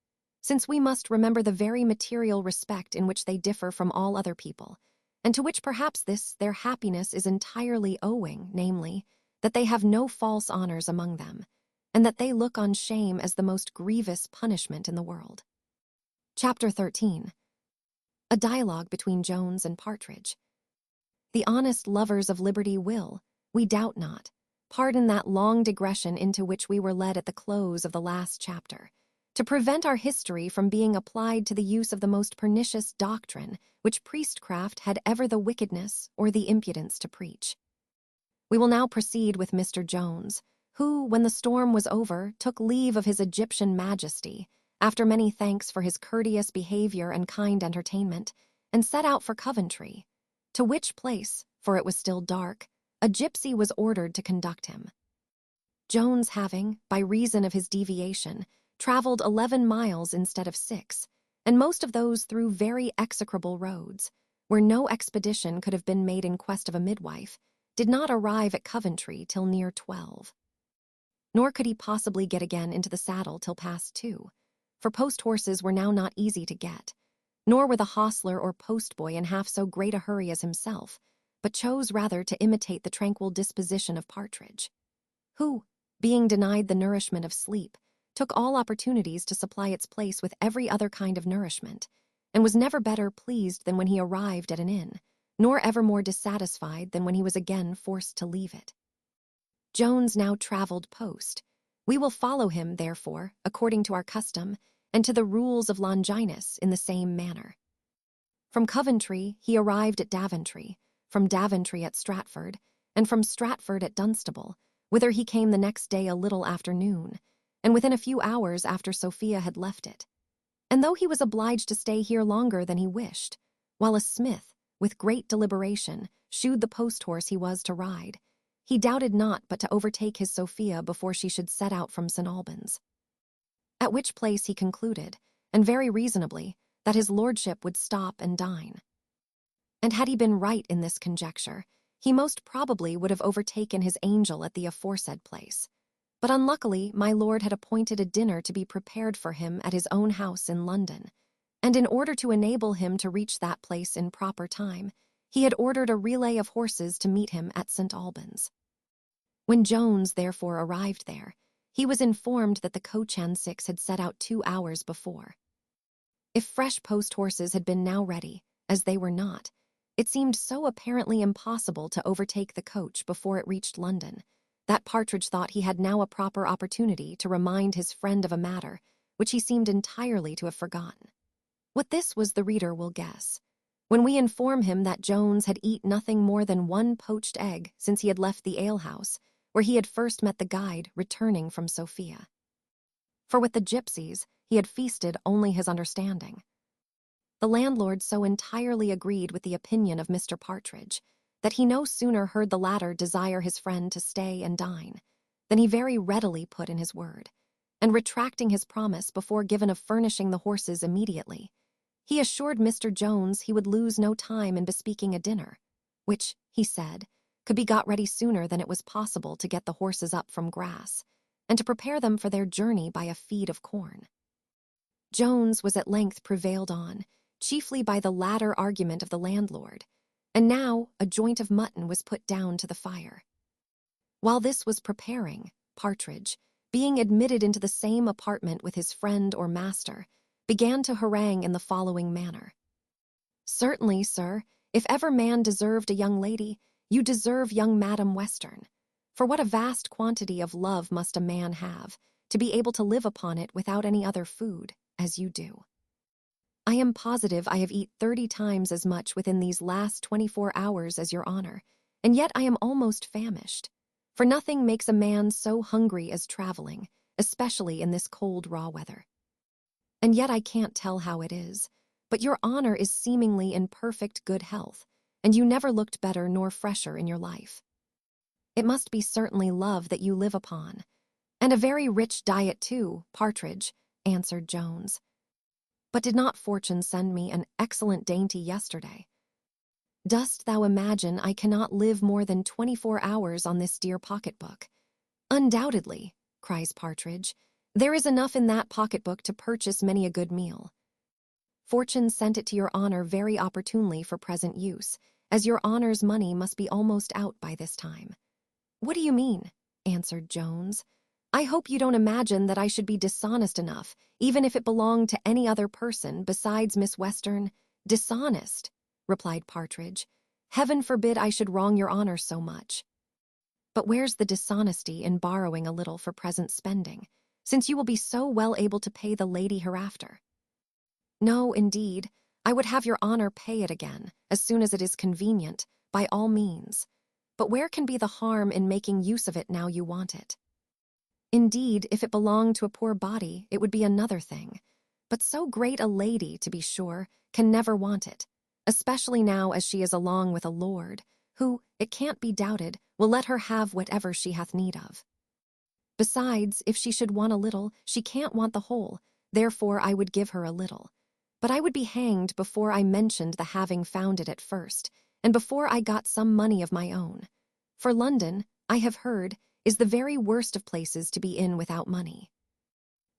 since we must remember the very material respect in which they differ from all other people, and to which perhaps their happiness is entirely owing, namely, that they have no false honors among them, and that they look on shame as the most grievous punishment in the world. Chapter 13. A dialogue between Jones and Partridge. The honest lovers of liberty will, we doubt not, pardon that long digression into which we were led at the close of the last chapter, to prevent our history from being applied to the use of the most pernicious doctrine which priestcraft had ever the wickedness or the impudence to preach. We will now proceed with Mr. Jones, who, when the storm was over, took leave of his Egyptian majesty, after many thanks for his courteous behavior and kind entertainment, and set out for Coventry, to which place, for it was still dark, a gypsy was ordered to conduct him. Jones having, by reason of his deviation, traveled 11 miles instead of 6, and most of those through very execrable roads, where no expedition could have been made in quest of a midwife, did not arrive at Coventry till near 12. Nor could he possibly get again into the saddle till past 2, for post-horses were now not easy to get, nor were the hostler or postboy in half so great a hurry as himself, but chose rather to imitate the tranquil disposition of Partridge, who, being denied the nourishment of sleep, took all opportunities to supply its place with every other kind of nourishment, and was never better pleased than when he arrived at an inn, nor ever more dissatisfied than when he was again forced to leave it. Jones now travelled post. We will follow him, therefore, according to our custom, and to the rules of Longinus in the same manner. From Coventry he arrived at Daventry, from Daventry at Stratford, and from Stratford at Dunstable, whither he came the next day a little after noon, and within a few hours after Sophia had left it. And though he was obliged to stay here longer than he wished, while a smith, with great deliberation, shoed the post-horse he was to ride, he doubted not but to overtake his Sophia before she should set out from St. Albans. At which place he concluded, and very reasonably, that his lordship would stop and dine. And had he been right in this conjecture, he most probably would have overtaken his angel at the aforesaid place. But unluckily my lord had appointed a dinner to be prepared for him at his own house in London, and in order to enable him to reach that place in proper time, he had ordered a relay of horses to meet him at St. Albans. When Jones therefore arrived there, he was informed that the coach and 6 had set out 2 hours before. If fresh post-horses had been now ready, as they were not, it seemed so apparently impossible to overtake the coach before it reached London, that Partridge thought he had now a proper opportunity to remind his friend of a matter which he seemed entirely to have forgotten. What this was the reader will guess, when we inform him that Jones had eaten nothing more than 1 poached egg since he had left the alehouse, where he had first met the guide returning from Sophia. For with the gypsies he had feasted only his understanding. The landlord so entirely agreed with the opinion of Mr. Partridge that he no sooner heard the latter desire his friend to stay and dine than he very readily put in his word, and retracting his promise before given of furnishing the horses immediately, he assured Mr. Jones he would lose no time in bespeaking a dinner, which, he said, could be got ready sooner than it was possible to get the horses up from grass, and to prepare them for their journey by a feed of corn. Jones was at length prevailed on, chiefly by the latter argument of the landlord, and now a joint of mutton was put down to the fire. While this was preparing, Partridge, being admitted into the same apartment with his friend or master, began to harangue in the following manner. "Certainly, sir, if ever man deserved a young lady, you deserve young Madam Western. For what a vast quantity of love must a man have, to be able to live upon it without any other food, as you do. I am positive I have eat 30 times as much within these last 24 hours as your honor, and yet I am almost famished. For nothing makes a man so hungry as traveling, especially in this cold raw weather. And yet I can't tell how it is, but your honor is seemingly in perfect good health, and you never looked better nor fresher in your life. It must be certainly love that you live upon, and a very rich diet too, Partridge," answered Jones. "But did not fortune send me an excellent dainty yesterday? Dost thou imagine I cannot live more than 24 hours on this dear pocketbook?" "Undoubtedly," cries Partridge, "there is enough in that pocketbook to purchase many a good meal. Fortune sent it to your honor very opportunely for present use, as your honor's money must be almost out by this time." "What do you mean?" answered Jones. "I hope you don't imagine that I should be dishonest enough, even if it belonged to any other person besides Miss Western." "Dishonest," replied Partridge. "Heaven forbid I should wrong your honor so much." But where's the dishonesty in borrowing a little for present spending, since you will be so well able to pay the lady hereafter? No, indeed, I would have your honor pay it again, as soon as it is convenient, by all means. But where can be the harm in making use of it now you want it? Indeed, if it belonged to a poor body, it would be another thing. But so great a lady, to be sure, can never want it, especially now as she is along with a lord, who, it can't be doubted, will let her have whatever she hath need of. Besides, if she should want a little, she can't want the whole, therefore I would give her a little. But I would be hanged before I mentioned the having found it at first, and before I got some money of my own. For London, I have heard, is the very worst of places to be in without money.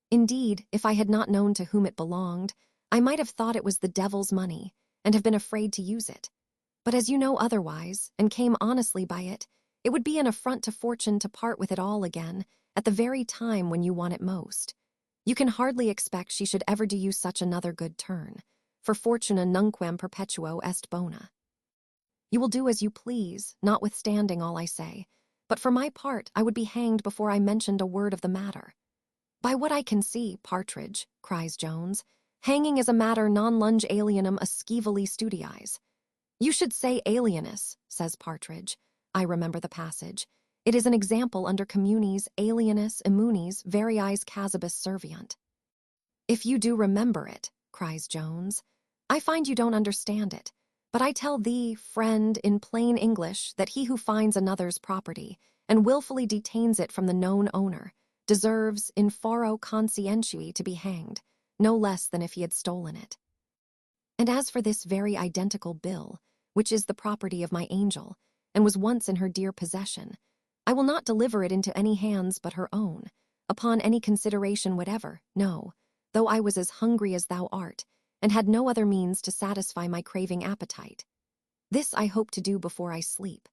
Indeed, if I had not known to whom it belonged, I might have thought it was the devil's money, and have been afraid to use it. But as you know otherwise, and came honestly by it, it would be an affront to fortune to part with it all again, at the very time when you want it most. You can hardly expect she should ever do you such another good turn, for fortuna nunquam perpetuo est bona. You will do as you please, notwithstanding all I say, but for my part I would be hanged before I mentioned a word of the matter. By what I can see, Partridge, cries Jones, hanging is a matter non lunge alienum ascivili studiis. You should say alienus, says Partridge. I remember the passage. It is an example under communis alienus immunis variis casibus serviant. If you do remember it, cries Jones, I find you don't understand it. But I tell thee, friend, in plain English, that he who finds another's property, and wilfully detains it from the known owner, deserves, in foro conscientiae, to be hanged, no less than if he had stolen it. And as for this very identical bill, which is the property of my angel, and was once in her dear possession, I will not deliver it into any hands but her own, upon any consideration whatever, no, though I was as hungry as thou art, and had no other means to satisfy my craving appetite. This I hope to do before I sleep.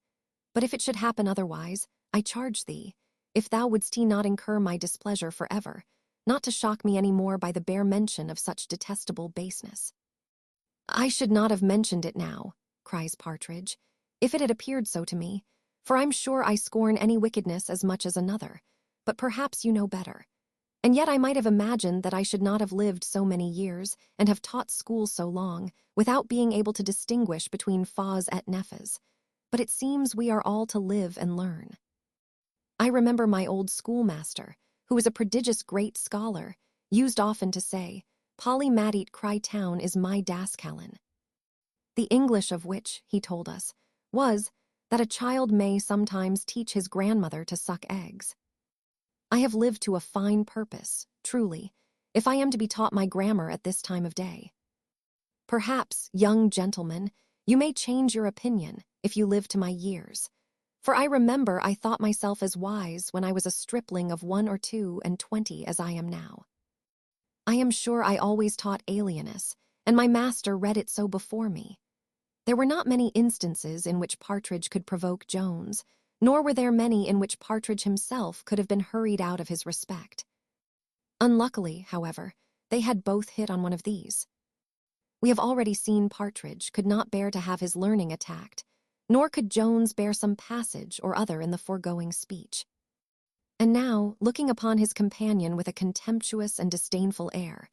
But if it should happen otherwise, I charge thee, if thou wouldst not incur my displeasure forever, not to shock me any more by the bare mention of such detestable baseness. I should not have mentioned it now, cries Partridge, if it had appeared so to me, for I'm sure I scorn any wickedness as much as another, but perhaps you know better. And yet I might have imagined that I should not have lived so many years, and have taught school so long, without being able to distinguish between fas et nefas. But it seems we are all to live and learn. I remember my old schoolmaster, who was a prodigious great scholar, used often to say, Polly Matit cry town is my dascalon. The English of which, he told us, was that a child may sometimes teach his grandmother to suck eggs. I have lived to a fine purpose, truly, if I am to be taught my grammar at this time of day. Perhaps, young gentleman, you may change your opinion if you live to my years, for I remember I thought myself as wise when I was a stripling of 21 as I am now. I am sure I always taught alienus, and my master read it so before me. There were not many instances in which Partridge could provoke Jones, nor were there many in which Partridge himself could have been hurried out of his respect. Unluckily, however, they had both hit on one of these. We have already seen Partridge could not bear to have his learning attacked, nor could Jones bear some passage or other in the foregoing speech. And now, looking upon his companion with a contemptuous and disdainful air,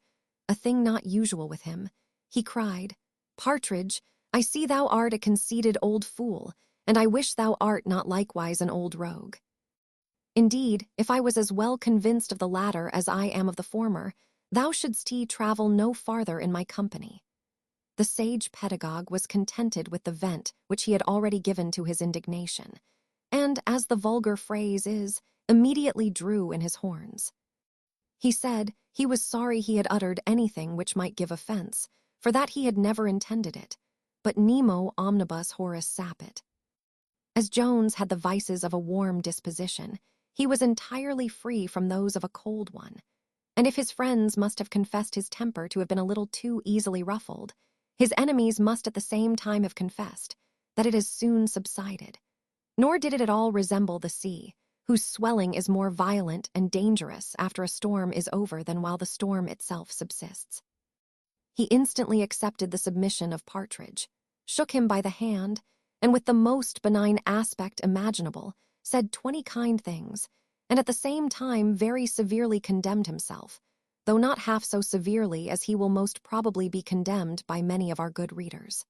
a thing not usual with him, he cried, Partridge, I see thou art a conceited old fool, and I wish thou art not likewise an old rogue. Indeed, if I was as well convinced of the latter as I am of the former, thou shouldst travel no farther in my company. The sage pedagogue was contented with the vent which he had already given to his indignation, and, as the vulgar phrase is, immediately drew in his horns. He said he was sorry he had uttered anything which might give offense, for that he had never intended it, but nemo omnibus horis sapit. As Jones had the vices of a warm disposition, he was entirely free from those of a cold one, and if his friends must have confessed his temper to have been a little too easily ruffled, his enemies must at the same time have confessed that it has soon subsided. Nor did it at all resemble the sea, whose swelling is more violent and dangerous after a storm is over than while the storm itself subsists. He instantly accepted the submission of Partridge, shook him by the hand, and with the most benign aspect imaginable, said 20 kind things, and at the same time very severely condemned himself, though not half so severely as he will most probably be condemned by many of our good readers.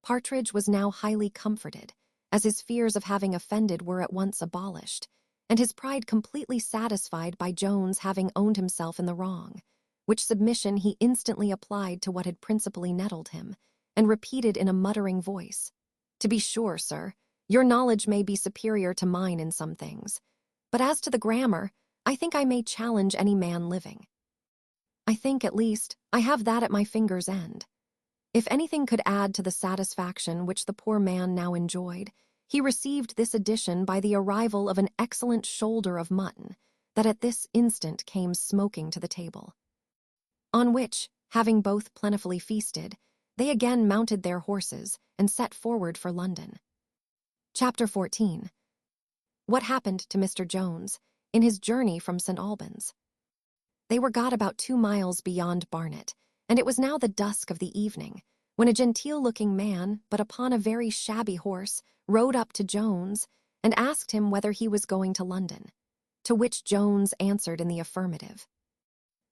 Partridge was now highly comforted, as his fears of having offended were at once abolished, and his pride completely satisfied by Jones having owned himself in the wrong, which submission he instantly applied to what had principally nettled him, and repeated in a muttering voice, "To be sure, sir, your knowledge may be superior to mine in some things, but as to the grammar, I think I may challenge any man living. I think, at least, I have that at my finger's end." If anything could add to the satisfaction which the poor man now enjoyed, he received this addition by the arrival of an excellent shoulder of mutton that at this instant came smoking to the table. On which, having both plentifully feasted, they again mounted their horses and set forward for London. Chapter 14. What happened to Mr. Jones in his journey from St. Albans. They were got about 2 miles beyond Barnet, and it was now the dusk of the evening, when a genteel-looking man, but upon a very shabby horse, rode up to Jones and asked him whether he was going to London, to which Jones answered in the affirmative.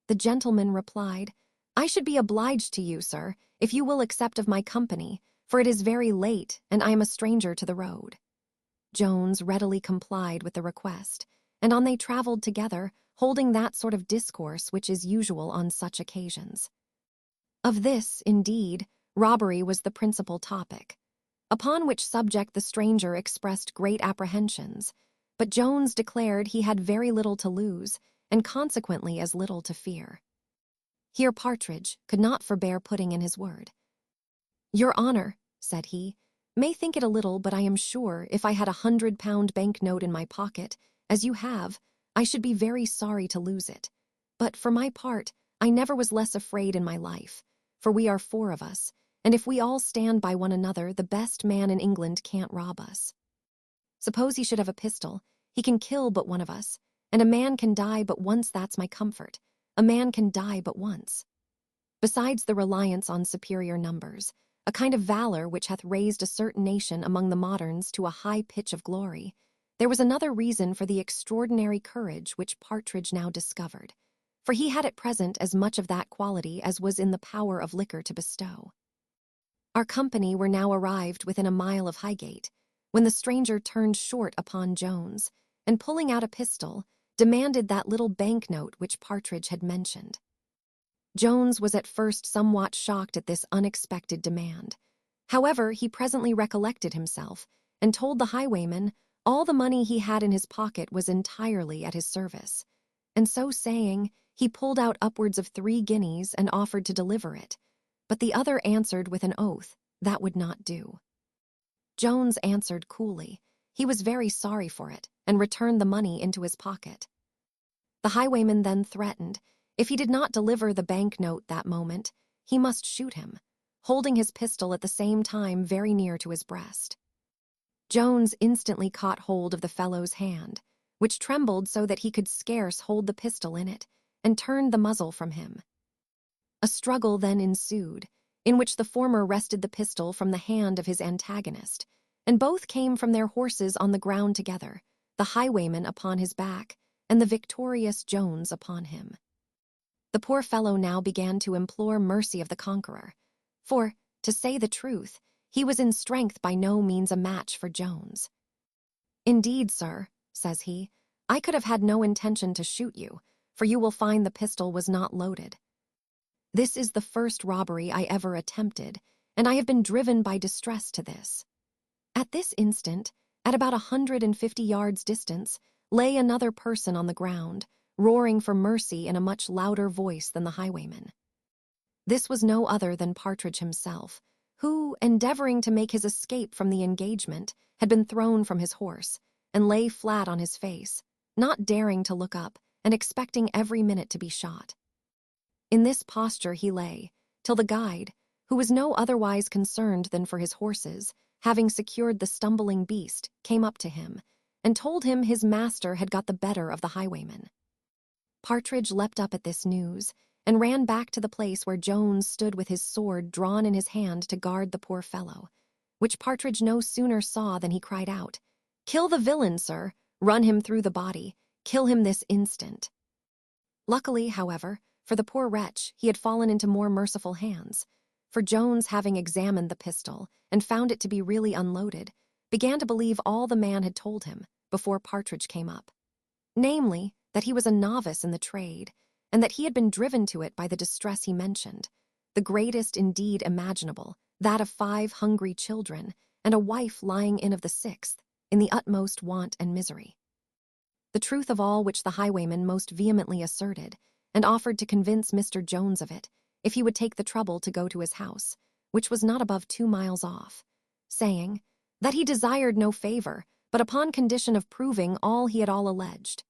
The gentleman replied, "I should be obliged to you, sir, if you will accept of my company, for it is very late, and I am a stranger to the road." Jones readily complied with the request, and on they travelled together, holding that sort of discourse which is usual on such occasions. Of this, indeed, robbery was the principal topic, upon which subject the stranger expressed great apprehensions, but Jones declared he had very little to lose, and consequently as little to fear. Here Partridge could not forbear putting in his word. "Your honour," said he, "may think it a little, but I am sure if I had £100 bank-note in my pocket, as you have, I should be very sorry to lose it. But for my part, I never was less afraid in my life, for we are 4 of us, and if we all stand by one another, the best man in England can't rob us. Suppose he should have a pistol, he can kill but one of us, and a man can die but once, that's my comfort. A man can die but once. Besides the reliance on superior numbers, a kind of valor which hath raised a certain nation among the moderns to a high pitch of glory, there was another reason for the extraordinary courage which Partridge now discovered, for he had at present as much of that quality as was in the power of liquor to bestow. Our company were now arrived within a mile of Highgate, when the stranger turned short upon Jones, and pulling out a pistol, demanded that little bank-note which Partridge had mentioned. Jones was at first somewhat shocked at this unexpected demand. However, he presently recollected himself, and told the highwayman all the money he had in his pocket was entirely at his service, and so saying, he pulled out upwards of 3 guineas and offered to deliver it, but the other answered with an oath that would not do. Jones answered coolly he was very sorry for it, and returned the money into his pocket. The highwayman then threatened, if he did not deliver the bank-note that moment, he must shoot him, holding his pistol at the same time very near to his breast. Jones instantly caught hold of the fellow's hand, which trembled so that he could scarce hold the pistol in it, and turned the muzzle from him. A struggle then ensued, in which the former wrested the pistol from the hand of his antagonist, and both came from their horses on the ground together, the highwayman upon his back, and the victorious Jones upon him. The poor fellow now began to implore mercy of the conqueror, for, to say the truth, he was in strength by no means a match for Jones. "Indeed, sir," says he, "I could have had no intention to shoot you, for you will find the pistol was not loaded. This is the first robbery I ever attempted, and I have been driven by distress to this." At this instant, at about 150 yards distance, lay another person on the ground, roaring for mercy in a much louder voice than the highwayman. This was no other than Partridge himself, who, endeavoring to make his escape from the engagement, had been thrown from his horse, and lay flat on his face, not daring to look up, and expecting every minute to be shot. In this posture he lay, till the guide, who was no otherwise concerned than for his horses, having secured the stumbling beast, came up to him, and told him his master had got the better of the highwayman. Partridge leapt up at this news, and ran back to the place where Jones stood with his sword drawn in his hand to guard the poor fellow, which Partridge no sooner saw than he cried out, "Kill the villain, sir. Run him through the body. Kill him this instant." Luckily, however, for the poor wretch, he had fallen into more merciful hands, for Jones, having examined the pistol and found it to be really unloaded, began to believe all the man had told him before Partridge came up. Namely, that he was a novice in the trade, and that he had been driven to it by the distress he mentioned, the greatest indeed imaginable, that of 5 hungry children, and a wife lying in of the 6th, in the utmost want and misery. The truth of all which the highwayman most vehemently asserted, and offered to convince Mr. Jones of it, if he would take the trouble to go to his house, which was not above 2 miles off, saying, that he desired no favor, but upon condition of proving all he had all alleged.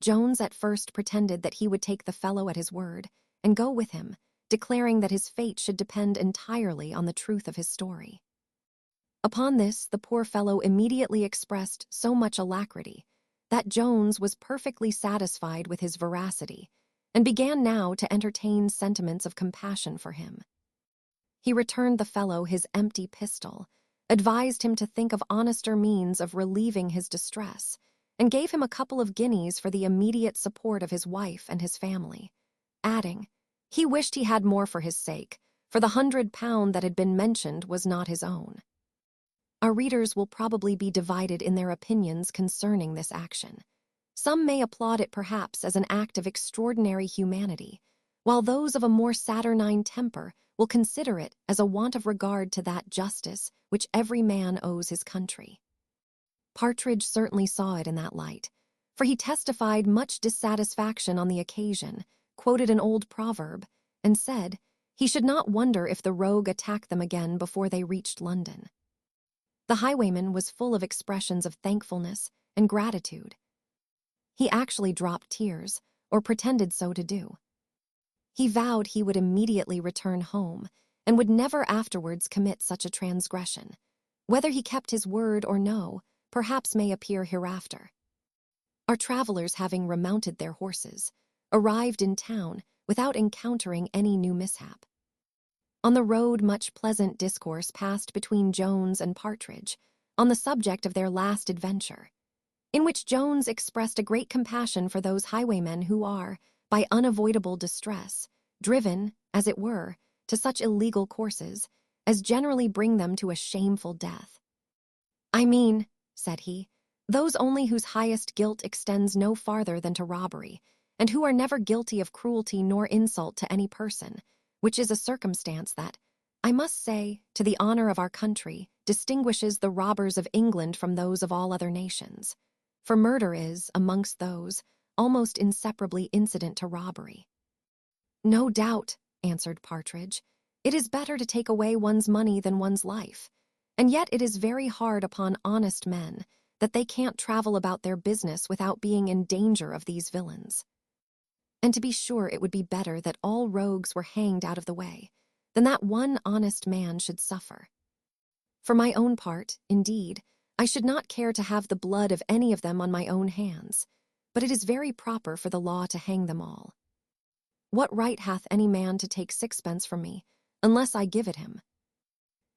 Jones at first pretended that he would take the fellow at his word, and go with him, declaring that his fate should depend entirely on the truth of his story. Upon this, the poor fellow immediately expressed so much alacrity that Jones was perfectly satisfied with his veracity, and began now to entertain sentiments of compassion for him. He returned the fellow his empty pistol, advised him to think of honester means of relieving his distress, and gave him a couple of guineas for the immediate support of his wife and his family, adding, he wished he had more for his sake, for the £100 that had been mentioned was not his own. Our readers will probably be divided in their opinions concerning this action. Some may applaud it perhaps as an act of extraordinary humanity, while those of a more saturnine temper will consider it as a want of regard to that justice which every man owes his country. Partridge certainly saw it in that light, for he testified much dissatisfaction on the occasion, quoted an old proverb, and said he should not wonder if the rogue attacked them again before they reached London. The highwayman was full of expressions of thankfulness and gratitude. He actually dropped tears, or pretended so to do. He vowed he would immediately return home, and would never afterwards commit such a transgression. Whether he kept his word or no, perhaps may appear hereafter. Our travelers, having remounted their horses, arrived in town without encountering any new mishap. On the road much pleasant discourse passed between Jones and Partridge on the subject of their last adventure, in which Jones expressed a great compassion for those highwaymen who are, by unavoidable distress, driven, as it were, to such illegal courses as generally bring them to a shameful death. "I mean," said he, "those only whose highest guilt extends no farther than to robbery, and who are never guilty of cruelty nor insult to any person, which is a circumstance that, I must say, to the honor of our country, distinguishes the robbers of England from those of all other nations. For murder is, amongst those, almost inseparably incident to robbery." "No doubt," answered Partridge, "it is better to take away one's money than one's life, and yet it is very hard upon honest men that they can't travel about their business without being in danger of these villains. And to be sure it would be better that all rogues were hanged out of the way, than that one honest man should suffer. For my own part, indeed, I should not care to have the blood of any of them on my own hands, but it is very proper for the law to hang them all. What right hath any man to take 6pence from me, unless I give it him?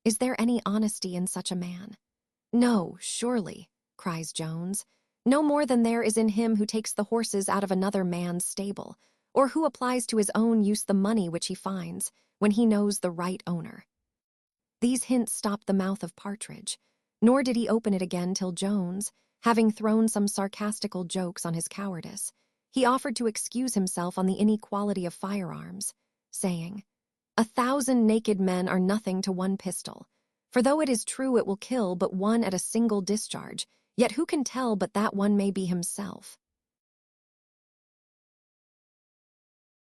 Is there any honesty in such a man? No, surely, cries Jones, no more than there is in him who takes the horses out of another man's stable, or who applies to his own use the money which he finds, when he knows the right owner. These hints stopped the mouth of Partridge, nor did he open it again till Jones, having thrown some sarcastical jokes on his cowardice, he offered to excuse himself on the inequality of firearms, saying, "1,000 naked men are nothing to one pistol, for though it is true it will kill but one at a single discharge, yet who can tell but that one may be himself?